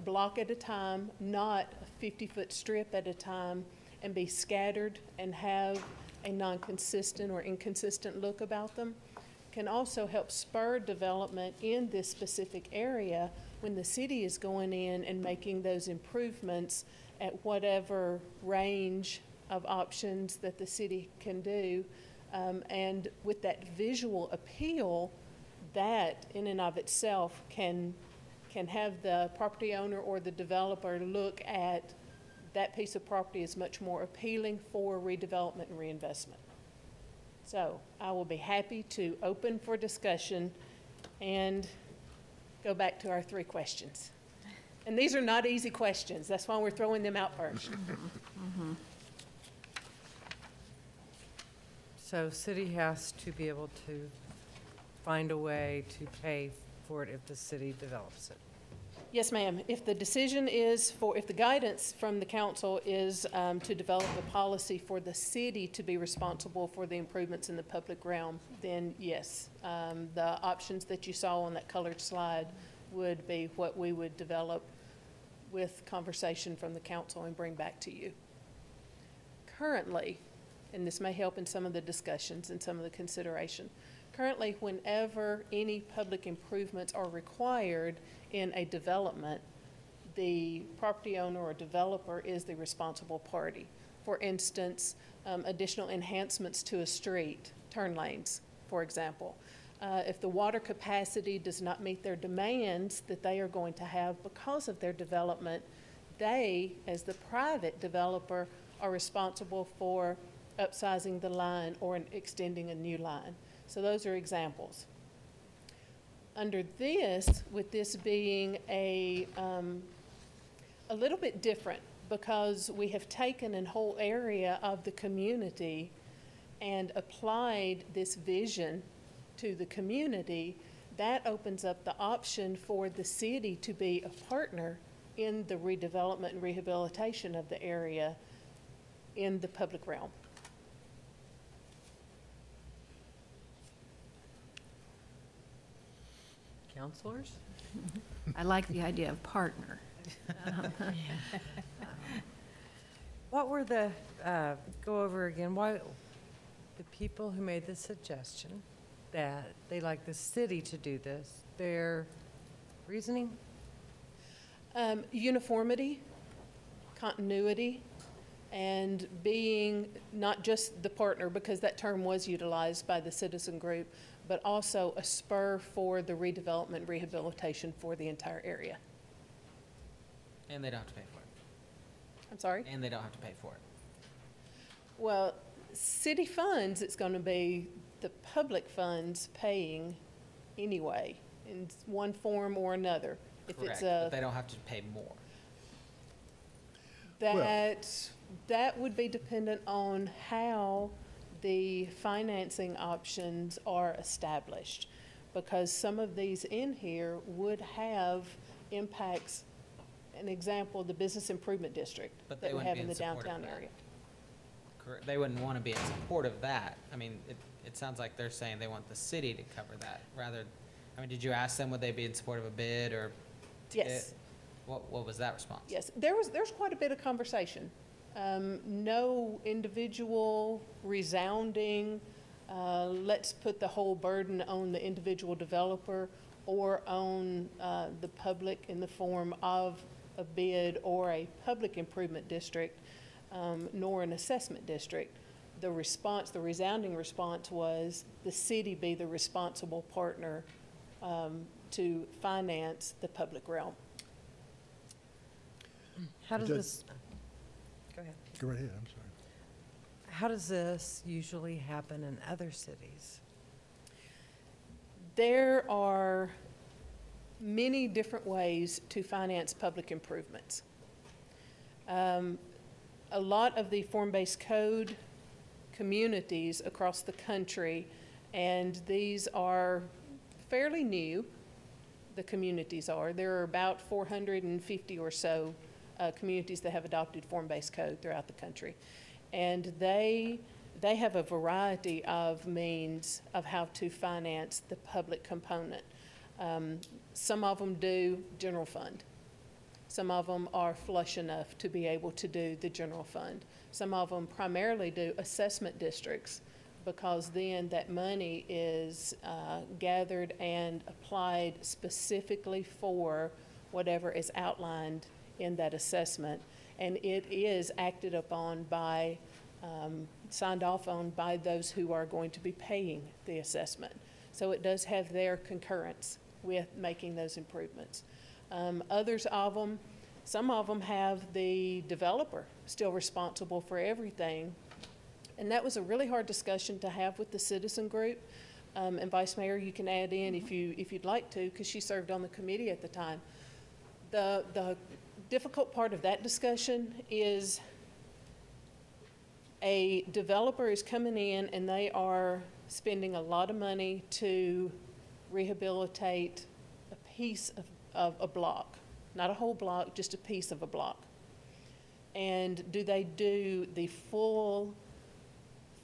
block at a time, not a 50-foot strip at a time, and be scattered and have a non-consistent or inconsistent look about them. Can also help spur development in this specific area when the city is going in and making those improvements at whatever range of options that the city can do. And with that visual appeal, that in and of itself can have the property owner or the developer look at that piece of property as much more appealing for redevelopment and reinvestment. So I will be happy to open for discussion and go back to our 3 questions. And these are not easy questions. That's why we're throwing them out first. So city has to be able to find a way to pay for it if the city develops it. Yes, ma'am. If the decision is if the guidance from the council is to develop a policy for the city to be responsible for the improvements in the public realm, then yes, the options that you saw on that colored slide would be what we would develop with conversation from the council and bring back to you. Currently, and this may help in some of the discussions and some of the consideration, currently, whenever any public improvements are required in a development, the property owner or developer is the responsible party. For instance, additional enhancements to a street, turn lanes, for example. If the water capacity does not meet their demands that they are going to have because of their development, they, as the private developer, are responsible for upsizing the line or extending a new line. So those are examples. Under this, with this being a little bit different, because we have taken a whole area of the community and applied this vision to the community, that opens up the option for the city to be a partner in the redevelopment and rehabilitation of the area in the public realm. Counselors? I like the idea of partner. What were the, go over again, why, the people who made the suggestion that they like the city to do this, their reasoning? Uniformity, continuity, and being not just the partner, because that term was utilized by the citizen group, but also a spur for the redevelopment rehabilitation for the entire area. And they don't have to pay for it. I'm sorry? And they don't have to pay for it. Well, city funds, it's going to be the public funds paying anyway, in one form or another. If Correct, it's but they don't have to pay more. That would be dependent on how the financing options are established, because some of these in here would have impacts. An example, the business improvement district But that they we wouldn't have be in in the support of downtown that. area. Correct. They wouldn't want to be in support of that. I mean, it sounds like they're saying they want the city to cover that rather. I mean, did you ask them would they be in support of a bid or? Yes. What was that response? Yes, there's quite a bit of conversation. No individual resounding, let's put the whole burden on the individual developer or on the public in the form of a bid or a public improvement district, nor an assessment district. The resounding response was the city be the responsible partner to finance the public realm. How does this, go ahead. Go right ahead, I'm sorry. How does this usually happen in other cities? There are many different ways to finance public improvements. A lot of the form-based code communities across the country, and these are fairly new, the communities are. There are about 450 or so communities that have adopted form-based code throughout the country. And they have a variety of means of how to finance the public component. Some of them do general fund. Some of them are flush enough to be able to do the general fund. Some of them primarily do assessment districts, because then that money is gathered and applied specifically for whatever is outlined in that assessment. And it is acted upon by, signed off on by those who are going to be paying the assessment. So it does have their concurrence with making those improvements. Others of them, some of them have the developer still responsible for everything. And that was a really hard discussion to have with the citizen group. And Vice Mayor, you can add in if you'd like to, because she served on the committee at the time. The difficult part of that discussion is a developer is coming in and they are spending a lot of money to rehabilitate a piece of a block, not a whole block, just a piece of a block. And do they do the full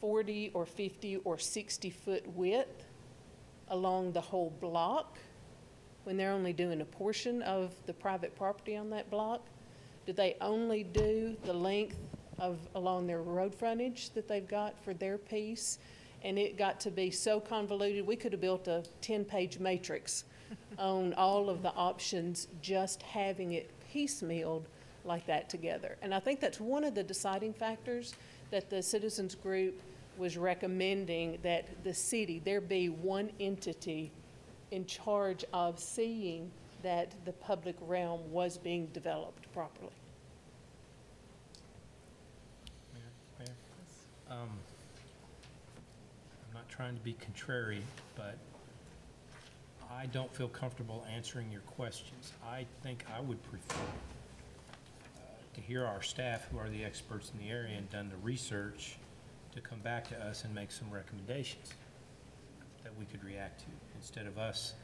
40 or 50 or 60 foot width along the whole block when they're only doing a portion of the private property on that block? Do they only do the length of along their road frontage that they've got for their piece? And it got to be so convoluted, we could have built a 10-page matrix on all of the options, just having it piecemealed like that together. And I think that's one of the deciding factors that the citizens group was recommending, that the city, there be one entity in charge of seeing that the public realm was being developed properly. Mayor? I'm not trying to be contrary, but I don't feel comfortable answering your questions. I think I would prefer to hear our staff, who are the experts in the area and done the research, to come back to us and make some recommendations that we could react to, instead of us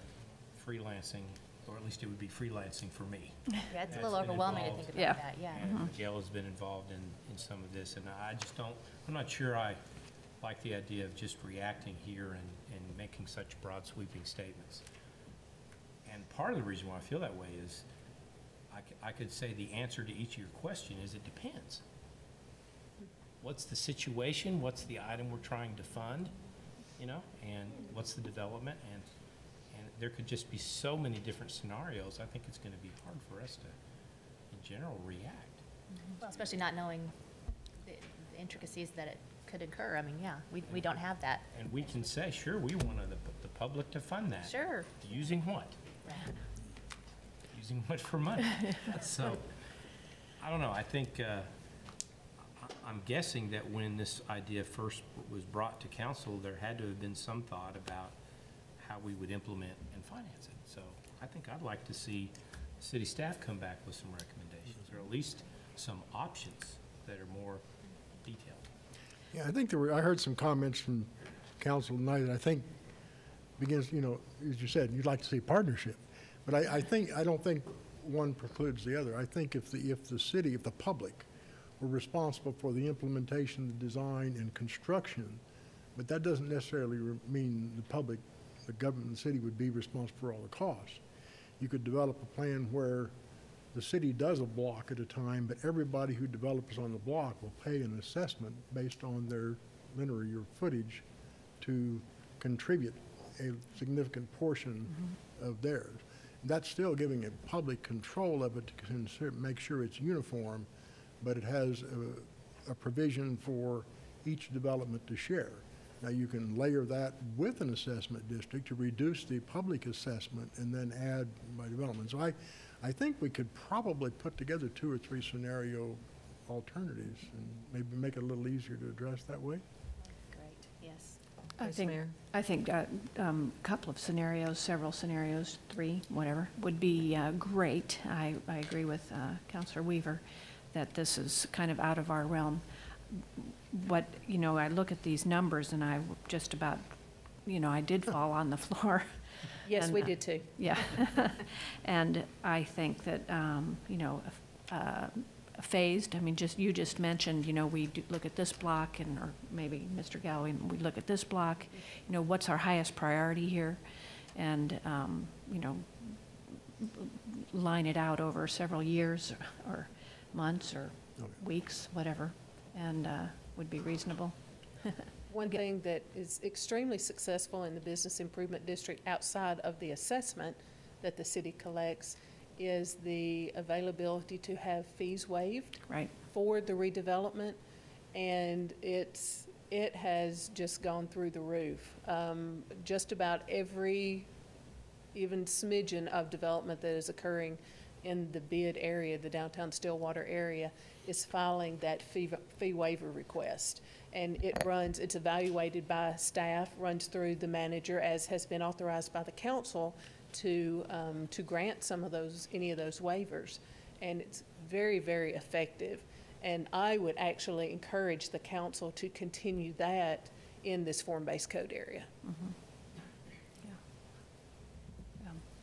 freelancing, or at least it would be freelancing for me. Yeah, it's a little overwhelming to think about that, yeah. And Miguel has been involved in some of this, and I just don't, I'm not sure I like the idea of just reacting here and making such broad sweeping statements. And part of the reason why I feel that way is I could say the answer to each of your question is it depends. What's the situation? What's the item we're trying to fund? You know, and what's the development? And there could just be so many different scenarios. I think it's going to be hard for us to, in general, react. Well, especially not knowing the intricacies that it could occur. I mean, yeah, we don't have that. And we can say, sure, we want the public to fund that. Sure. Using what? Using what for money? So, I don't know. I think, I'm guessing that when this idea first was brought to council, there had to have been some thought about how we would implement and finance it. So I think I'd like to see city staff come back with some recommendations, or at least some options that are more detailed. Yeah, I think I heard some comments from council tonight that I think begins, you know, as you said, you'd like to see partnership. But I don't think one precludes the other. I think if the city, if the public were responsible for the implementation, the design, and construction, but that doesn't necessarily mean the public, the government, the city would be responsible for all the costs. You could develop a plan where the city does a block at a time, but everybody who develops on the block will pay an assessment based on their linear footage to contribute a significant portion of theirs. That's still giving it public control of it to make sure it's uniform, but it has a provision for each development to share. Now, you can layer that with an assessment district to reduce the public assessment and then add by development. So I think we could probably put together 2 or 3 scenario alternatives and maybe make it a little easier to address that way. Great, yes. I think a couple of scenarios, several scenarios, 3, whatever, would be great. I agree with Councilor Weaver that this is kind of out of our realm. What, I look at these numbers and I just about, I did fall on the floor. Yes, And, we did too. Yeah. And I think that, phased, you just mentioned, we do look at this block or maybe Mr. Galloway, we look at this block, what's our highest priority here? And, line it out over several years or months or weeks, whatever, and would be reasonable. One thing that is extremely successful in the Business Improvement District outside of the assessment that the city collects is the availability to have fees waived for the redevelopment, and it has just gone through the roof. Just about every even smidgen of development that is occurring in the bid area, the downtown Stillwater area, is filing that fee waiver request. And it's evaluated by staff, runs through the manager, as has been authorized by the council to grant any of those waivers. And it's very, very effective. And I would actually encourage the council to continue that in this form-based code area. Mm-hmm.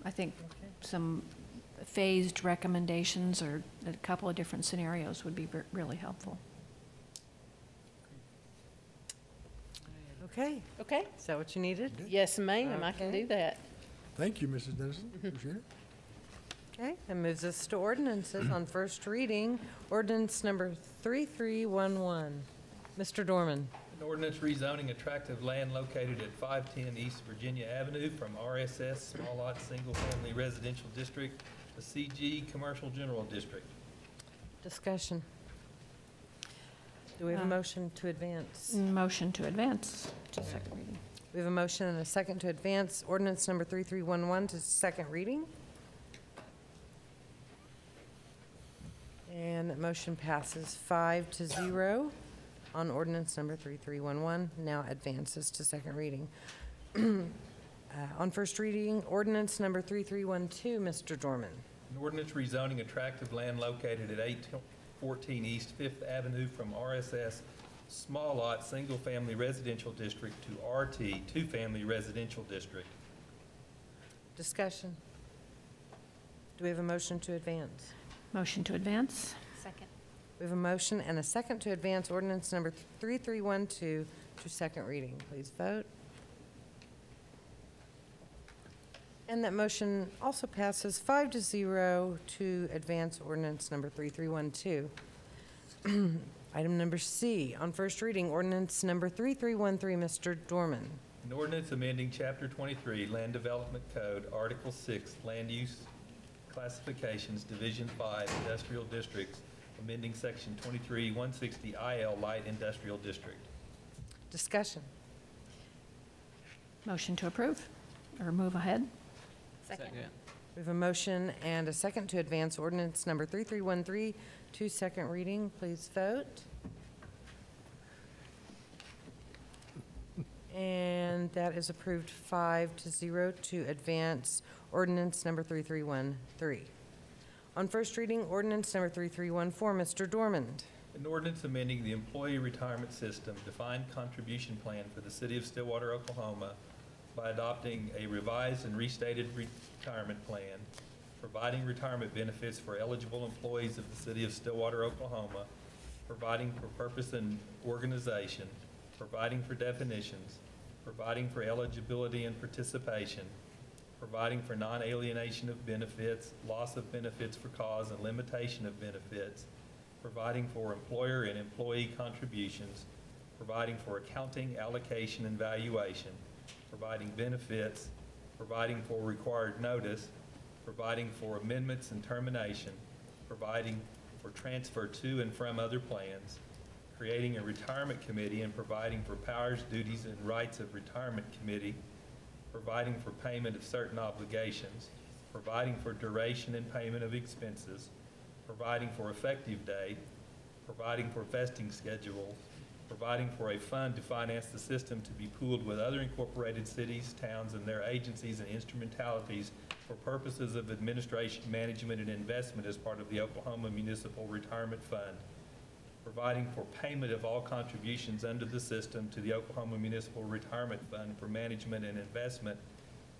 I think some phased recommendations or a couple of different scenarios would be really helpful. Okay. Okay. Is that what you needed? Yes, ma'am. I can do that. Thank you, Mrs. Dennison. Appreciate it. Okay, that moves us to ordinances on first reading. Ordinance number 3311. Mr. Dorman. An ordinance rezoning attractive land located at 510 East Virginia Avenue from RSS Small Lot Single Family Residential District to CG Commercial General District. Discussion. Do we have a motion to advance? Motion to advance to second reading. We have a motion and a second to advance ordinance number 3311 to second reading. And that motion passes 5-0 on ordinance number 3311, now advances to second reading. On first reading, ordinance number 3312, Mr. Dorman. An ordinance rezoning attractive land located at 814 East 5th Avenue from RSS Small Lot Single Family Residential District to RT Two Family Residential District. Discussion. Do we have a motion to advance? Motion to advance. Second. We have a motion and a second to advance ordinance number 3312 to second reading. Please vote. And that motion also passes 5-0 to advance ordinance number 3312. Item number C, on first reading, ordinance number 3313, Mr. Dorman. An ordinance amending Chapter 23, Land Development Code, Article 6, Land Use Classifications, Division 5, Industrial Districts, amending Section 23-160 IL Light Industrial District. Discussion. Motion to approve or move ahead. Second. We have a motion and a second to advance ordinance number 3313 to second reading. Please vote. And that is approved 5-0 to advance ordinance number 3313. On first reading, ordinance number 3314, Mr. Dormand. An ordinance amending the Employee Retirement System Defined Contribution Plan for the City of Stillwater, Oklahoma by adopting a revised and restated retirement plan, providing retirement benefits for eligible employees of the City of Stillwater, Oklahoma, providing for purpose and organization, providing for definitions, providing for eligibility and participation, providing for non-alienation of benefits, loss of benefits for cause and limitation of benefits, providing for employer and employee contributions, providing for accounting, allocation, and valuation, providing benefits, providing for required notice, providing for amendments and termination, providing for transfer to and from other plans, creating a retirement committee and providing for powers, duties, and rights of retirement committee, providing for payment of certain obligations, providing for duration and payment of expenses, providing for effective date, providing for vesting schedules, providing for a fund to finance the system to be pooled with other incorporated cities, towns, and their agencies and instrumentalities for purposes of administration, management, and investment as part of the Oklahoma Municipal Retirement Fund, providing for payment of all contributions under the system to the Oklahoma Municipal Retirement Fund for management and investment,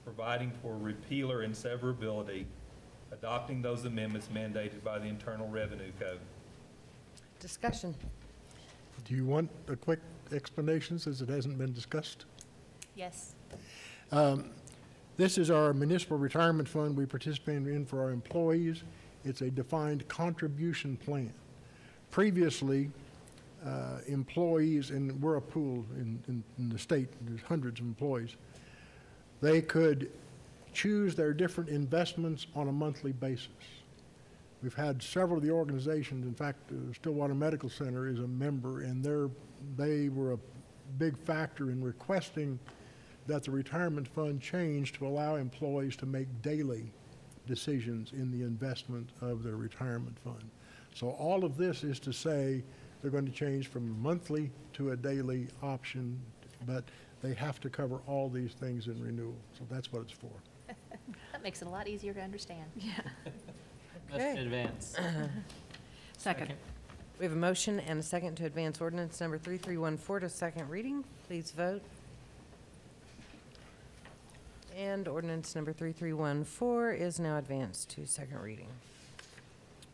providing for repealer and severability, adopting those amendments mandated by the Internal Revenue Code. Discussion. Do you want a quick explanation since it hasn't been discussed? Yes. This is our municipal retirement fund we participate in for our employees. It's a defined contribution plan. Previously, employees, and we're a pool in the state, there's hundreds of employees, they could choose their different investments on a monthly basis. We've had several of the organizations, in fact, Stillwater Medical Center is a member, and they were a big factor in requesting that the retirement fund change to allow employees to make daily decisions in the investment of their retirement fund. So all of this is to say they're going to change from monthly to a daily option, but they have to cover all these things in renewal. So that's what it's for. That makes it a lot easier to understand. Yeah. Okay. Advance. Second. We have a motion and a second to advance ordinance number 3314 to second reading. Please vote. And ordinance number 3314 is now advanced to second reading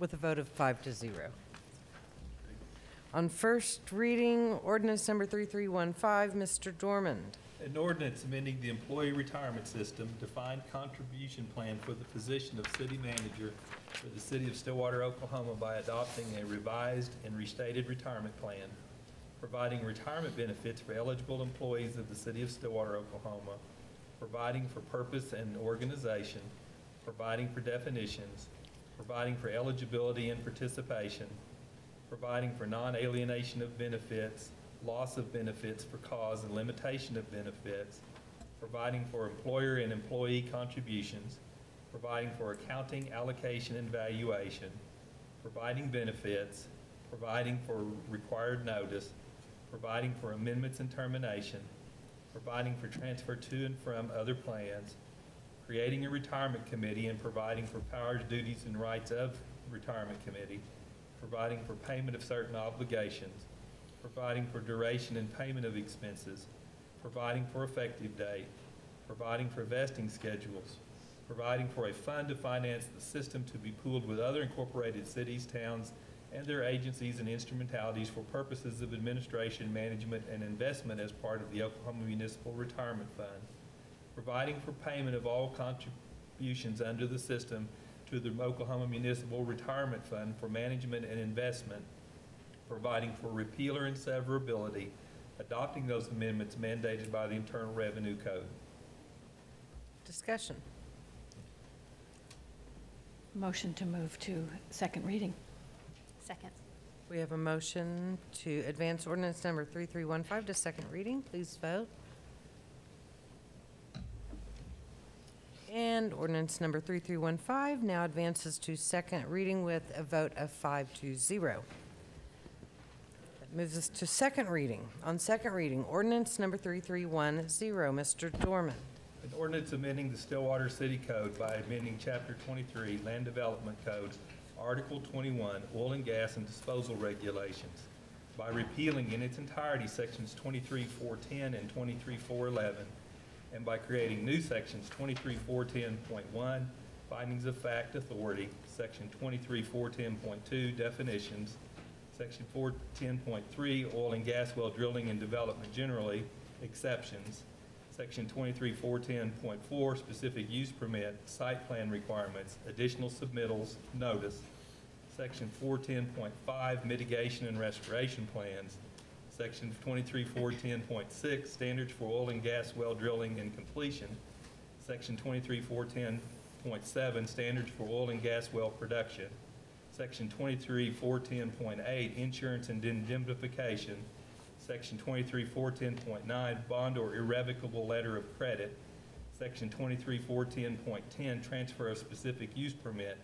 with a vote of 5-0. On first reading, ordinance number 3315, Mr. Dormand. An ordinance amending the employee retirement system, defined contribution plan for the position of city manager for the city of Stillwater, Oklahoma by adopting a revised and restated retirement plan, providing retirement benefits for eligible employees of the city of Stillwater, Oklahoma, providing for purpose and organization, providing for definitions, providing for eligibility and participation, providing for non-alienation of benefits, loss of benefits for cause and limitation of benefits, providing for employer and employee contributions, providing for accounting, allocation, and valuation, providing benefits, providing for required notice, providing for amendments and termination, providing for transfer to and from other plans, creating a retirement committee and providing for powers, duties, and rights of retirement committee, providing for payment of certain obligations, providing for duration and payment of expenses, providing for effective date, providing for vesting schedules, providing for a fund to finance the system to be pooled with other incorporated cities, towns, and their agencies and instrumentalities for purposes of administration, management, and investment as part of the Oklahoma Municipal Retirement Fund, providing for payment of all contributions under the system to the Oklahoma Municipal Retirement Fund for management and investment, providing for repealer and severability, adopting those amendments mandated by the Internal Revenue Code. Discussion. Motion to move to second reading. Second. We have a motion to advance ordinance number 3315 to second reading. Please vote. And ordinance number 3315 now advances to second reading with a vote of 5-0. That moves us to second reading. On second reading, ordinance number 3310, Mr. Dorman. An ordinance amending the Stillwater City Code by amending Chapter 23, Land Development Code, Article 21, Oil and Gas and Disposal Regulations, by repealing in its entirety Sections 23.410 and 23.411, and by creating new Sections 23.410.1, Findings of Fact Authority, Section 23.410.2, Definitions, Section 410.3, Oil and Gas Well Drilling and Development Generally, Exceptions, Section 23.410.4, Specific Use Permit, Site Plan Requirements, Additional Submittals, Notice, Section 410.5, Mitigation and Restoration Plans, Section 23.410.6, Standards for Oil and Gas Well Drilling and Completion, Section 23.410.7, Standards for Oil and Gas Well Production, Section 23.410.8, Insurance and Indemnification, Section 23.410.9, Bond or Irrevocable Letter of Credit, Section 23.410.10, Transfer of Specific Use Permit,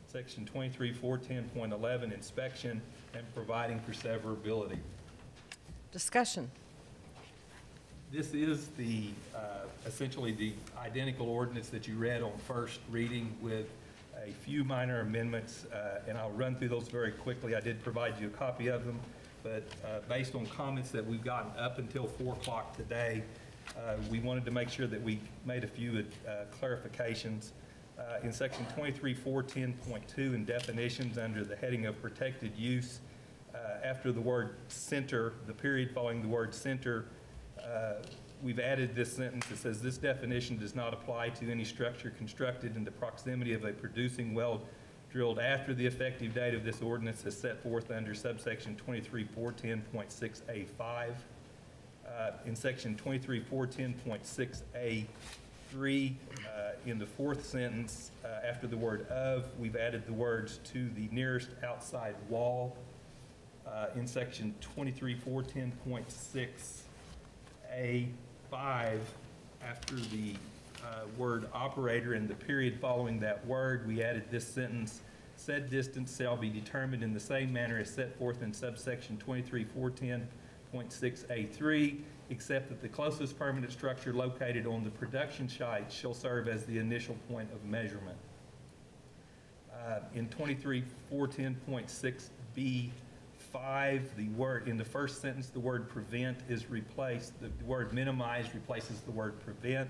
Section 23.410.11, Inspection, and providing for severability. Discussion. This is the, essentially the identical ordinance that you read on first reading with a few minor amendments, and I'll run through those very quickly. I did provide you a copy of them, but based on comments that we've gotten up until 4 o'clock today, we wanted to make sure that we made a few clarifications. In section 23.410.2 in definitions under the heading of protected use, after the word center, the period following the word center, we've added this sentence that says this definition does not apply to any structure constructed in the proximity of a producing well drilled after the effective date of this ordinance as set forth under subsection 23.410.6A5. In section 23.410.6A3, in the fourth sentence, after the word of, we've added the words to the nearest outside wall. In section 23.410.6A5, after the word operator and the period following that word, we added this sentence, said distance shall be determined in the same manner as set forth in subsection 23.410.6A3, except that the closest permanent structure located on the production site shall serve as the initial point of measurement. In 23.410.6B5, the word, in the first sentence, the word prevent is replaced, the word minimize replaces the word prevent.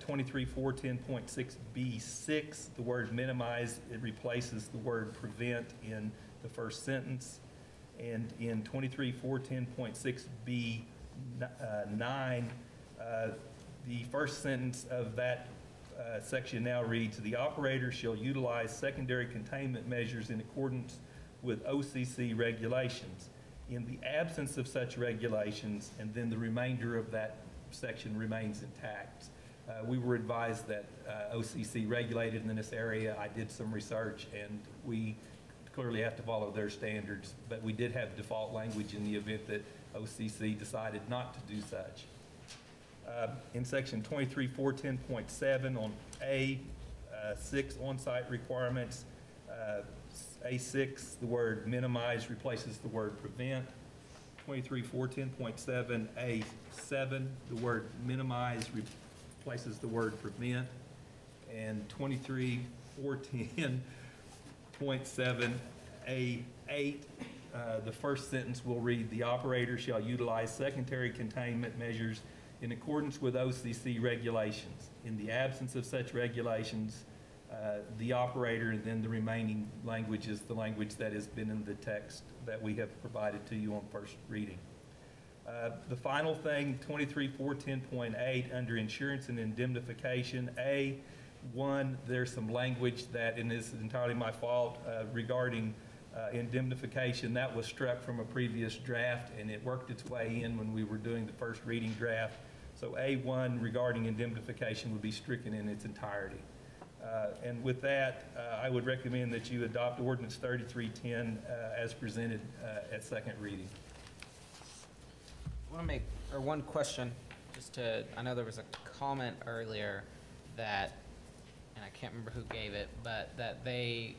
23.410.6B6, the word minimize, it replaces the word prevent in the first sentence. And in 23.410.6B9, the first sentence of that section now reads, the operator shall utilize secondary containment measures in accordance with OCC regulations. In the absence of such regulations, and then the remainder of that section remains intact. We were advised that OCC regulated in this area. I did some research, and we clearly have to follow their standards, but we did have default language in the event that OCC decided not to do such. In section 23.410.7 on A6 on-site requirements, A6, the word minimize replaces the word prevent. 23.410.7 A7, the word minimize replaces the word prevent. And 23.410.7 A8, the first sentence will read, the operator shall utilize secondary containment measures in accordance with OCC regulations. In the absence of such regulations, the operator, and then the remaining language is the language that has been in the text that we have provided to you on first reading. The final thing, 23.410.8, under insurance and indemnification, A1, there's some language that, and this is entirely my fault, regarding indemnification. That was struck from a previous draft, and it worked its way in when we were doing the first reading draft. So A1 regarding indemnification would be stricken in its entirety. And with that, I would recommend that you adopt Ordinance 3310 as presented at second reading. I want to make, or one question, just to, I know there was a comment earlier that, and I can't remember who gave it, but that they,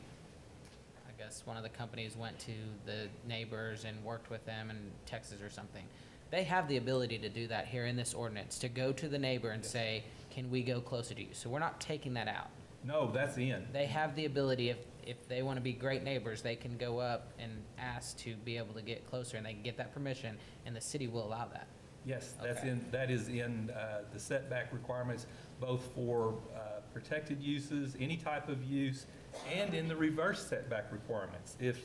I guess one of the companies went to the neighbors and worked with them in Texas or something. They have the ability to do that here in this ordinance, to go to the neighbor and say, can we go closer to you? So we're not taking that out. No, that's in. They have the ability, if they want to be great neighbors, they can go up and ask to be able to get closer, and they can get that permission, and the city will allow that. Yes, that's Okay. in, that is in the setback requirements, both for protected uses, any type of use, and in the reverse setback requirements. If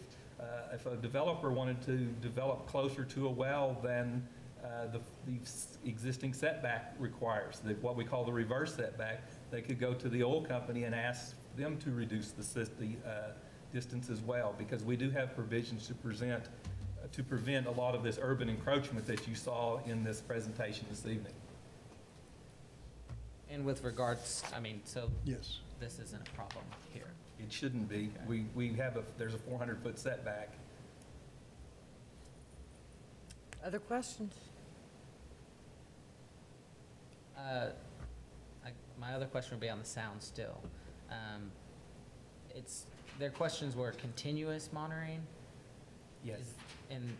a developer wanted to develop closer to a well than the existing setback requires, what we call the reverse setback, they could go to the oil company and ask them to reduce the distance as well, because we do have provisions to prevent a lot of this urban encroachment that you saw in this presentation this evening. And with regards, I mean, so Yes. this isn't a problem here. It shouldn't be. Okay. We have there's a 400-foot setback. Other questions? My other question would be on the sound still. Their questions were continuous monitoring? Yes. And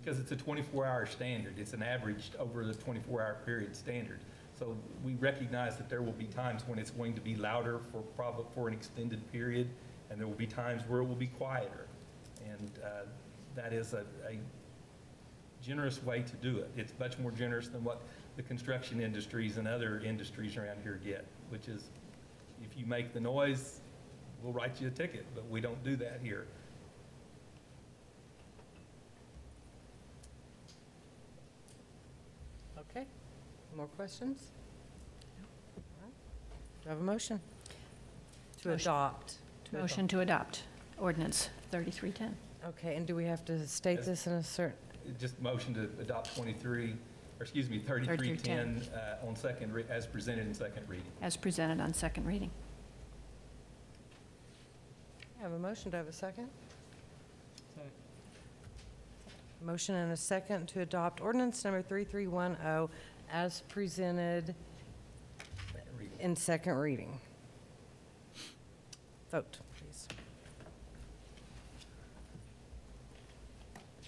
Because it's a 24-hour standard. It's an averaged over the 24-hour period standard. So we recognize that there will be times when it's going to be louder for an extended period, and there will be times where it will be quieter. And that is a generous way to do it. It's much more generous than what the construction industries and other industries around here get, which is if you make the noise, we'll write you a ticket, but we don't do that here. Okay. More questions? Do I have a motion? To adopt. Motion to adopt ordinance 3310. Okay, and do we have to state this in a certain? Just motion to adopt 3310 on second, as presented in second reading. As presented on second reading. I have a motion. Do I have a second? Motion and a second to adopt ordinance number 3310 as presented in second reading. Vote, please.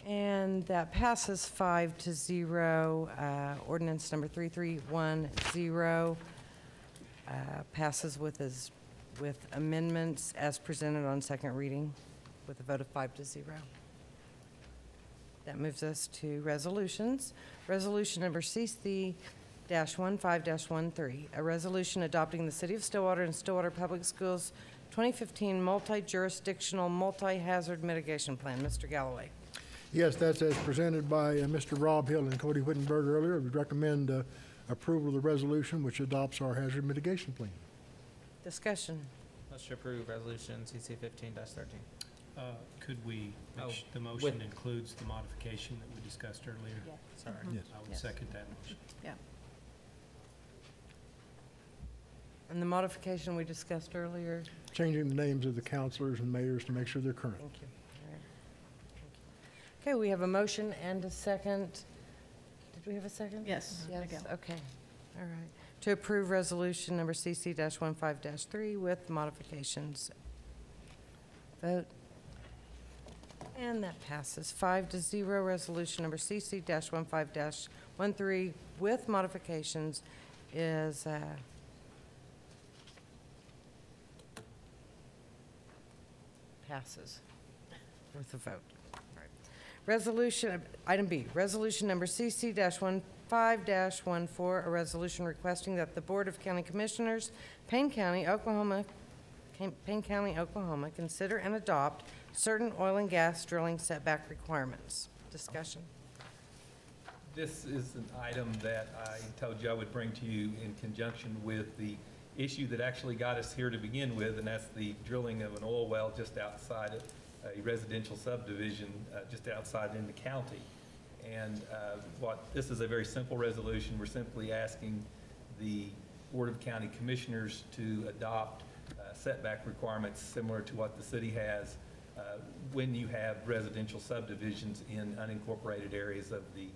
And that passes 5-0. Ordinance number 3310 passes with amendments as presented on second reading with a vote of 5-0. That moves us to resolutions. Resolution number CC-15-13, a resolution adopting the City of Stillwater and Stillwater Public Schools 2015 Multi-Jurisdictional Multi-Hazard Mitigation Plan. Mr. Galloway. Yes, that's as presented by Mr. Rob Hill and Cody Wittenberg earlier. We recommend approval of the resolution which adopts our hazard mitigation plan. Discussion. Let's approve resolution CC 15-13. Could we, the motion with- includes the modification that we discussed earlier? Yeah. Sorry. Yes. I would Yes. second that motion. Yeah. And the modification we discussed earlier. Changing the names of the councilors and mayors to make sure they're current. Thank you. All right. Thank you. Okay, we have a motion and a second. Did we have a second? Yes. Yes, okay. All right. To approve resolution number CC-15-3 with modifications. Vote. And that passes 5-0. Resolution number CC-15-13 with modifications is passes with a vote. All right. Resolution, item B, resolution number CC-15-14, a resolution requesting that the Board of County Commissioners, Payne County, Oklahoma, consider and adopt certain oil and gas drilling setback requirements. Discussion. This is an item that I told you I would bring to you in conjunction with the issue that actually got us here to begin with, and that's the drilling of an oil well just outside a residential subdivision just outside in the county. And this is a very simple resolution. We're simply asking the Board of County Commissioners to adopt setback requirements similar to what the city has when you have residential subdivisions in unincorporated areas of the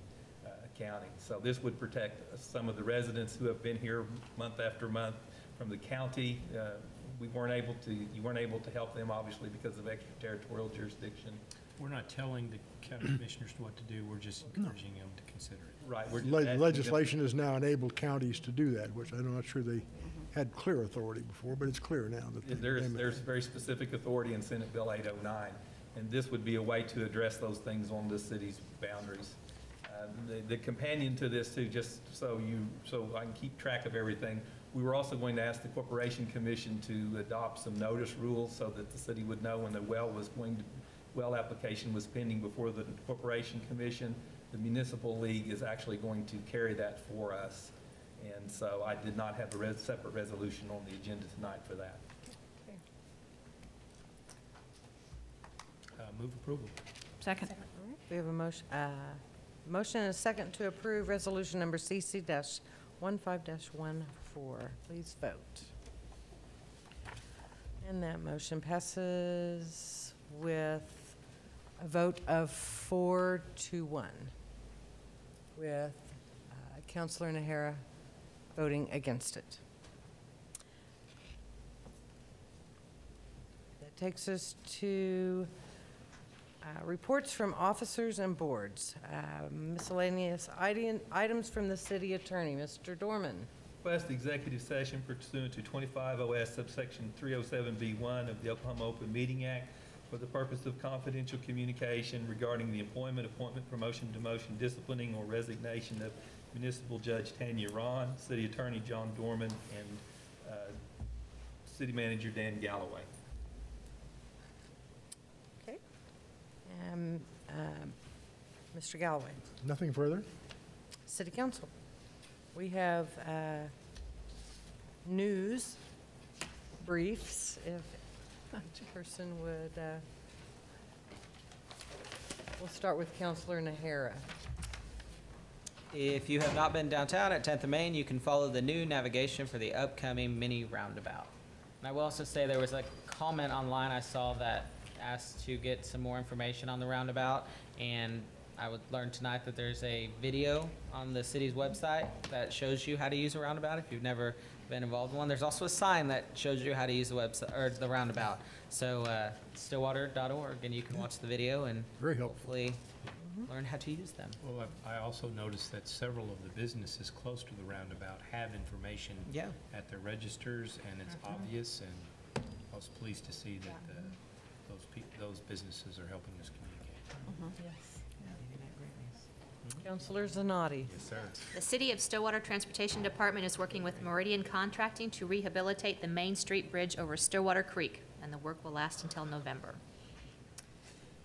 county. So this would protect some of the residents who have been here month after month from the county. You weren't able to help them, obviously, because of extraterritorial jurisdiction. We're not telling the county commissioners what to do, we're just encouraging them to consider it. Right. We're just asking them- Legislation has now enabled counties to do that, which I'm not sure they had clear authority before, but it's clear now that There's very specific authority in Senate Bill 809, and this would be a way to address those things on the city's boundaries. The companion to this too, just so I can keep track of everything, we were also going to ask the Corporation Commission to adopt some notice rules so that the city would know when the well application was pending before the Corporation Commission. The Municipal League is actually going to carry that for us. And so I did not have a separate resolution on the agenda tonight for that. Move approval. Second. All right. We have a motion and a second to approve resolution number CC-15-14. Please vote. And that motion passes with a vote of 4-1, with Councilor Nahara voting against it. That takes us to Reports from officers and boards. Miscellaneous items from the city attorney. Mr. Dorman. Request executive session pursuant to 25 OS subsection 307B1 of the Oklahoma Open Meeting Act for the purpose of confidential communication regarding the employment, appointment, promotion, demotion, disciplining, or resignation of Municipal Judge Tanya Ron, City Attorney John Dorman, and City Manager Dan Galloway. Okay. Mr. Galloway. Nothing further? City Council. We have news briefs, if each person would, we'll start with Councilor Nahara. If you have not been downtown at 10th and Main, you can follow the new navigation for the upcoming mini roundabout. And I will also say there was a comment online I saw that asked to get some more information on the roundabout, and I would learn tonight that there's a video on the city's website that shows you how to use a roundabout if you've never been involved in one. There's also a sign that shows you how to use the website or the roundabout. So stillwater.org, and you can watch the video and very helpful. Hopefully learn how to use them. Well, I also noticed that several of the businesses close to the roundabout have information at their registers, and it's obvious, and I was pleased to see that those businesses are helping us communicate. Yes. Councilor Zanotti. Yes, sir. The City of Stillwater Transportation Department is working with Meridian Contracting to rehabilitate the Main Street Bridge over Stillwater Creek, and the work will last until November.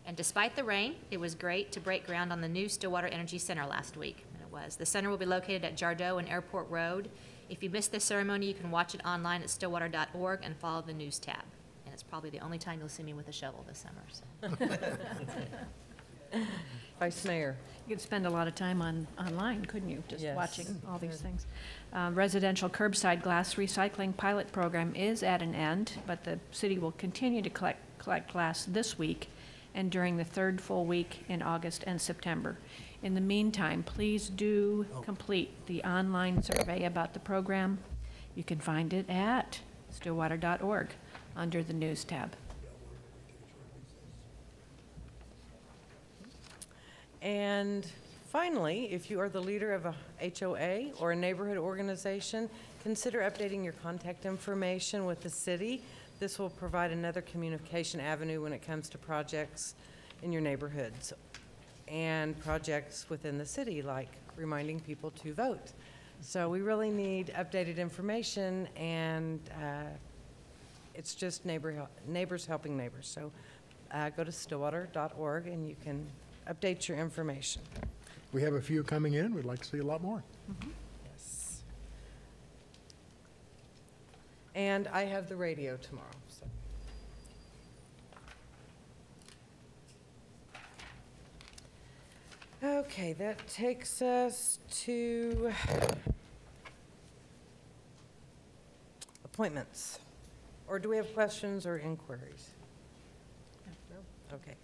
And despite the rain, it was great to break ground on the new Stillwater Energy Center last week, and it was. The center will be located at Jardeau and Airport Road. If you missed this ceremony, you can watch it online at stillwater.org and follow the news tab. And it's probably the only time you'll see me with a shovel this summer. So. Vice Mayor. You could spend a lot of time online, couldn't you, just Yes. watching all these things. Residential curbside glass recycling pilot program is at an end, but the city will continue to collect glass this week and during the third full week in August and September. In the meantime, please do complete the online survey about the program. You can find it at stillwater.org under the news tab. And finally, if you are the leader of a HOA or a neighborhood organization, consider updating your contact information with the city. This will provide another communication avenue when it comes to projects in your neighborhoods and projects within the city, like reminding people to vote. So we really need updated information, and it's just neighbors helping neighbors. So go to stillwater.org and you can update your information. We have a few coming in. We'd like to see a lot more. Yes. And I have the radio tomorrow. So. Okay, that takes us to appointments. Or do we have questions or inquiries? No? Okay.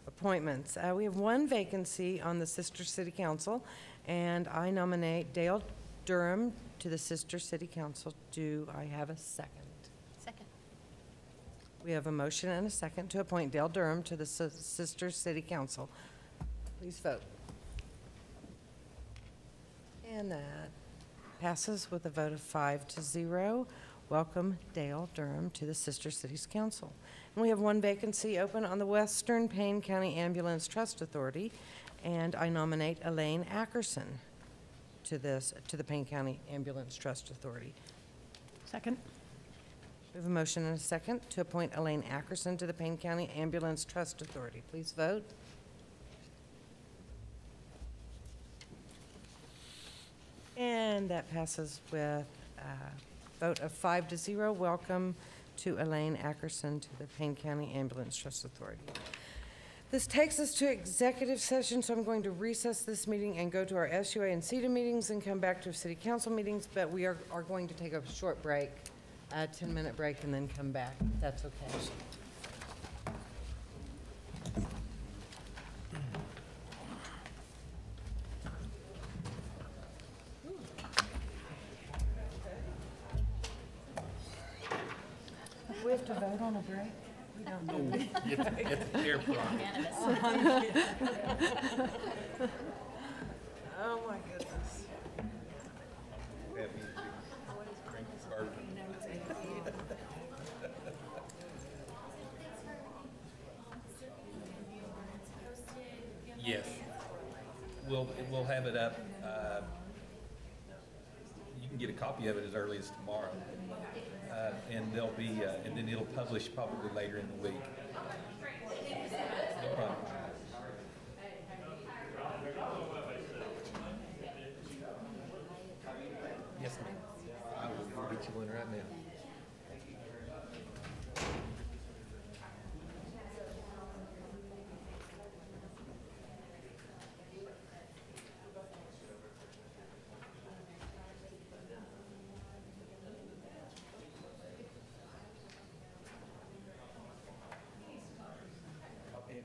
Appointments. We have one vacancy on the Sister City Council, and I nominate Dale Durham to the Sister City Council. Do I have a second? Second. We have a motion and a second to appoint Dale Durham to the Sister City Council. Please vote. And that passes with a vote of 5-0. Welcome Dale Durham to the Sister Cities Council. And we have one vacancy open on the Western Payne County Ambulance Trust Authority, and I nominate Elaine Ackerson to the Payne County Ambulance Trust Authority. Second. We have a motion and a second to appoint Elaine Ackerson to the Payne County Ambulance Trust Authority. Please vote. And that passes with a vote of 5-0. Welcome to Elaine Ackerson to the Payne County Ambulance Trust Authority. This takes us to executive session, so I'm going to recess this meeting and go to our SUA and CETA meetings and come back to city council meetings, but we are going to take a short break, a 10-minute break, and then come back, if that's okay. We have to vote on a break? We don't. It's the chair prerogative. Oh, my goodness. Yes. We'll have it up. You can get a copy of it as early as tomorrow. And there'll be, and then it'll publish probably later in the week. No problem. Yes, ma'am. I will get you one right now.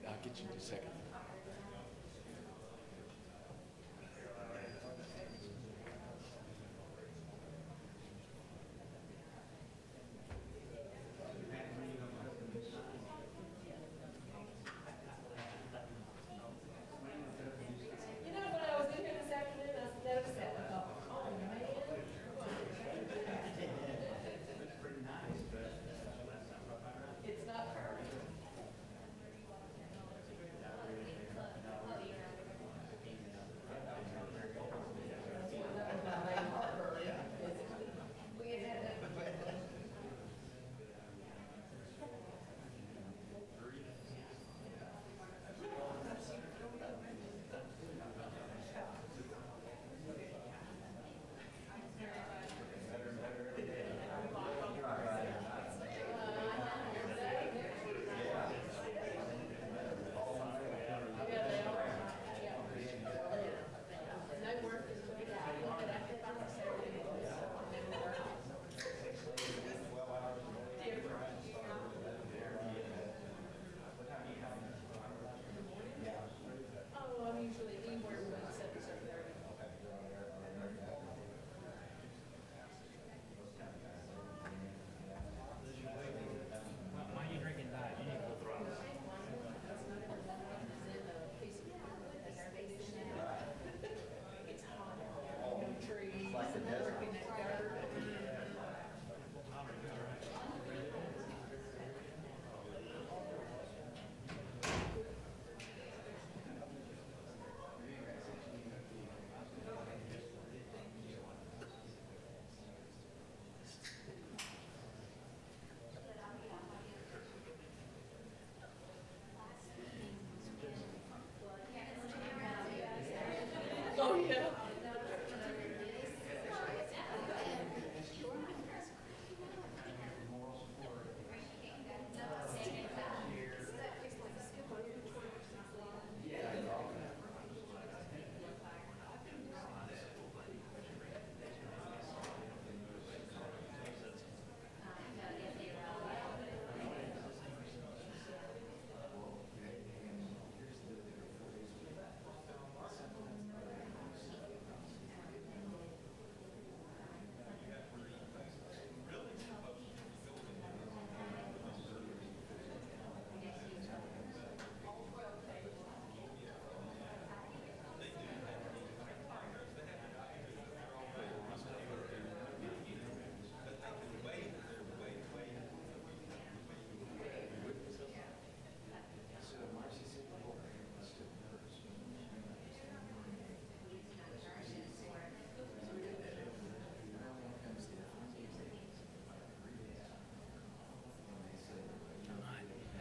I'll get you in a second.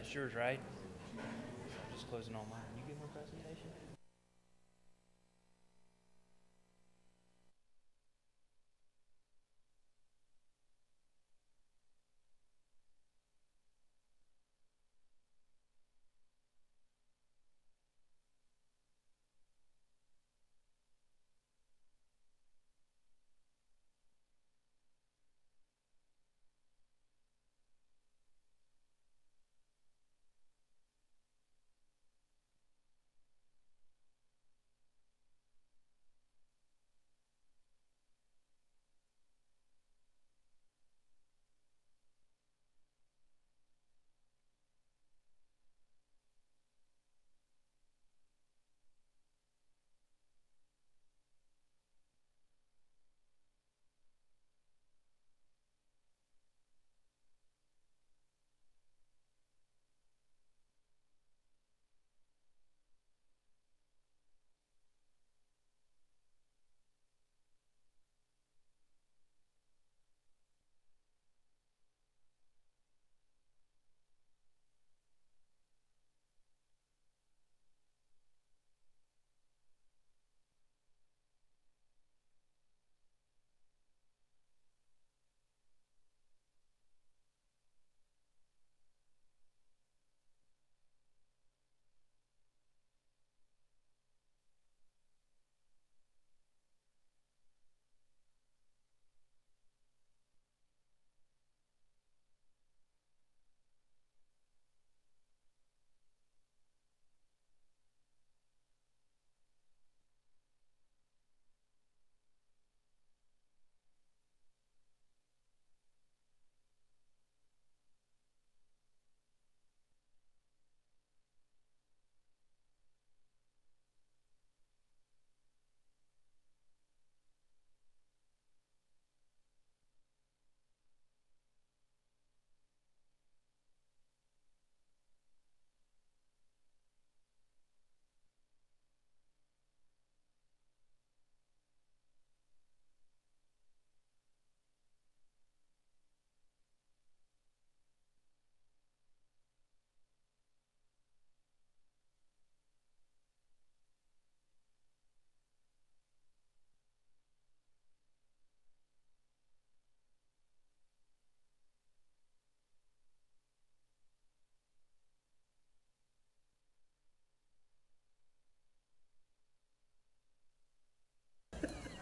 That's yours, right? Just closing online. You give them a presentation?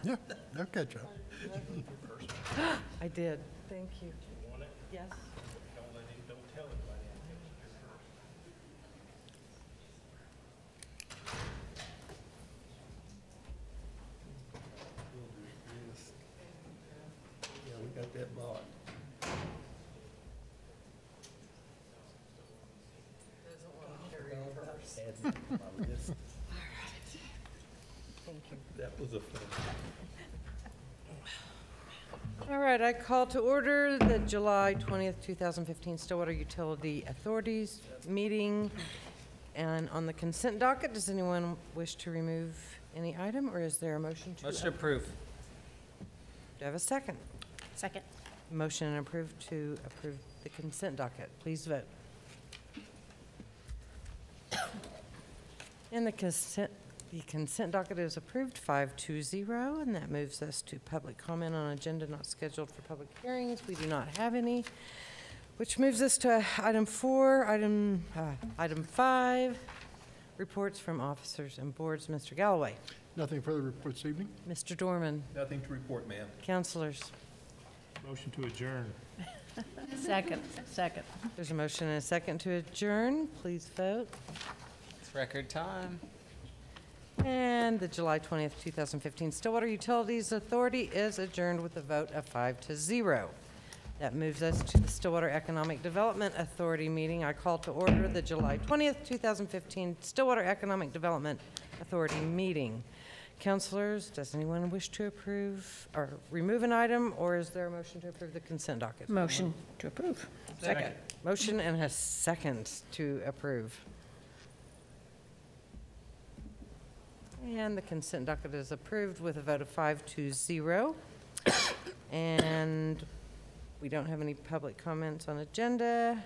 Yeah, they'll catch up. I did. Thank you. Want it? Yes. Don't tell anybody. Yeah, we got that marked. That was a fun. All right, I call to order the July 20th, 2015 Stillwater Utility Authorities meeting. And on the consent docket, does anyone wish to remove any item, or is there a motion to? Motion to approve. Do I have a second? Second. Motion and approved to approve the consent docket. Please vote. And the consent docket is approved 5-0, and that moves us to public comment on agenda not scheduled for public hearings. We do not have any, which moves us to item 5, reports from officers and boards. Mr. Galloway. Nothing further to report this evening. Mr. Dorman. Nothing to report, ma'am. Counselors. Motion to adjourn. Second. There's a motion and a second to adjourn. Please vote. It's record time. And the July 20th, 2015 Stillwater Utilities Authority is adjourned with a vote of 5-0. That moves us to the Stillwater Economic Development Authority meeting. I call to order the July 20th, 2015 Stillwater Economic Development Authority meeting. Counselors, does anyone wish to approve or remove an item, or is there a motion to approve the consent docket? Motion to approve. Second. Motion and a second to approve. And the consent docket is approved with a vote of 5-0. And we don't have any public comments on agenda.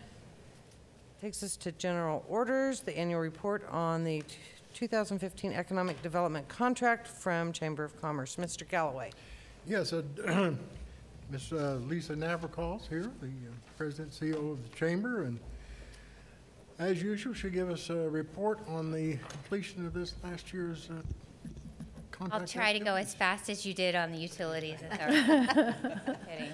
Takes us to general orders, the annual report on the 2015 Economic Development Contract from Chamber of Commerce. Mr. Galloway. Yes, Ms. Lisa Navarcal's here, the President and CEO of the Chamber, and as usual, she'll give us a report on the completion of this last year's contract. I'll try to go as fast as you did on the utilities authority. Kidding.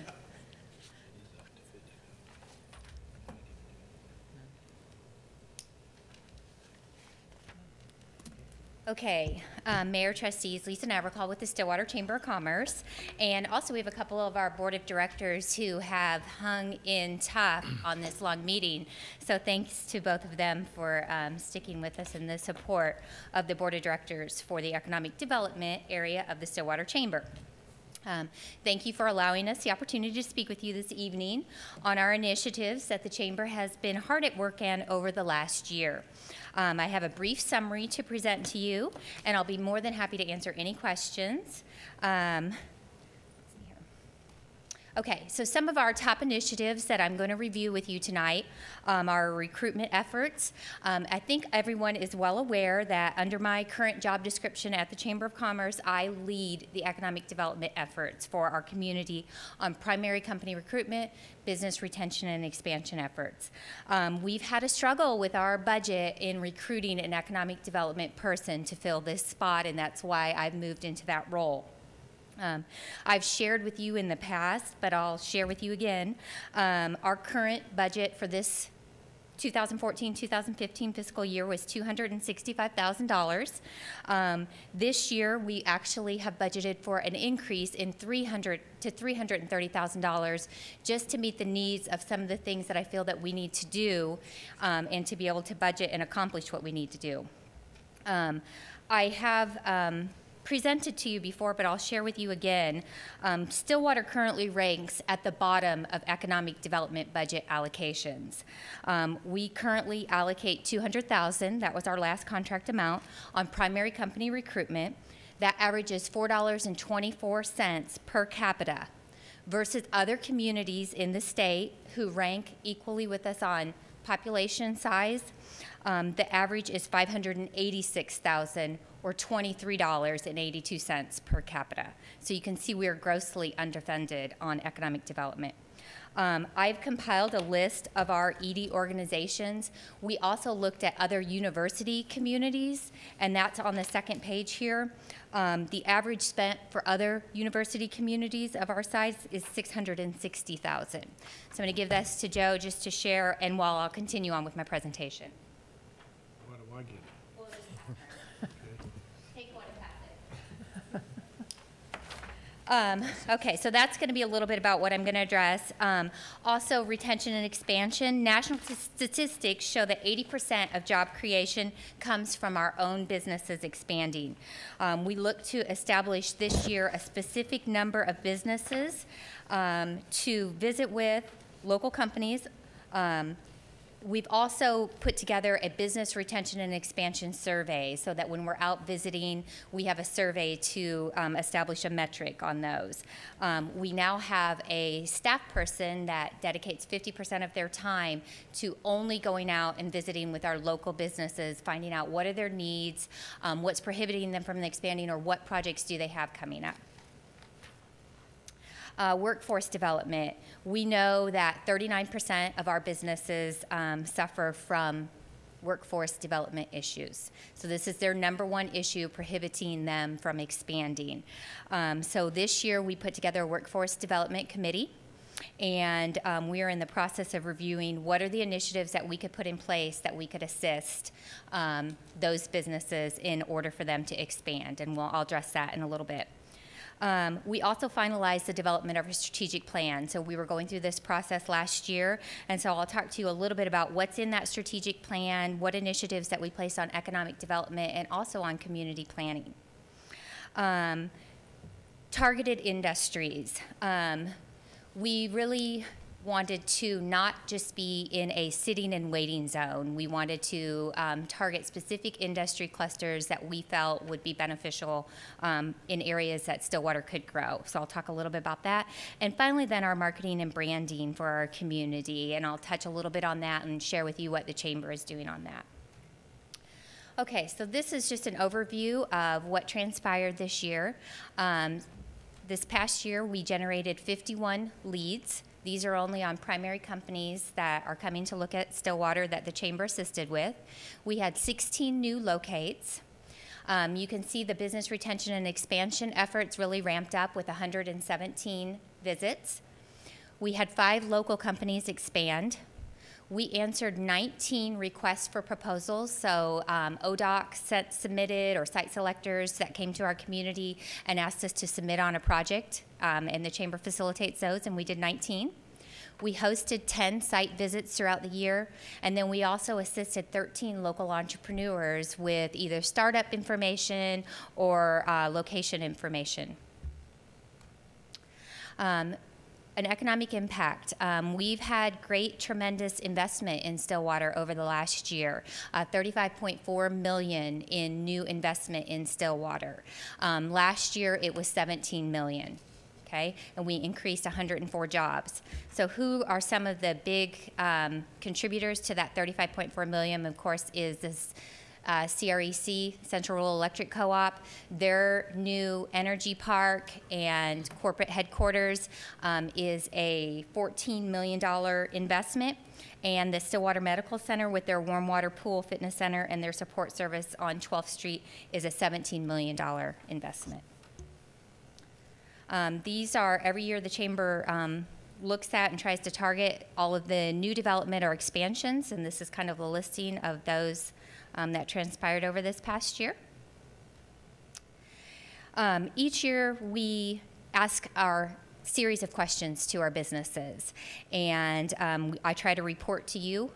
Okay, Mayor Trustees, Lisa Navarcall with the Stillwater Chamber of Commerce. And also we have a couple of our board of directors who have hung in tough on this long meeting. So thanks to both of them for sticking with us in the support of the board of directors for the economic development area of the Stillwater Chamber. Thank you for allowing us the opportunity to speak with you this evening on our initiatives that the Chamber has been hard at work on over the last year. I have a brief summary to present to you, and I'll be more than happy to answer any questions. Okay, so some of our top initiatives that I'm going to review with you tonight are recruitment efforts. I think everyone is well aware that under my current job description at the Chamber of Commerce, I lead the economic development efforts for our community on primary company recruitment, business retention, and expansion efforts. We've had a struggle with our budget in recruiting an economic development person to fill this spot, and that's why I've moved into that role. I've shared with you in the past, but I'll share with you again, our current budget for this 2014-2015 fiscal year was $265,000. This year, we actually have budgeted for an increase in $300,000 to $330,000 just to meet the needs of some of the things that I feel that we need to do and to be able to budget and accomplish what we need to do. I have presented to you before, but I'll share with you again. Stillwater currently ranks at the bottom of economic development budget allocations. We currently allocate $200,000, that was our last contract amount, on primary company recruitment. That averages $4.24 per capita versus other communities in the state who rank equally with us on population size. The average is $586,000 or $23.82 per capita. So you can see we are grossly underfunded on economic development. I've compiled a list of our ED organizations. We also looked at other university communities, and that's on the second page here. The average spent for other university communities of our size is $660,000. So I'm going to give this to Joe just to share, and while I'll continue on with my presentation. What do I get? Take one and pass it. Okay, so that's going to be a little bit about what I'm going to address. Also, retention and expansion. National statistics show that 80% of job creation comes from our own businesses expanding. We look to establish this year a specific number of businesses to visit with local companies. We've also put together a business retention and expansion survey so that when we're out visiting, we have a survey to establish a metric on those. We now have a staff person that dedicates 50% of their time to only going out and visiting with our local businesses, finding out what are their needs, what's prohibiting them from expanding, or what projects do they have coming up. Workforce development. We know that 39% of our businesses suffer from workforce development issues. So this is their number one issue prohibiting them from expanding. So this year we put together a workforce development committee, and we are in the process of reviewing what are the initiatives that we could put in place that we could assist those businesses in order for them to expand, and I'll address that in a little bit. We also finalized the development of a strategic plan. So we were going through this process last year, and so I'll talk to you a little bit about what's in that strategic plan, what initiatives that we place on economic development, and also on community planning. Targeted industries. We really wanted to not just be in a sitting and waiting zone. We wanted to target specific industry clusters that we felt would be beneficial in areas that Stillwater could grow. So I'll talk a little bit about that. And finally, then our marketing and branding for our community. And I'll touch a little bit on that and share with you what the Chamber is doing on that. Okay, so this is just an overview of what transpired this year. This past year, we generated 51 leads. These are only on primary companies that are coming to look at Stillwater that the Chamber assisted with. We had 16 new locates. You can see the business retention and expansion efforts really ramped up with 117 visits. We had 5 local companies expand. We answered 19 requests for proposals, so ODOC submitted, or site selectors that came to our community and asked us to submit on a project, and the Chamber facilitates those, and we did 19. We hosted 10 site visits throughout the year, and then we also assisted 13 local entrepreneurs with either startup information or location information. An economic impact. We've had great, tremendous investment in Stillwater over the last year. $35.4 million in new investment in Stillwater. Last year, it was $17 million. Okay, and we increased 104 jobs. So who are some of the big contributors to that $35.4 million? Of course, is this CREC, Central Rural Electric Co-op. Their new energy park and corporate headquarters is a $14 million investment. And the Stillwater Medical Center with their warm water pool fitness center and their support service on 12th Street is a $17 million investment. These are, every year the Chamber looks at and tries to target all of the new development or expansions, and this is kind of a listing of those that transpired over this past year. Each year we ask our series of questions to our businesses, and I try to report to you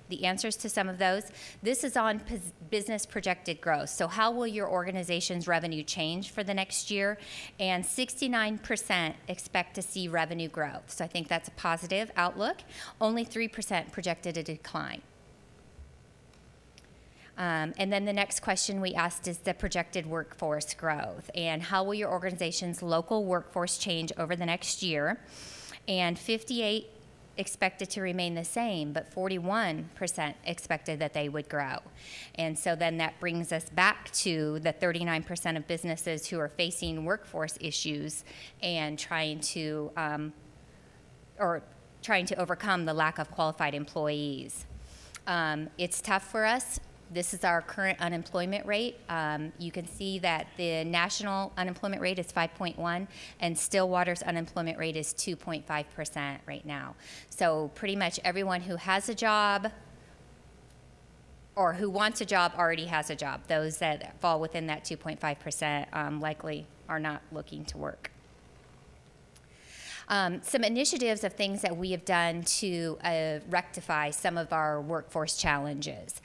the answers to some of those. This is on business projected growth. So how will your organization's revenue change for the next year? And 69% expect to see revenue growth. So I think that's a positive outlook. Only 3% projected a decline. And then the next question we asked is the projected workforce growth. And how will your organization's local workforce change over the next year? And 58 expected to remain the same, but 41% expected that they would grow. And so then that brings us back to the 39% of businesses who are facing workforce issues and trying to or trying to overcome the lack of qualified employees. It's tough for us. This is our current unemployment rate. You can see that the national unemployment rate is 5.1, and Stillwater's unemployment rate is 2.5% right now. So pretty much everyone who has a job or who wants a job already has a job. Those that fall within that 2.5% likely are not looking to work. Some initiatives of things that we have done to rectify some of our workforce challenges.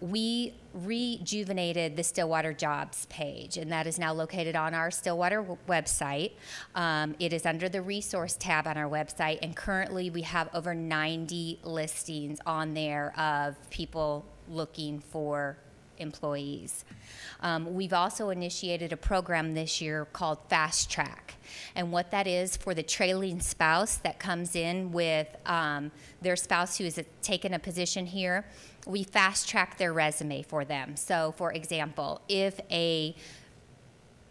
We rejuvenated the Stillwater jobs page, and that is now located on our Stillwater website. It is under the resource tab on our website, and currently we have over 90 listings on there of people looking for employees. We've also initiated a program this year called Fast Track. And what that is for the trailing spouse that comes in with their spouse who has taken a position here, we fast track their resume for them. So for example, if a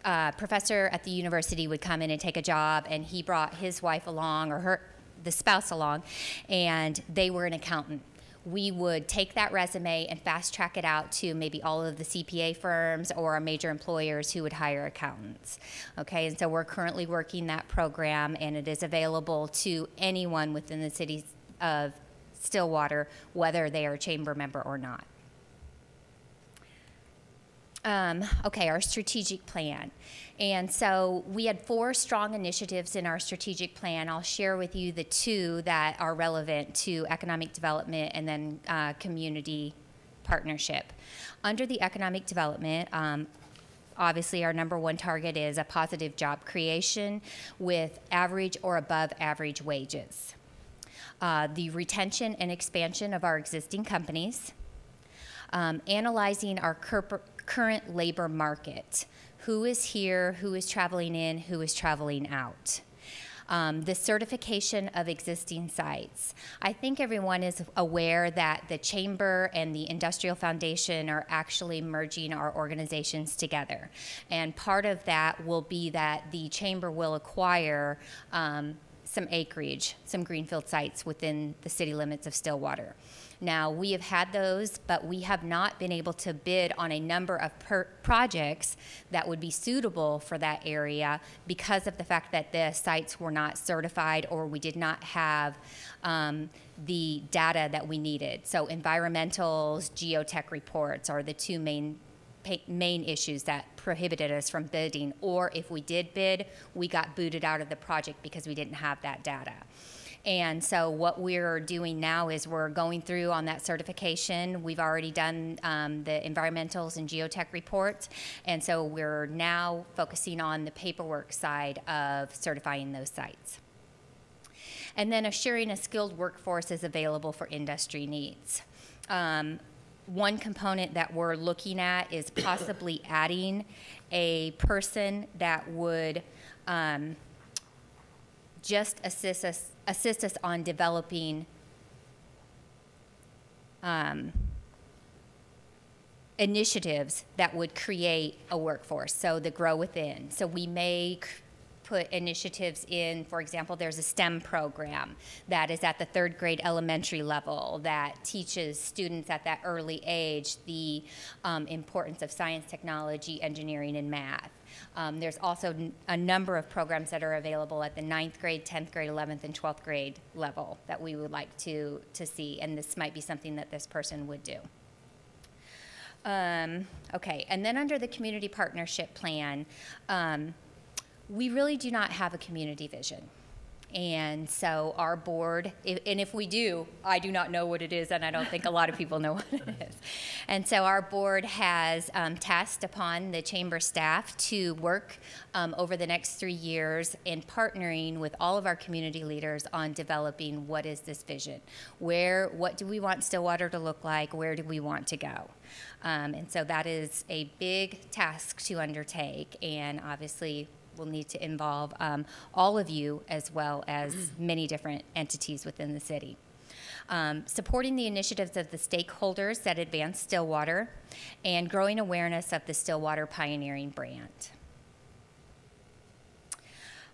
professor at the university would come in and take a job and he brought his wife along or the spouse along and they were an accountant, we would take that resume and fast track it out to maybe all of the CPA firms or our major employers who would hire accountants. Okay, and so we're currently working that program, and it is available to anyone within the city of Stillwater, whether they are a chamber member or not. Okay, our strategic plan. And so we had 4 strong initiatives in our strategic plan. I'll share with you the 2 that are relevant to economic development and then community partnership. Under the economic development, obviously our #1 target is a positive job creation with average or above average wages. The retention and expansion of our existing companies. Analyzing our current labor market. Who is here, who is traveling in, who is traveling out. The certification of existing sites. I think everyone is aware that the Chamber and the Industrial Foundation are actually merging our organizations together. And part of that will be that the Chamber will acquire some acreage, some greenfield sites within the city limits of Stillwater. Now, we have had those, but we have not been able to bid on a number of projects that would be suitable for that area because of the fact that the sites were not certified or we did not have the data that we needed. So environmentals, geotech reports are the 2 main issues that prohibited us from bidding, or if we did bid, we got booted out of the project because we didn't have that data. And so what we're doing now is we're going through on that certification. We've already done the environmentals and geotech reports, and so we're now focusing on the paperwork side of certifying those sites. And then assuring a skilled workforce is available for industry needs. One component that we're looking at is possibly adding a person that would just assist us on developing initiatives that would create a workforce, so the Grow Within. So we may put initiatives in, for example, there's a STEM program that is at the 3rd grade elementary level that teaches students at that early age the importance of science, technology, engineering, and math. There's also a number of programs that are available at the 9th grade, 10th grade, 11th, and 12th grade level that we would like to see, and this might be something that this person would do. Okay, and then under the community partnership plan, we really do not have a community vision. And so our board, and if we do, I do not know what it is, and I don't think a lot of people know what it is. And so our board has tasked upon the chamber staff to work over the next 3 years in partnering with all of our community leaders on developing what is this vision. What do we want Stillwater to look like? Where do we want to go? And so that is a big task to undertake, and obviously will need to involve all of you as well as many different entities within the city. Supporting the initiatives of the stakeholders that advance Stillwater and growing awareness of the Stillwater pioneering brand.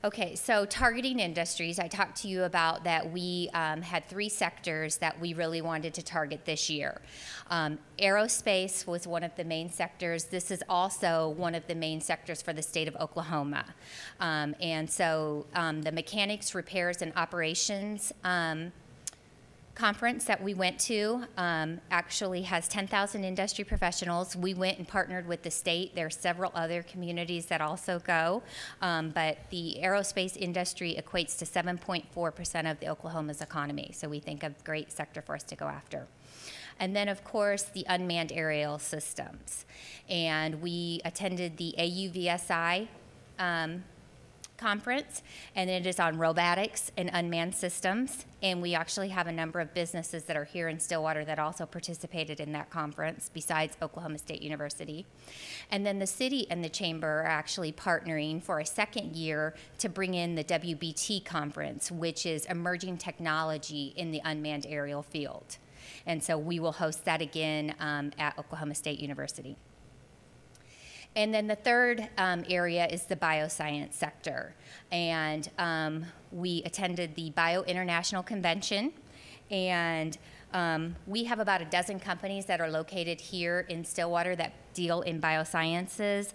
Okay, so targeting industries, I talked to you about that we had 3 sectors that we really wanted to target this year. Aerospace was one of the main sectors. This is also one of the main sectors for the state of Oklahoma. And so the mechanics, repairs, and operations conference that we went to actually has 10,000 industry professionals. We went and partnered with the state. There are several other communities that also go, but the aerospace industry equates to 7.4% of the Oklahoma's economy, so we think a great sector for us to go after. And then, of course, the unmanned aerial systems. And we attended the AUVSI conference, and it is on robotics and unmanned systems. And we actually have a number of businesses that are here in Stillwater that also participated in that conference, besides Oklahoma State University. And then the city and the chamber are actually partnering for a second year to bring in the WBT conference, which is emerging technology in the unmanned aerial field. And so we will host that again at Oklahoma State University. And then the third area is the bioscience sector. And we attended the Bio International Convention. And we have about a dozen companies that are located here in Stillwater that deal in biosciences,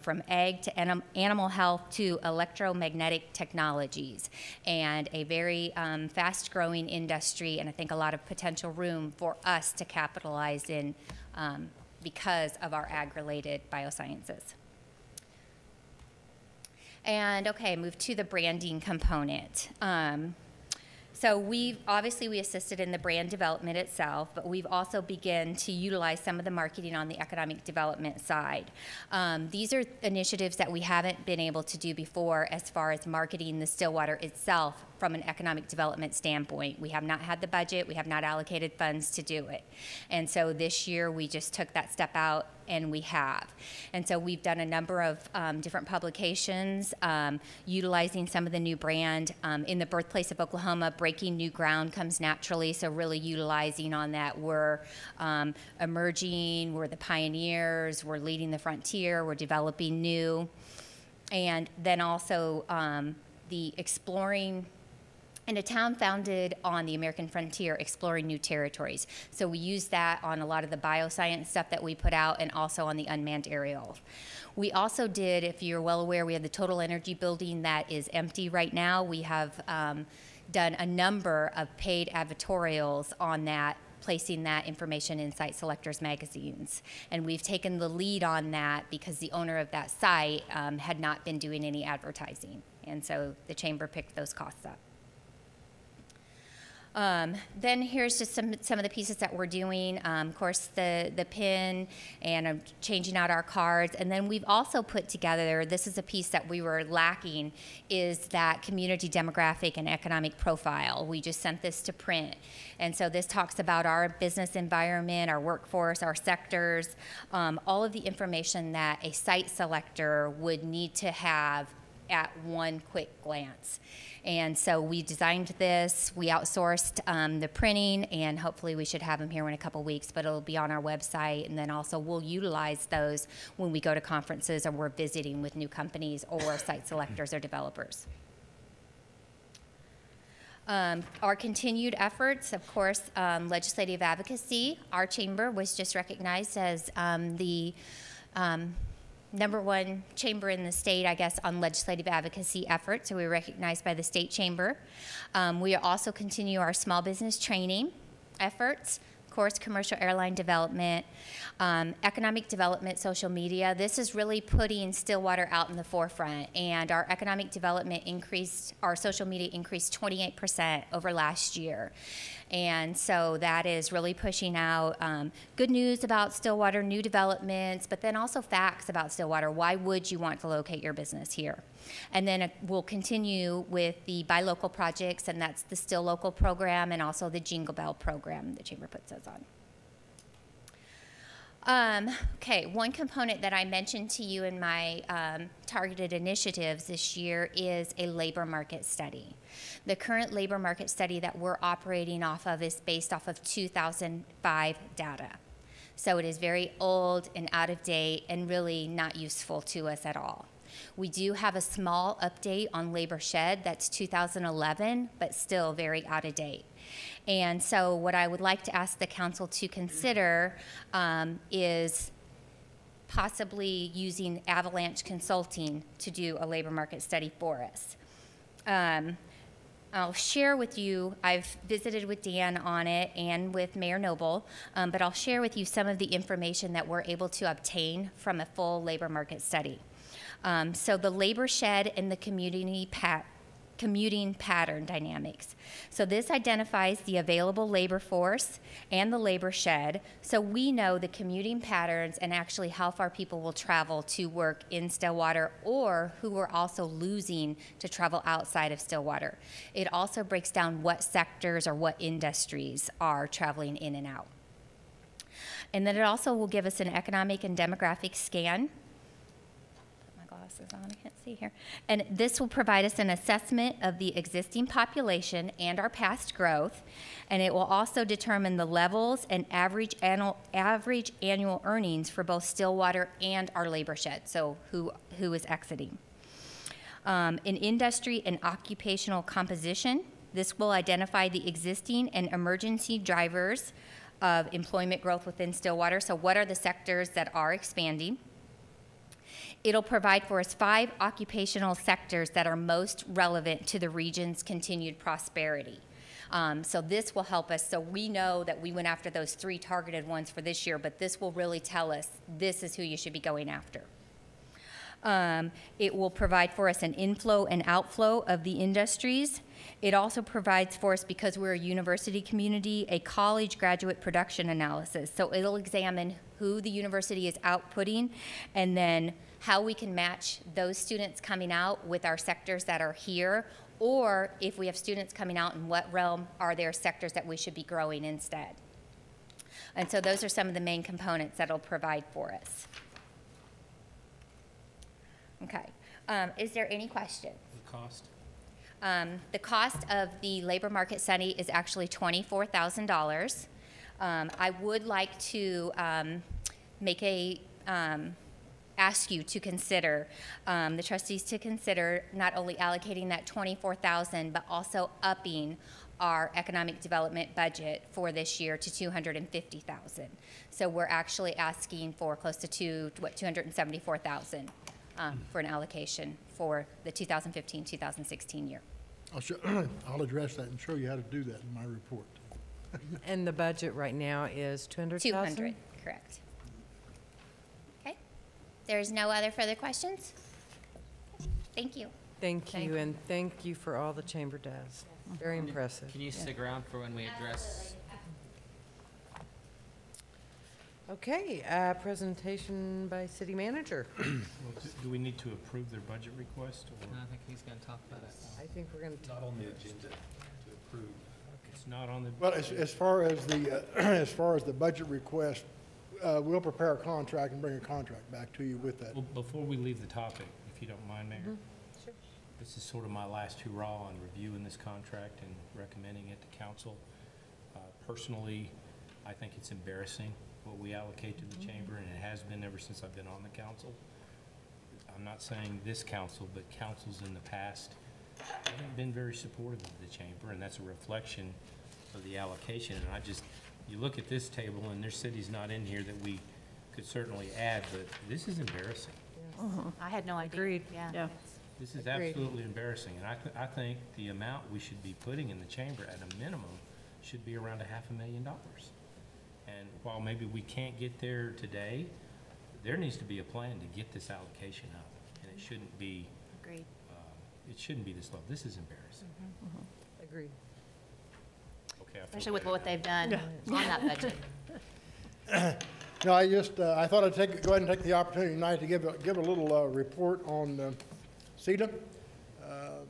from egg to animal health to electromagnetic technologies. And a very fast-growing industry, and I think a lot of potential room for us to capitalize in because of our ag-related biosciences. And okay, move to the branding component. So we assisted in the brand development itself, but we've also begun to utilize some of the marketing on the economic development side. These are initiatives that we haven't been able to do before as far as marketing the Stillwater itself from an economic development standpoint. We have not had the budget, we have not allocated funds to do it. And so this year we just took that step out, and we have. And so we've done a number of different publications, utilizing some of the new brand. In the birthplace of Oklahoma, breaking new ground comes naturally, so really utilizing on that. We're emerging, we're the pioneers, we're leading the frontier, we're developing new. And then also the exploring, in a town founded on the American frontier, exploring new territories. So we use that on a lot of the bioscience stuff that we put out, and also on the unmanned aerial. We also did, if you're well aware, we have the Total Energy building that is empty right now. We have done a number of paid advertorials on that, placing that information in Site Selectors magazines. And we've taken the lead on that because the owner of that site had not been doing any advertising. And so the chamber picked those costs up. Then here's just some of the pieces that we're doing. Of course, the pin, and changing out our cards. And then we've also put together, this is a piece that we were lacking, is that community demographic and economic profile. We just sent this to print. And so this talks about our business environment, our workforce, our sectors, all of the information that a site selector would need to have at one quick glance. And so we designed this, we outsourced the printing, and hopefully we should have them here in a couple weeks, but it'll be on our website. And then also we'll utilize those when we go to conferences or we're visiting with new companies or site selectors or developers. Our continued efforts, of course, legislative advocacy. Our chamber was just recognized as the #1 chamber in the state, I guess, on legislative advocacy efforts. So we were recognized by the state chamber. We also continue our small business training efforts. Of course, commercial airline development, economic development, social media. This is really putting Stillwater out in the forefront. And our economic development increased, our social media increased 28% over last year. And so that is really pushing out good news about Stillwater, new developments, but then also facts about Stillwater. Why would you want to locate your business here? And then we'll continue with the buy local projects, and that's the Still Local program, and also the Jingle Bell program the chamber puts us on. Okay, one component that I mentioned to you in my targeted initiatives this year is a labor market study. The current labor market study that we're operating off of is based off of 2005 data. So it is very old and out of date and really not useful to us at all. We do have a small update on labor shed, that's 2011, but still very out of date. And so what I would like to ask the council to consider is possibly using Avalanche Consulting to do a labor market study for us. I'll share with you, I've visited with Dan on it and with Mayor Noble, but I'll share with you some of the information that we're able to obtain from a full labor market study. So the labor shed and the commuting pattern dynamics. So this identifies the available labor force and the labor shed, so we know the commuting patterns and actually how far people will travel to work in Stillwater, or who we're also losing to travel outside of Stillwater. It also breaks down what sectors or what industries are traveling in and out. And then it also will give us an economic and demographic scan. On, I can't see here. And this will provide us an assessment of the existing population and our past growth, and it will also determine the levels and average annual earnings for both Stillwater and our labor shed, so who is exiting. In industry and occupational composition, this will identify the existing and emergency drivers of employment growth within Stillwater, so what are the sectors that are expanding. It'll provide for us 5 occupational sectors that are most relevant to the region's continued prosperity. So this will help us. So we know that we went after those 3 targeted ones for this year, but this will really tell us this is who you should be going after. It will provide for us an inflow and outflow of the industries. It also provides for us, because we're a university community, a college graduate production analysis. So it'll examine who the university is outputting, and then how we can match those students coming out with our sectors that are here, or if we have students coming out, in what realm are there sectors that we should be growing instead. And so those are some of the main components that it'll provide for us. Okay, is there any questions? The cost? The cost of the labor market study is actually $24,000. I would like to ask you to consider, the trustees to consider not only allocating that $24,000, but also upping our economic development budget for this year to $250,000. So we're actually asking for close to $274,000 for an allocation for the 2015-2016 year. I'll address that and show you how to do that in my report. And the budget right now is 200,000? 200, correct. Okay. There's no other further questions? Thank you. Thank you, and thank you for all the chamber does. Very impressive. Can you stick around for when we address? Okay, presentation by city manager. Well, do we need to approve their budget request? Or? No, I think he's going to talk about it. I think we're going to. Not on the agenda to approve. It's not on the. Well, as far as the as far as the budget request, we'll prepare a contract and bring a contract back to you with that. Well, before we leave the topic, if you don't mind, Mayor. Sure. This is sort of my last hurrah on reviewing this contract and recommending it to council. Personally, I think it's embarrassing what we allocate to the chamber, and it has been ever since I've been on the council. I'm not saying this council, but councils in the past haven't been very supportive of the chamber, and that's a reflection of the allocation. And you look at this table, and there's cities not in here that we could certainly add, but this is embarrassing. I had no idea. Agreed. Yeah. This is Agreed. absolutely embarrassing, and I think the amount we should be putting in the chamber at a minimum should be around $500,000. And while maybe we can't get there today, there needs to be a plan to get this allocation up, and it shouldn't be. Agreed. It shouldn't be this low. This is embarrassing. Agreed. Okay. Especially with what they've done on that budget. No, I thought I'd go ahead and take the opportunity tonight to give a little report on CETA. Some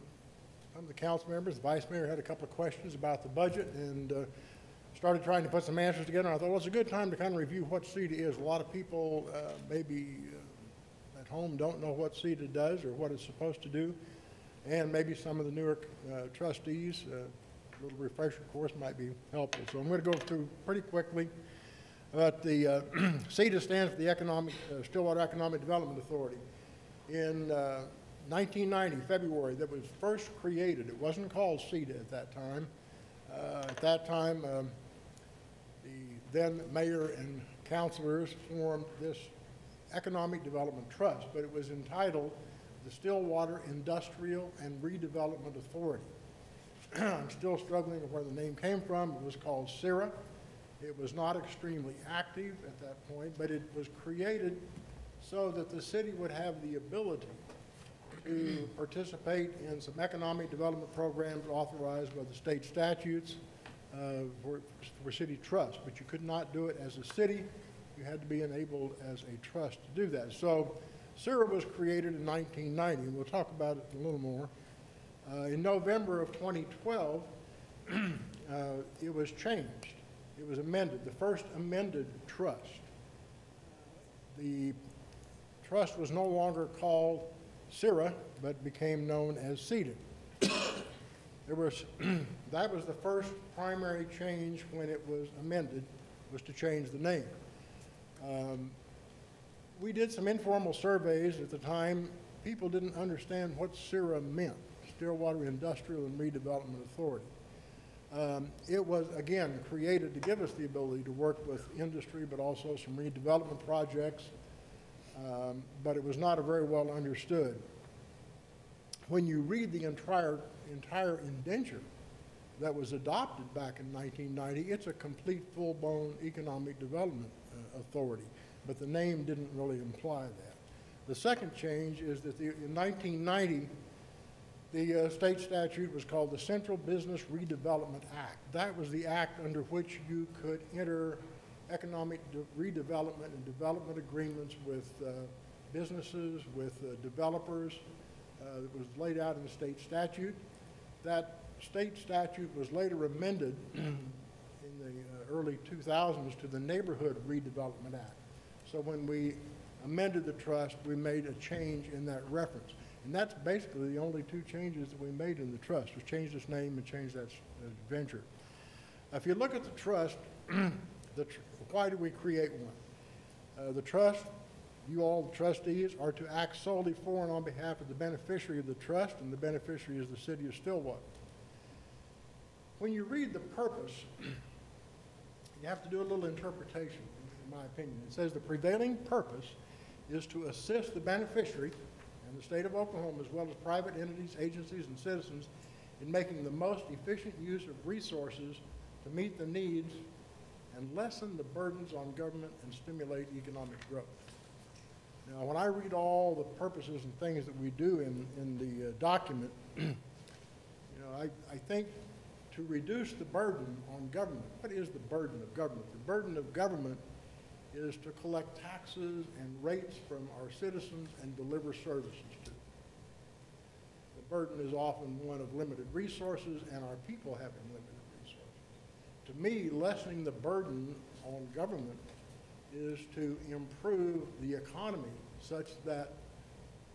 of the council members, the vice mayor had a couple of questions about the budget, and started trying to put some answers together. And I thought, well, it's a good time to kind of review what CETA is. A lot of people maybe at home don't know what CETA does or what it's supposed to do, and maybe some of the newer trustees, a little refresher course might be helpful. So I'm going to go through pretty quickly. But the CETA stands for the Stillwater Economic Development Authority. In 1990, February, that was first created. It wasn't called CETA at that time. At that time, the then mayor and councilors formed this Economic Development Trust, but it was entitled the Stillwater Industrial and Redevelopment Authority. I'm still struggling with where the name came from. It was called SIRA. It was not extremely active at that point, but it was created so that the city would have the ability to participate in some economic development programs authorized by the state statutes for city trust. But you could not do it as a city. You had to be enabled as a trust to do that. So SIRA was created in 1990, and we'll talk about it a little more. In November of 2012, it was changed. It was amended, the first amended trust. The trust was no longer called SIRA, but became known as CETA. That was the first primary change when it was amended, was to change the name. We did some informal surveys at the time. People didn't understand what SIRA meant, Stillwater Industrial and Redevelopment Authority. It was, again, created to give us the ability to work with industry, but also some redevelopment projects, but it was not a very well understood. When you read the entire indenture that was adopted back in 1990, it's a complete, full-blown economic development authority, but the name didn't really imply that. The second change is that in 1990, the state statute was called the Central Business Redevelopment Act. That was the act under which you could enter economic redevelopment and development agreements with businesses, with developers. It was laid out in the state statute. That state statute was later amended in the early 2000s to the Neighborhood Redevelopment Act. So when we amended the trust, we made a change in that reference. And that's basically the only two changes that we made in the trust, was change its name and change that venture. If you look at the trust, why do we create one? The trust, you all, the trustees, are to act solely for and on behalf of the beneficiary of the trust, and the beneficiary is the city of Stillwater. When you read the purpose, you have to do a little interpretation, in my opinion. It says the prevailing purpose is to assist the beneficiary and the state of Oklahoma, as well as private entities, agencies, and citizens, in making the most efficient use of resources to meet the needs and lessen the burdens on government and stimulate economic growth. Now, when I read all the purposes and things that we do in the document, I think to reduce the burden on government. What is the burden of government? The burden of government is to collect taxes and rates from our citizens and deliver services to them. The burden is often one of limited resources and our people having limited resources. To me, lessening the burden on government is to improve the economy such that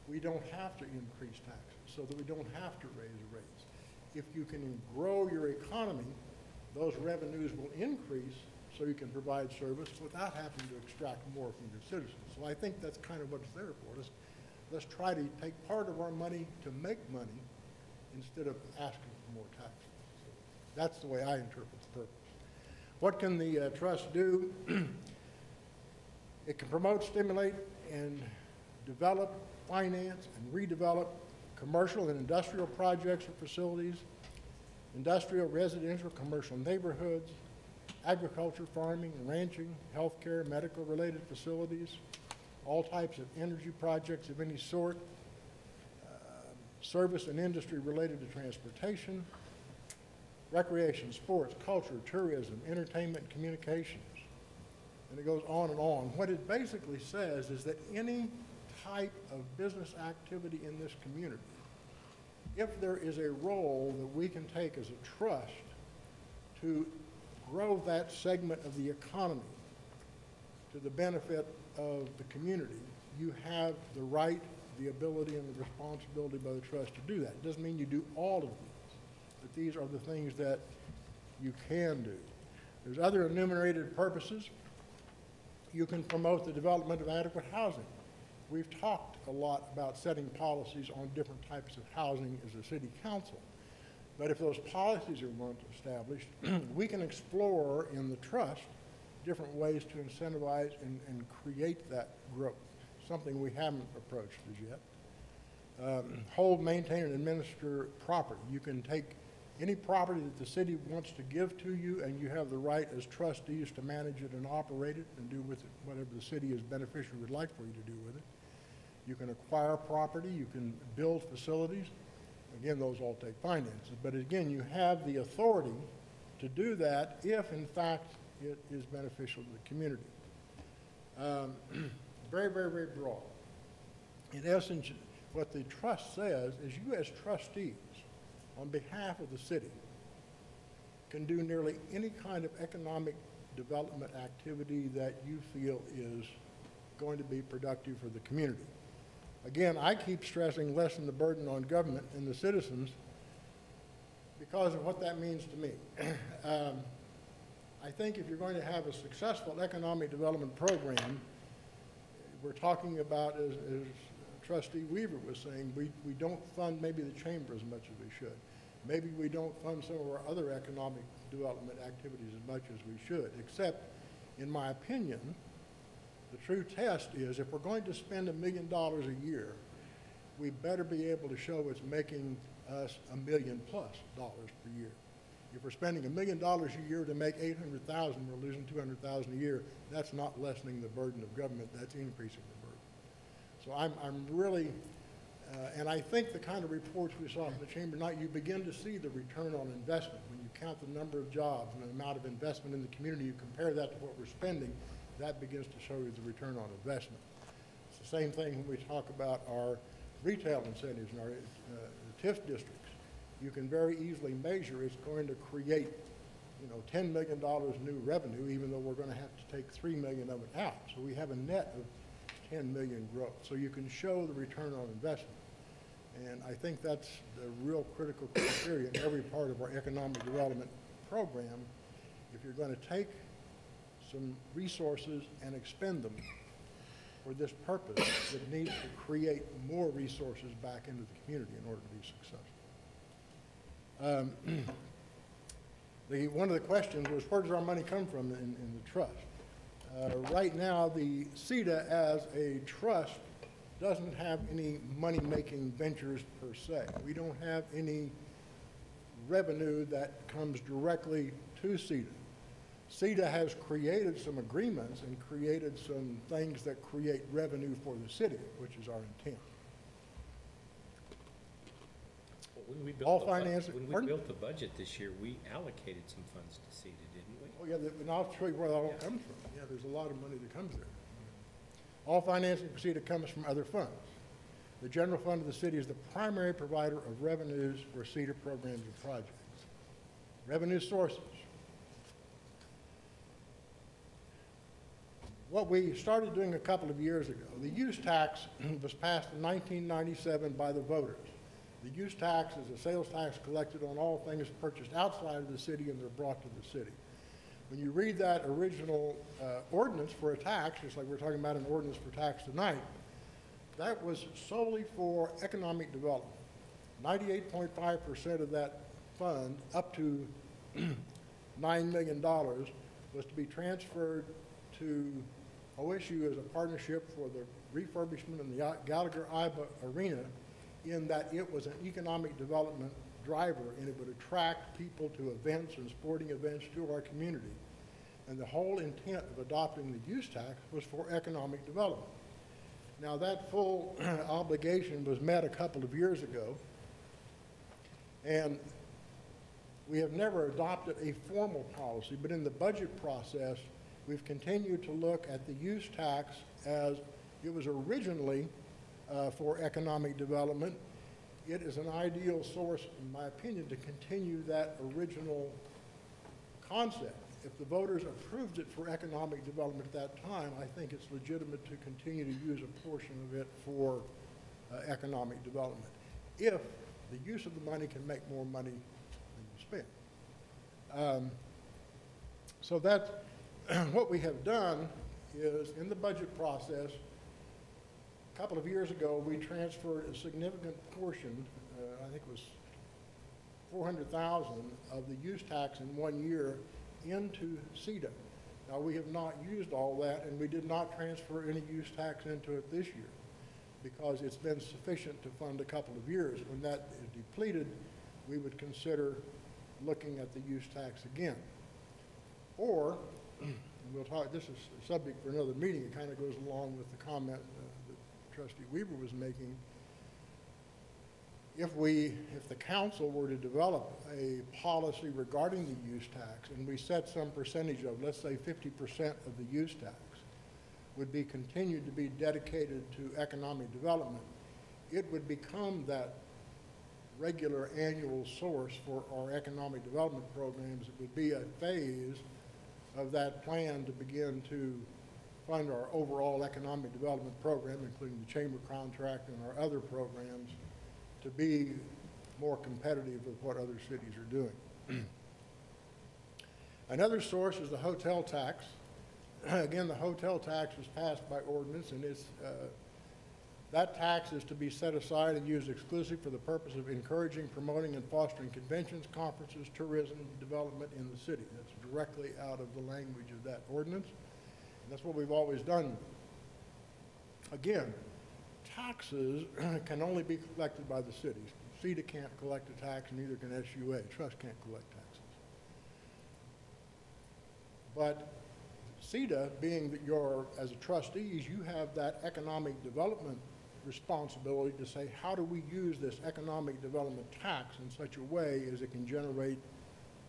we don't have to increase taxes, so that we don't have to raise rates. If you can grow your economy, those revenues will increase so you can provide service without having to extract more from your citizens. So I think that's kind of what it's there for. Let's try to take part of our money to make money instead of asking for more taxes. So that's the way I interpret the purpose. What can the trust do? It can promote, stimulate, and develop, finance, and redevelop commercial and industrial projects or facilities, industrial, residential, commercial neighborhoods, agriculture, farming, ranching, healthcare, medical-related facilities, all types of energy projects of any sort, service and industry related to transportation, recreation, sports, culture, tourism, entertainment, communications, and it goes on and on. What it basically says is that any type of business activity in this community, if there is a role that we can take as a trust to grow that segment of the economy to the benefit of the community, you have the right, the ability, and the responsibility by the trust to do that. It doesn't mean you do all of these, but these are the things that you can do. There's other enumerated purposes. You can promote the development of adequate housing. We've talked a lot about setting policies on different types of housing as a city council. But if those policies are once established, we can explore in the trust different ways to incentivize and create that growth, something we haven't approached as yet. Hold, maintain, and administer property. You can take any property that the city wants to give to you, and you have the right as trustees to manage it and operate it and do with it whatever the city as beneficiary would like for you to do with it. You can acquire property. You can build facilities. Again, those all take finances. But again, you have the authority to do that if, in fact, it is beneficial to the community. Very, very, very broad. In essence, what the trust says is you as trustees, on behalf of the city, can do nearly any kind of economic development activity that you feel is going to be productive for the community. Again, I keep stressing lessen the burden on government and the citizens because of what that means to me. I think if you're going to have a successful economic development program, we're talking about, as Trustee Weaver was saying, we don't fund maybe the chamber as much as we should. Maybe we don't fund some of our other economic development activities as much as we should, except, in my opinion, the true test is if we're going to spend $1 million a year, we better be able to show it's making us $1 million+ per year. If we're spending $1 million a year to make $800,000, we're losing $200,000 a year. That's not lessening the burden of government. That's increasing the burden. So I'm really, and I think the kind of reports we saw in the chamber tonight, you begin to see the return on investment. When you count the number of jobs and the amount of investment in the community, you compare that to what we're spending, that begins to show you the return on investment. It's the same thing when we talk about our retail incentives in our TIF districts. You can very easily measure it's going to create, $10 million new revenue, even though we're going to have to take $3 million of it out. So we have a net of $10 million growth. So you can show the return on investment. And I think that's the real critical criteria in every part of our economic development program. If you're going to take some resources and expend them for this purpose, it needs to create more resources back into the community in order to be successful. One of the questions was, where does our money come from in the trust? Right now, the CETA as a trust doesn't have any money-making ventures per se. We don't have any revenue that comes directly to CETA. CETA has created some agreements and created some things that create revenue for the city, which is our intent. When we built the budget this year, we allocated some funds to CETA, didn't we? Oh, yeah, and I'll show you where that all comes from. Yeah, there's a lot of money that comes there. All financing for CETA comes from other funds. The general fund of the city is the primary provider of revenues for CETA programs and projects. Revenue sources. What we started doing a couple of years ago, the use tax was passed in 1997 by the voters. The use tax is a sales tax collected on all things purchased outside of the city and they're brought to the city. When you read that original ordinance for a tax, just like we're talking about an ordinance for tax tonight, that was solely for economic development. 98.5% of that fund, up to $9 million, was to be transferred to OSU as a partnership for the refurbishment of the Gallagher-Iba Arena, in that it was an economic development driver and it would attract people to events and sporting events to our community. And the whole intent of adopting the use tax was for economic development. Now that full obligation was met a couple of years ago, and we have never adopted a formal policy, but in the budget process, we've continued to look at the use tax as it was originally for economic development. It is an ideal source, in my opinion, to continue that original concept. If the voters approved it for economic development at that time, I think it's legitimate to continue to use a portion of it for economic development, if the use of the money can make more money than you spend. So that's what we have done is, in the budget process, a couple of years ago, we transferred a significant portion, I think it was 400,000 of the use tax in 1 year into CEDA. Now, we have not used all that, and we did not transfer any use tax into it this year because it's been sufficient to fund a couple of years. When that is depleted, we would consider looking at the use tax again. Or, we'll talk, this is a subject for another meeting, it kind of goes along with the comment that Trustee Weaver was making. If the council were to develop a policy regarding the use tax and we set some percentage of, let's say 50% of the use tax would be continued to be dedicated to economic development, it would become that regular annual source for our economic development programs. It would be a phase of that plan to begin to fund our overall economic development program, including the chamber contract and our other programs, to be more competitive with what other cities are doing. Another source is the hotel tax. Again, the hotel tax was passed by ordinance, and that tax is to be set aside and used exclusively for the purpose of encouraging, promoting, and fostering conventions, conferences, tourism, development in the city. That's directly out of the language of that ordinance, and that's what we've always done. Again, taxes can only be collected by the cities. CEDA can't collect a tax, and neither can SUA. Trust can't collect taxes. But CEDA, being that as a trustees, you have that economic development responsibility to say, how do we use this economic development tax in such a way as it can generate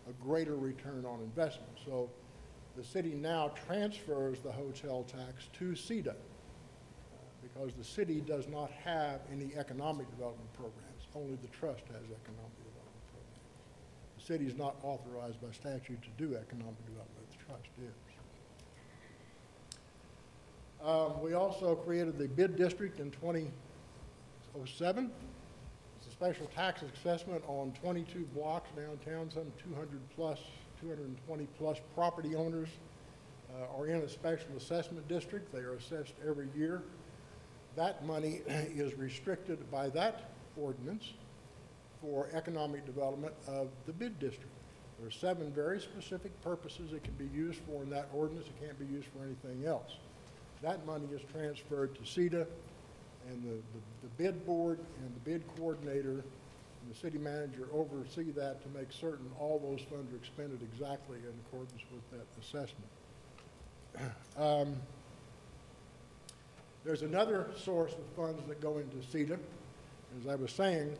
a greater return on investment? So the city now transfers the hotel tax to CEDA because the city does not have any economic development programs. Only the trust has economic development programs. The city is not authorized by statute to do economic development. The trust is. We also created the bid district in 2007. It's a special tax assessment on 22 blocks downtown. Some 220 plus property owners are in a special assessment district. They are assessed every year. That money is restricted by that ordinance for economic development of the bid district. There are 7 very specific purposes it can be used for in that ordinance. It can't be used for anything else. That money is transferred to CEDA, and the bid board and the bid coordinator and the city manager oversee that to make certain all those funds are expended exactly in accordance with that assessment. There's another source of funds that go into CEDA. As I was saying,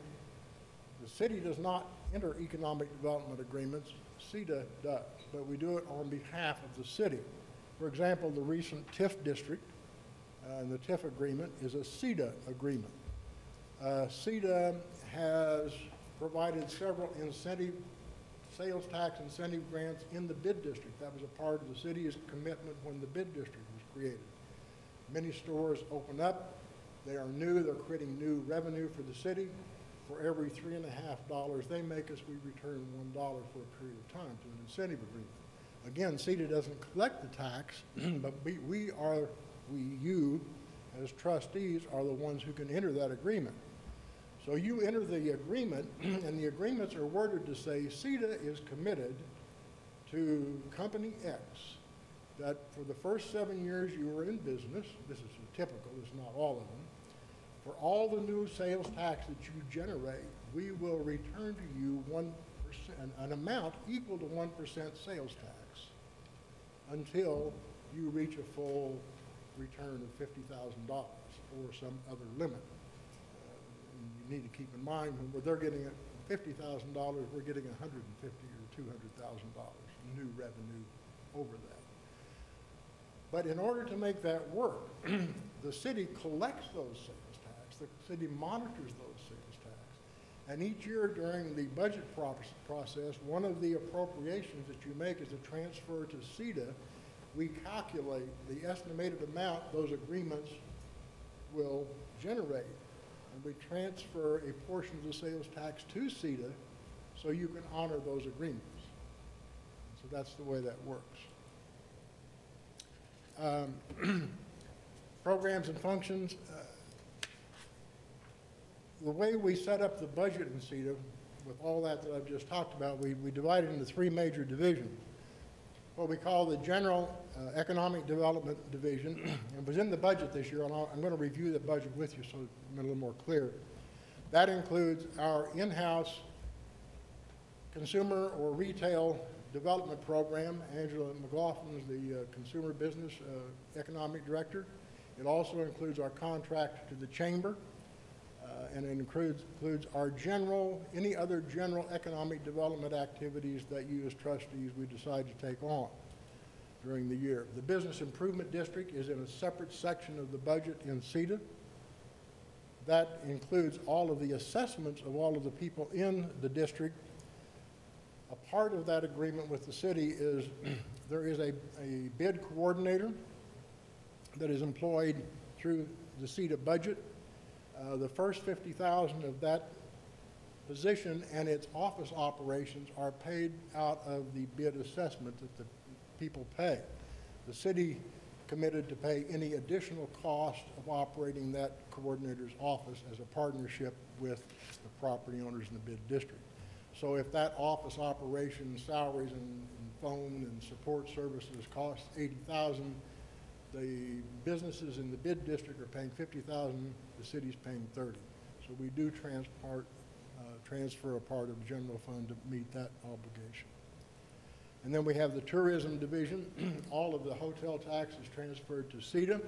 the city does not enter economic development agreements. CEDA does, but we do it on behalf of the city. For example, the recent TIF district and the TIF agreement is a CEDA agreement. CEDA has provided several sales tax incentive grants in the bid district. That was a part of the city's commitment when the bid district was created. Many stores open up. They are new. They're creating new revenue for the city. For every $3.50 they make us, we return $1 for a period of time to an incentive agreement. Again, CEDA doesn't collect the tax, but you, as trustees, are the ones who can enter that agreement. So you enter the agreement, and the agreements are worded to say CEDA is committed to Company X that for the first 7 years you were in business, this is typical, it's not all of them, for all the new sales tax that you generate, we will return to you 1%, an amount equal to 1% sales tax until you reach a full return of $50,000 or some other limit. You need to keep in mind when they're getting $50,000, we're getting $150,000 or $200,000 new revenue over that. But in order to make that work, the city collects those sales tax, the city monitors those sales tax, and each year during the budget process, one of the appropriations that you make is a transfer to CEDA. We calculate the estimated amount those agreements will generate, and we transfer a portion of the sales tax to CEDA so you can honor those agreements. So that's the way that works. Programs and functions. the way we set up the budget in CETA, with all that I've just talked about, we divided into three major divisions. What we call the General Economic Development Division. It was in the budget this year, and I'm going to review the budget with you so it's a little more clear. That includes our in-house consumer or retail development program. Angela McLaughlin is the Consumer Business Economic Director. It also includes our contract to the Chamber, and it includes our any other general economic development activities that you as trustees we decide to take on during the year. The Business Improvement District is in a separate section of the budget in CETA. That includes all of the assessments of all of the people in the district. A part of that agreement with the city is there is a bid coordinator that is employed through the CETA budget. The first $50,000 of that position and its office operations are paid out of the bid assessment that the people pay. The city committed to pay any additional cost of operating that coordinator's office as a partnership with the property owners in the bid district. So if that office operation, salaries and phone and support services cost $80,000, the businesses in the bid district are paying $50,000, the city's paying $30,000. So we do transfer a part of the general fund to meet that obligation. And then we have the tourism division. All of the hotel tax is transferred to CETA.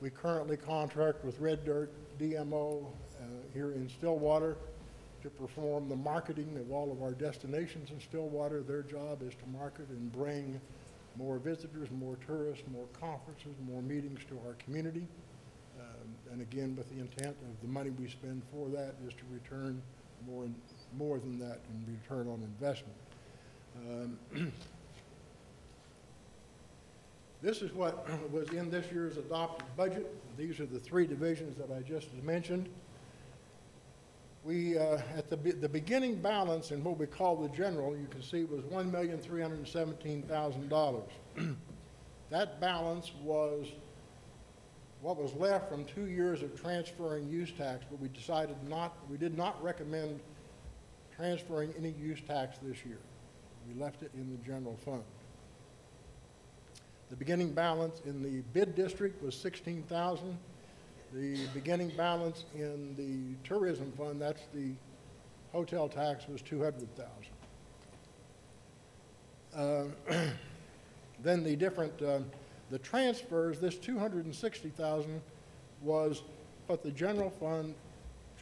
We currently contract with Red Dirt DMO here in Stillwater to perform the marketing of all of our destinations in Stillwater. Their job is to market and bring more visitors, more tourists, more conferences, more meetings to our community. And again, with the intent of the money we spend for that is to return more than that in return on investment. This is what was in this year's adopted budget. These are the three divisions that I just mentioned. We, at the beginning balance in what we call the general, you can see was $1,317,000. That balance was what was left from 2 years of transferring use tax, but we did not recommend transferring any use tax this year. We left it in the general fund. The beginning balance in the bid district was $16,000. The beginning balance in the tourism fund, that's the hotel tax, was $200,000. Then the different, the transfers, this $260,000 was what the general fund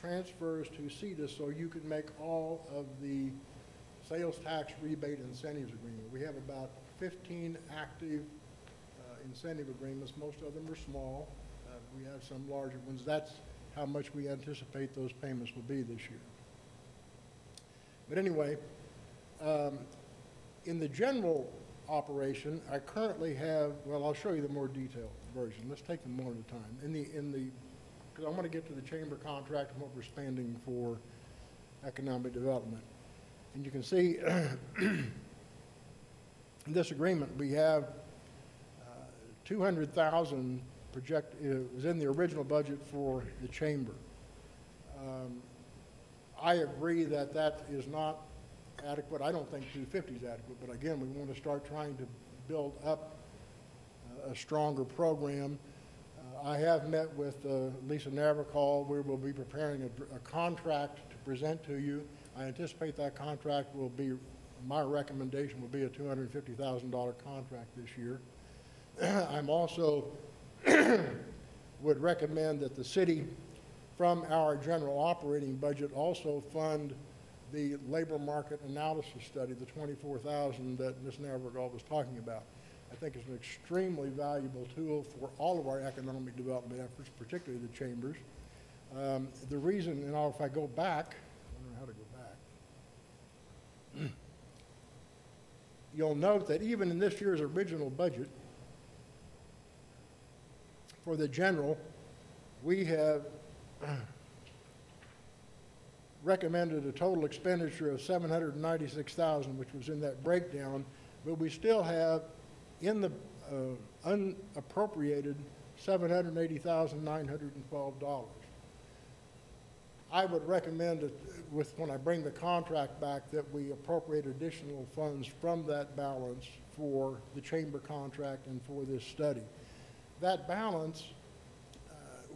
transfers to CETA so you can make all of the sales tax rebate incentives agreement. We have about 15 active incentive agreements. Most of them are small. We have some larger ones. That's how much we anticipate those payments will be this year. But anyway, in the general operation, I currently have, well, I'll show you the more detailed version. Let's take them one at a time. Because I want to get to the chamber contract and what we're spending for economic development. And you can see in this agreement we have $200,000 was in the original budget for the chamber. I agree that that is not adequate. I don't think 250 is adequate, but again, we want to start trying to build up a stronger program. I have met with Lisa Navrakal. We will be preparing a contract to present to you. I anticipate that contract will be, my recommendation will be a $250,000 contract this year. I'm also would recommend that the city, from our general operating budget, also fund the labor market analysis study, the $24,000 that Ms. Navrakal was talking about. I think it's an extremely valuable tool for all of our economic development efforts, particularly the chambers. The reason, and if I go back, I don't know how to go back, you'll note that even in this year's original budget, for the general, we have recommended a total expenditure of $796,000, which was in that breakdown, but we still have in the unappropriated $780,912. I would recommend that when I bring the contract back, that we appropriate additional funds from that balance for the chamber contract and for this study. That balance,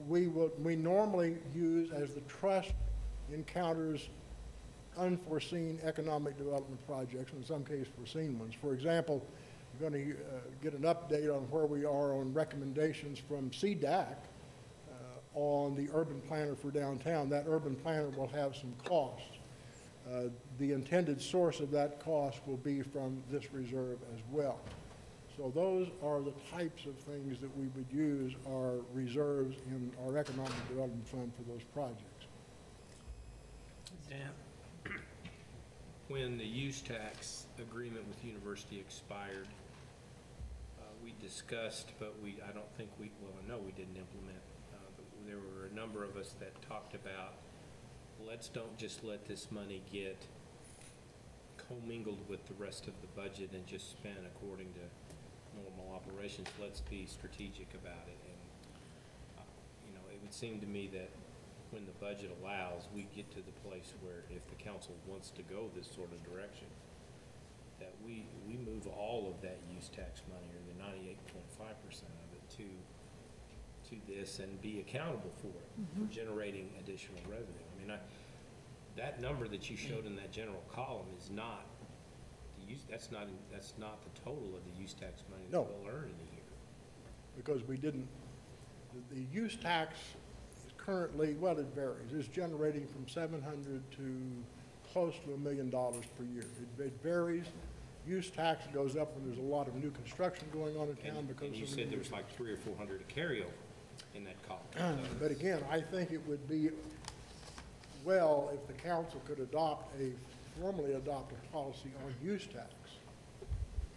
we normally use as the trust encounters unforeseen economic development projects, in some cases foreseen ones. For example, you're going to get an update on where we are on recommendations from CDAC on the urban planner for downtown. That urban planner will have some costs. The intended source of that cost will be from this reserve as well. So those are the types of things that we would use our reserves in our economic development fund for those projects. Dan, when the use tax agreement with university expired, we discussed, but I don't think I know we didn't implement. There were a number of us that talked about, don't just let this money get commingled with the rest of the budget and just spent according to normal operations. Let's be strategic about it. And, it would seem to me that when the budget allows, we get to the place where if the council wants to go this sort of direction, that we move all of that use tax money, or the 98.5% of it, to this and be accountable for it, for generating additional revenue. I mean, that number that you showed in that general column is not that's not the total of the use tax money that we'll earn in a year. Because we didn't. The use tax is currently, well, it varies. It's generating from $700 to close to $1 million per year. It varies. Use tax goes up when there's a lot of new construction going on in town because. And you said there was like 300 or 400 to carryover in that column. But again, I think it would be well if the council could formally adopt a policy on use tax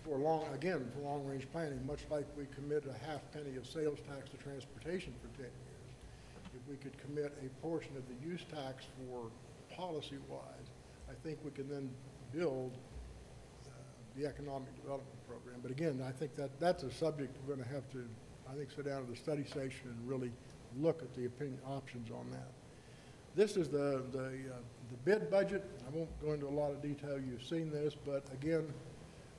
for long-range planning, much like we commit a half penny of sales tax to transportation for 10 years. If we could commit a portion of the use tax for policy-wise, I think we can then build the economic development program. But again, I think that's a subject we're going to have to, I think, sit down at the study session and really look at the options on that. This is the bid budget. I won't go into a lot of detail. You've seen this, but again,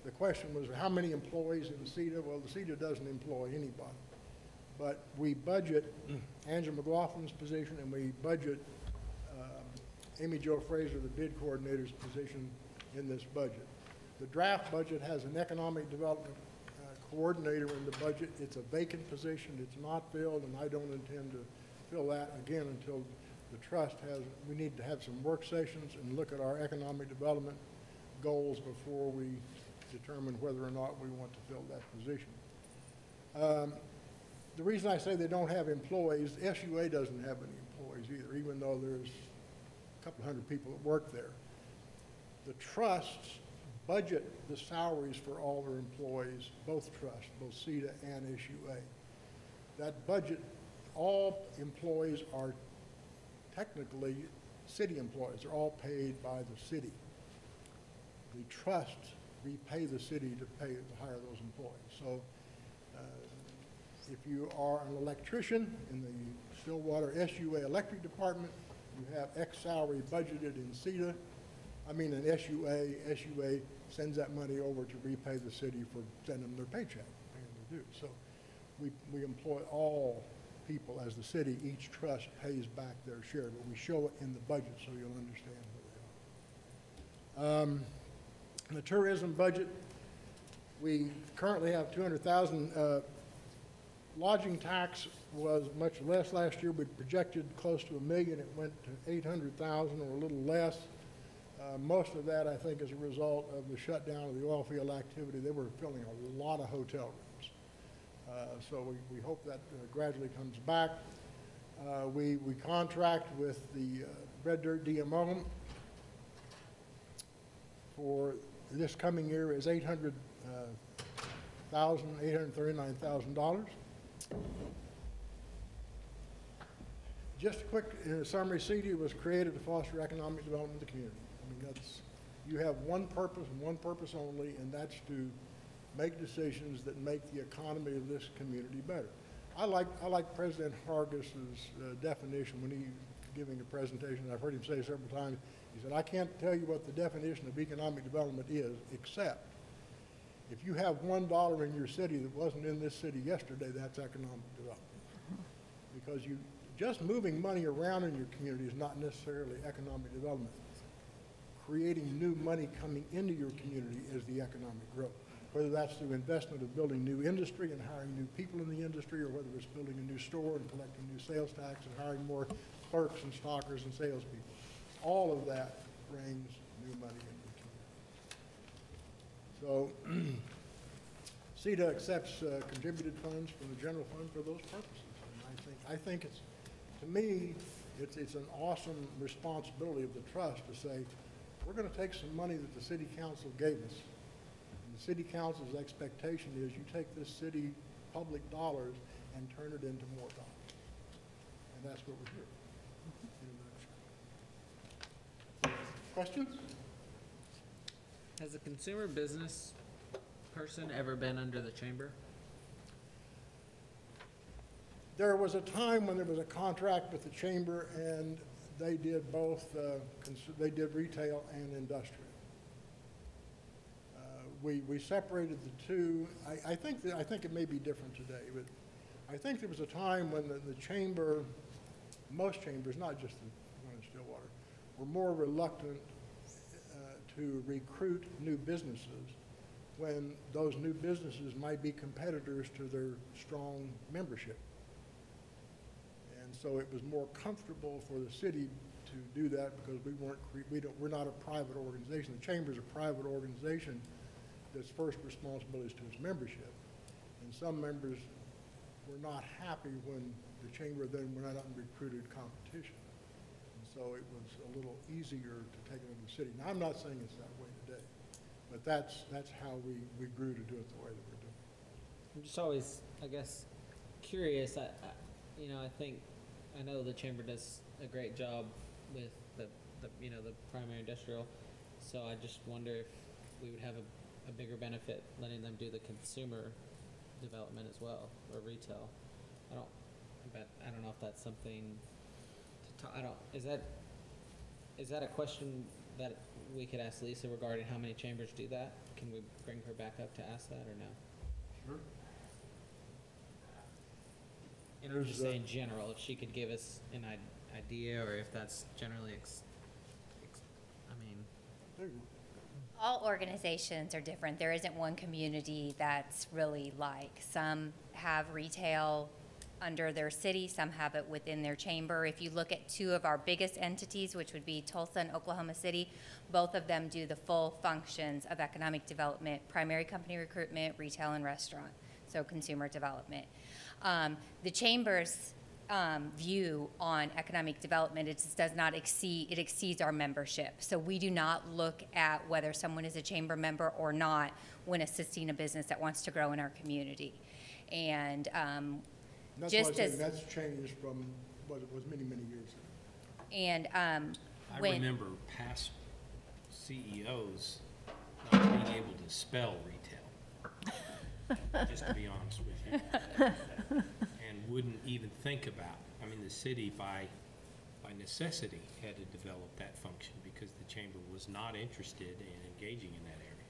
the question was how many employees in the CETA? Well, the CETA doesn't employ anybody, but we budget Angela McLaughlin's position, and we budget Amy Jo Fraser, the bid coordinator's position in this budget. The draft budget has an economic development coordinator in the budget. It's a vacant position. It's not filled, and I don't intend to fill that again until the trust we need to have some work sessions and look at our economic development goals before we determine whether or not we want to fill that position. The reason I say they don't have employees, SUA doesn't have any employees either, even though there's a couple hundred people that work there. The trusts budget the salaries for all their employees, both trusts, both CETA and SUA. That budget, all employees are technically city employees. They're all paid by the city. The trusts repay the city to hire those employees. So if you are an electrician in the Stillwater SUA electric department, you have X salary budgeted in CETA. In SUA, SUA sends that money over to repay the city for sending them their paycheck, paying their dues. So we employ all people as the city. Each trust pays back their share, but we show it in the budget so you'll understand who they are. In the tourism budget, we currently have $200,000. Lodging tax was much less last year. We projected close to $1 million. It went to $800,000 or a little less. Most of that, I think, is a result of the shutdown of the oil field activity. They were filling a lot of hotel rooms. So we hope that gradually comes back. We contract with the Red Dirt DMO for this coming year is $839,000. Just a quick summary, CETA was created to foster economic development of the community. You have one purpose and one purpose only, and that's to make decisions that make the economy of this community better. I like President Hargis's definition when he giving a presentation, I've heard him say several times, he said, I can't tell you what the definition of economic development is, except if you have $1 in your city that wasn't in this city yesterday, that's economic development. Because you just moving money around in your community is not necessarily economic development. Creating new money coming into your community is the economic growth. Whether that's through investment of building new industry and hiring new people in the industry, or whether it's building a new store and collecting new sales tax and hiring more clerks and stockers and salespeople. All of that brings new money into the community. So CETA accepts contributed funds from the general fund for those purposes. And I think it's, to me, it's an awesome responsibility of the trust to say, we're going to take some money that the city council gave us. And the city council's expectation is you take this city public dollars and turn it into more dollars. And that's what we're here. Questions? Has a consumer business person ever been under the chamber? There was a time when there was a contract with the chamber, and they did both, they did retail and industrial. We separated the two. I think it may be different today, but I think there was a time when the chamber, most chambers, not just the one in Stillwater, were more reluctant to recruit new businesses when those new businesses might be competitors to their strong membership. And so it was more comfortable for the city to do that because we're not a private organization. The chamber is a private organization that's first responsibility is to its membership. And some members were not happy when the chamber then went out and recruited competition. And so it was a little easier to take it into the city. Now, I'm not saying it's that way today, but that's how we grew to do it the way that we're doing. I'm just always, I guess, curious. I know the chamber does a great job with the primary industrial. So I just wonder if we would have a bigger benefit letting them do the consumer development as well, or retail. I don't know if that's something to talk, is that a question that we could ask Lisa regarding how many chambers do that? Can we bring her back up to ask that, or no? Sure. And I'm just saying general, if she could give us an idea, or if that's generally, all organizations are different. There isn't one community that's really like. Some have retail under their city, some have it within their chamber. If you look at two of our biggest entities, which would be Tulsa and Oklahoma City, both of them do the full functions of economic development, primary company recruitment, retail and restaurant, so consumer development. The chamber's view on economic development, it just does not exceed, it exceeds our membership. So we do not look at whether someone is a chamber member or not when assisting a business that wants to grow in our community. And that's just as that's changed from what it was many years ago. And I remember past CEOs not being able to spell retail, just to be honest with you. Wouldn't even think about. I mean, the city by necessity had to develop that function because the chamber was not interested in engaging in that area.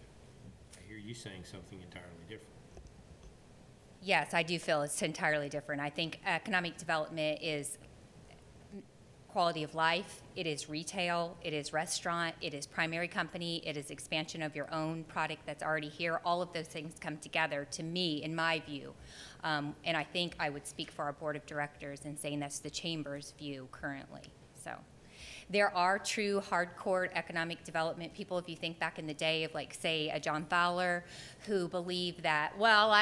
I hear you saying something entirely different. Yes, I do feel it's entirely different. I think economic development is quality of life, it is retail, it is restaurant, it is primary company, it is expansion of your own product that's already here. All of those things come together, to me, in my view. And I think I would speak for our board of directors in saying that's the chamber's view currently. So there are true hardcore economic development people, if you think back in the day of, like, say, a John Fowler, who believed that, well,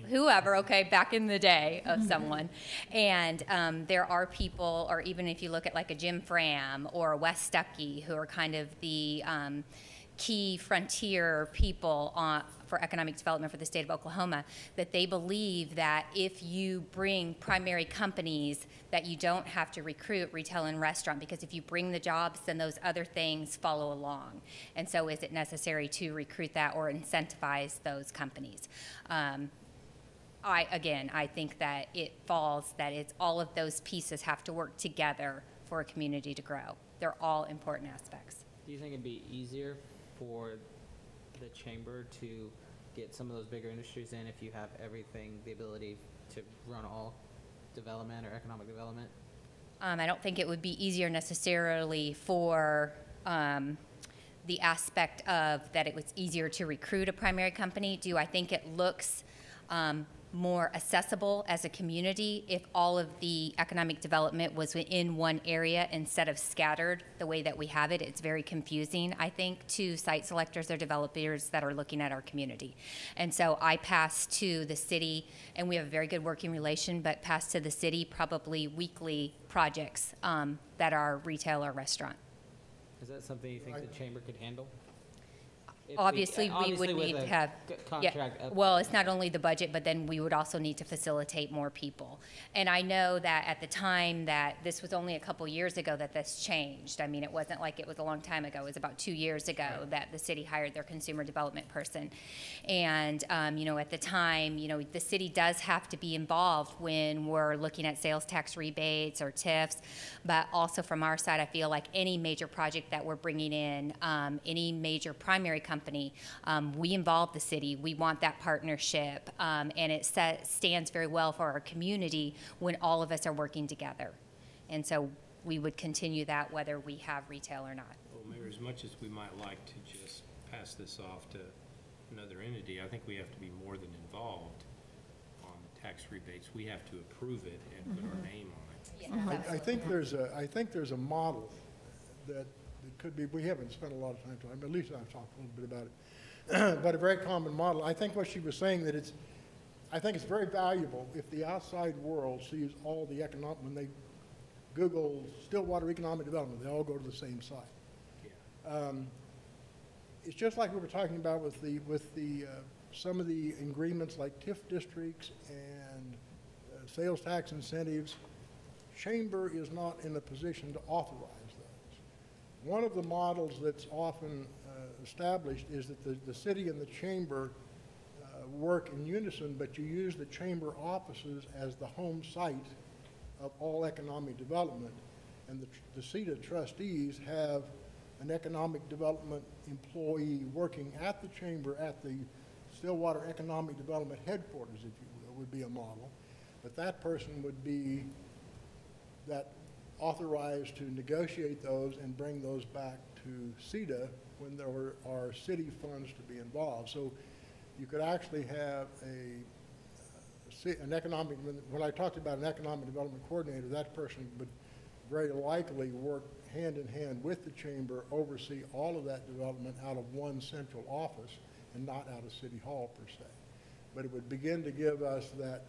whoever, okay, back in the day of someone. And there are people, or even if you look at like a Jim Fram or a Wes Stuckey, who are kind of the key frontier people for economic development for the state of Oklahoma, that they believe that if you bring primary companies, that you don't have to recruit retail and restaurant, because if you bring the jobs, then those other things follow along. And so is it necessary to recruit that or incentivize those companies? I think that it's all of those pieces have to work together for a community to grow. They're all important aspects. Do you think it'd be easier for the chamber to get some of those bigger industries in if you have everything, the ability to run all development or economic development? I don't think it would be easier necessarily for the aspect of that it was easier to recruit a primary company. Do I think it looks more accessible as a community if all of the economic development was within one area instead of scattered the way that we have it? It's very confusing, I think, to site selectors or developers that are looking at our community. And so I pass to the city, and we have a very good working relation, but pass to the city probably weekly projects that are retail or restaurant. Is that something you think the chamber could handle? Obviously, we would need to have, well, it's not only the budget, but then we would also need to facilitate more people. And I know that at the time that this was only a couple years ago that this changed. I mean, it wasn't like it was a long time ago. It was about 2 years ago that the city hired their consumer development person. And, you know, at the time, you know, the city does have to be involved when we're looking at sales tax rebates or TIFs. But also from our side, I feel like any major project that we're bringing in, any major primary company, we involve the city. We want that partnership, and it stands very well for our community when all of us are working together. And so we would continue that whether we have retail or not. Well, Mayor, as much as we might like to just pass this off to another entity, I think we have to be more than involved on the tax rebates. We have to approve it and put our name on it. Yeah, I think there's a model that it could be, we haven't spent a lot of time talking, but at least I've talked a little bit about it, but a very common model. I think what she was saying that I think it's very valuable if the outside world sees all the economic, when they Google Stillwater economic development, they all go to the same site. Yeah. It's just like we were talking about with some of the agreements like TIF districts and sales tax incentives. Chamber is not in a position to authorize. One of the models that's often established is that the city and the chamber work in unison, but you use the chamber offices as the home site of all economic development. And the CETA trustees have an economic development employee working at the chamber at the Stillwater Economic Development Headquarters, if you will, would be a model. But that person would be authorized to negotiate those and bring those back to CETA when there are city funds to be involved. So you could actually have an economic, when I talked about an economic development coordinator, that person would very likely work hand in hand with the chamber, oversee all of that development out of one central office and not out of City Hall per se. But it would begin to give us that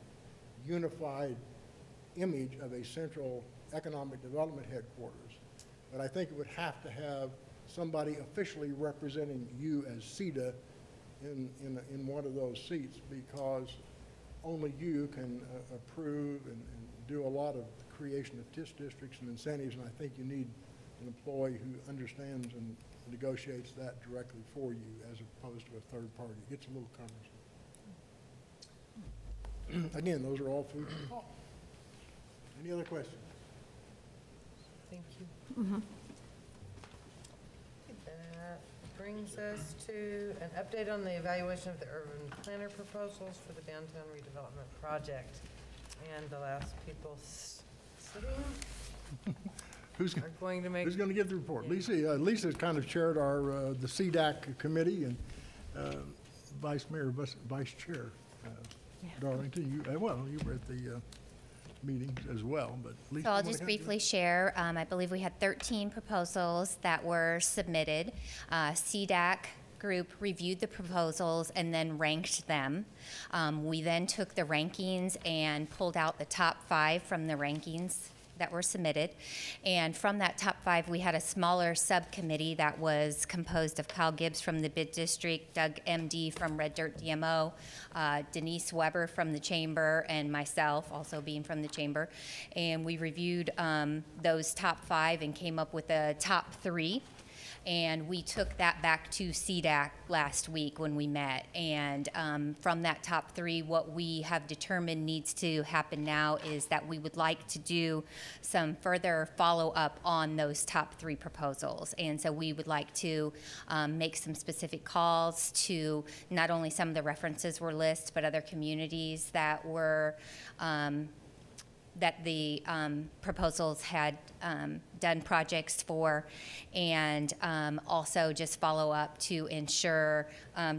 unified image of a central economic development headquarters. But I think it would have to have somebody officially representing you as CETA in one of those seats, because only you can approve and do a lot of creation of TIF districts and incentives, and I think you need an employee who understands and negotiates that directly for you as opposed to a third party. It gets a little cumbersome. Again, those are all food for thought. Any other questions? Thank you. That brings us to an update on the evaluation of the urban planner proposals for the downtown redevelopment project. And the last people sitting Who's are going to make. Who's going to give the report? Yeah. Lisa's kind of chaired the CDAC committee, and Vice Chair Darlington. You were at the meetings as well, but Lisa, so I'll just briefly share. I believe we had 13 proposals that were submitted. CDAC group reviewed the proposals and then ranked them. We then took the rankings and pulled out the top 5 from the rankings that were submitted. And from that top 5, we had a smaller subcommittee that was composed of Kyle Gibbs from the Bid District, Doug MD from Red Dirt DMO, Denise Weber from the Chamber, and myself, also being from the Chamber. And we reviewed those top 5 and came up with a top 3. And we took that back to CDAC last week when we met. And from that top 3, what we have determined needs to happen now is that we would like to do some further follow-up on those top 3 proposals. And so we would like to make some specific calls to not only some of the references were listed, but other communities that were that the proposals had done projects for, and also just follow up to ensure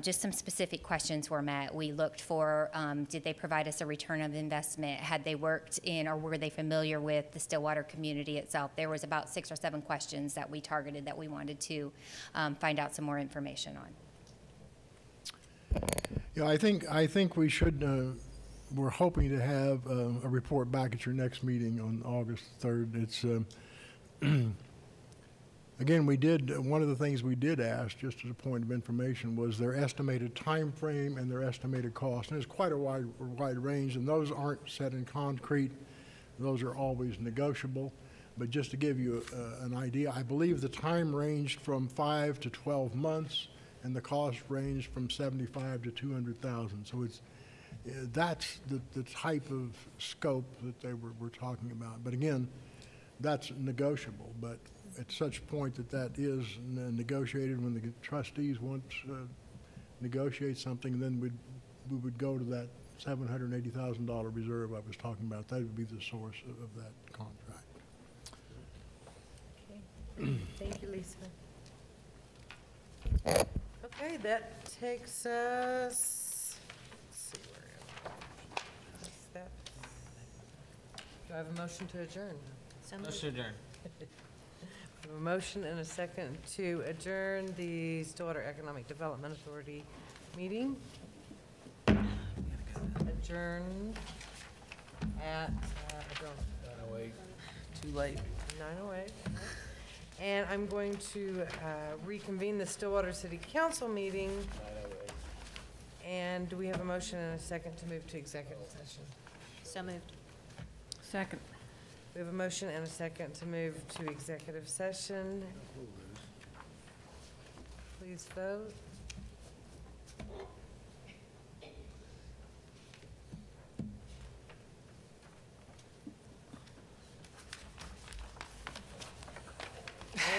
just some specific questions were met. We looked for, did they provide us a return of investment? Had they worked in, or were they familiar with the Stillwater community itself? There was about 6 or 7 questions that we targeted that we wanted to find out some more information on. Yeah, I think we should, we're hoping to have a report back at your next meeting on August 3rd. It's, again, one of the things we did ask, just as a point of information, was their estimated time frame and their estimated cost. And it's quite a wide range, and those aren't set in concrete. Those are always negotiable. But just to give you an idea, I believe the time ranged from 5 to 12 months, and the cost ranged from $75,000 to $200,000. So that's the type of scope that they were talking about. But again, that's negotiable. But at such point that is negotiated, when the trustees want to negotiate something, then we would go to that $780,000 reserve I was talking about. That would be the source of that contract. Okay. Thank you, Lisa. Okay, that takes us, let's see where that. Do I have a motion to adjourn? Motion to adjourn. We have a motion and a second to adjourn the Stillwater Economic Development Authority meeting. Adjourn at, I don't. 9:08. Too late. 9:08. And I'm going to reconvene the Stillwater City Council meeting. 9:08. And do we have a motion and a second to move to executive session? So moved. Second. We have a motion and a second to move to executive session. Please vote.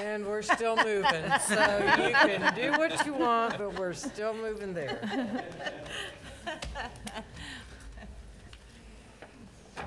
And we're still moving, so you can do what you want, but we're still moving there.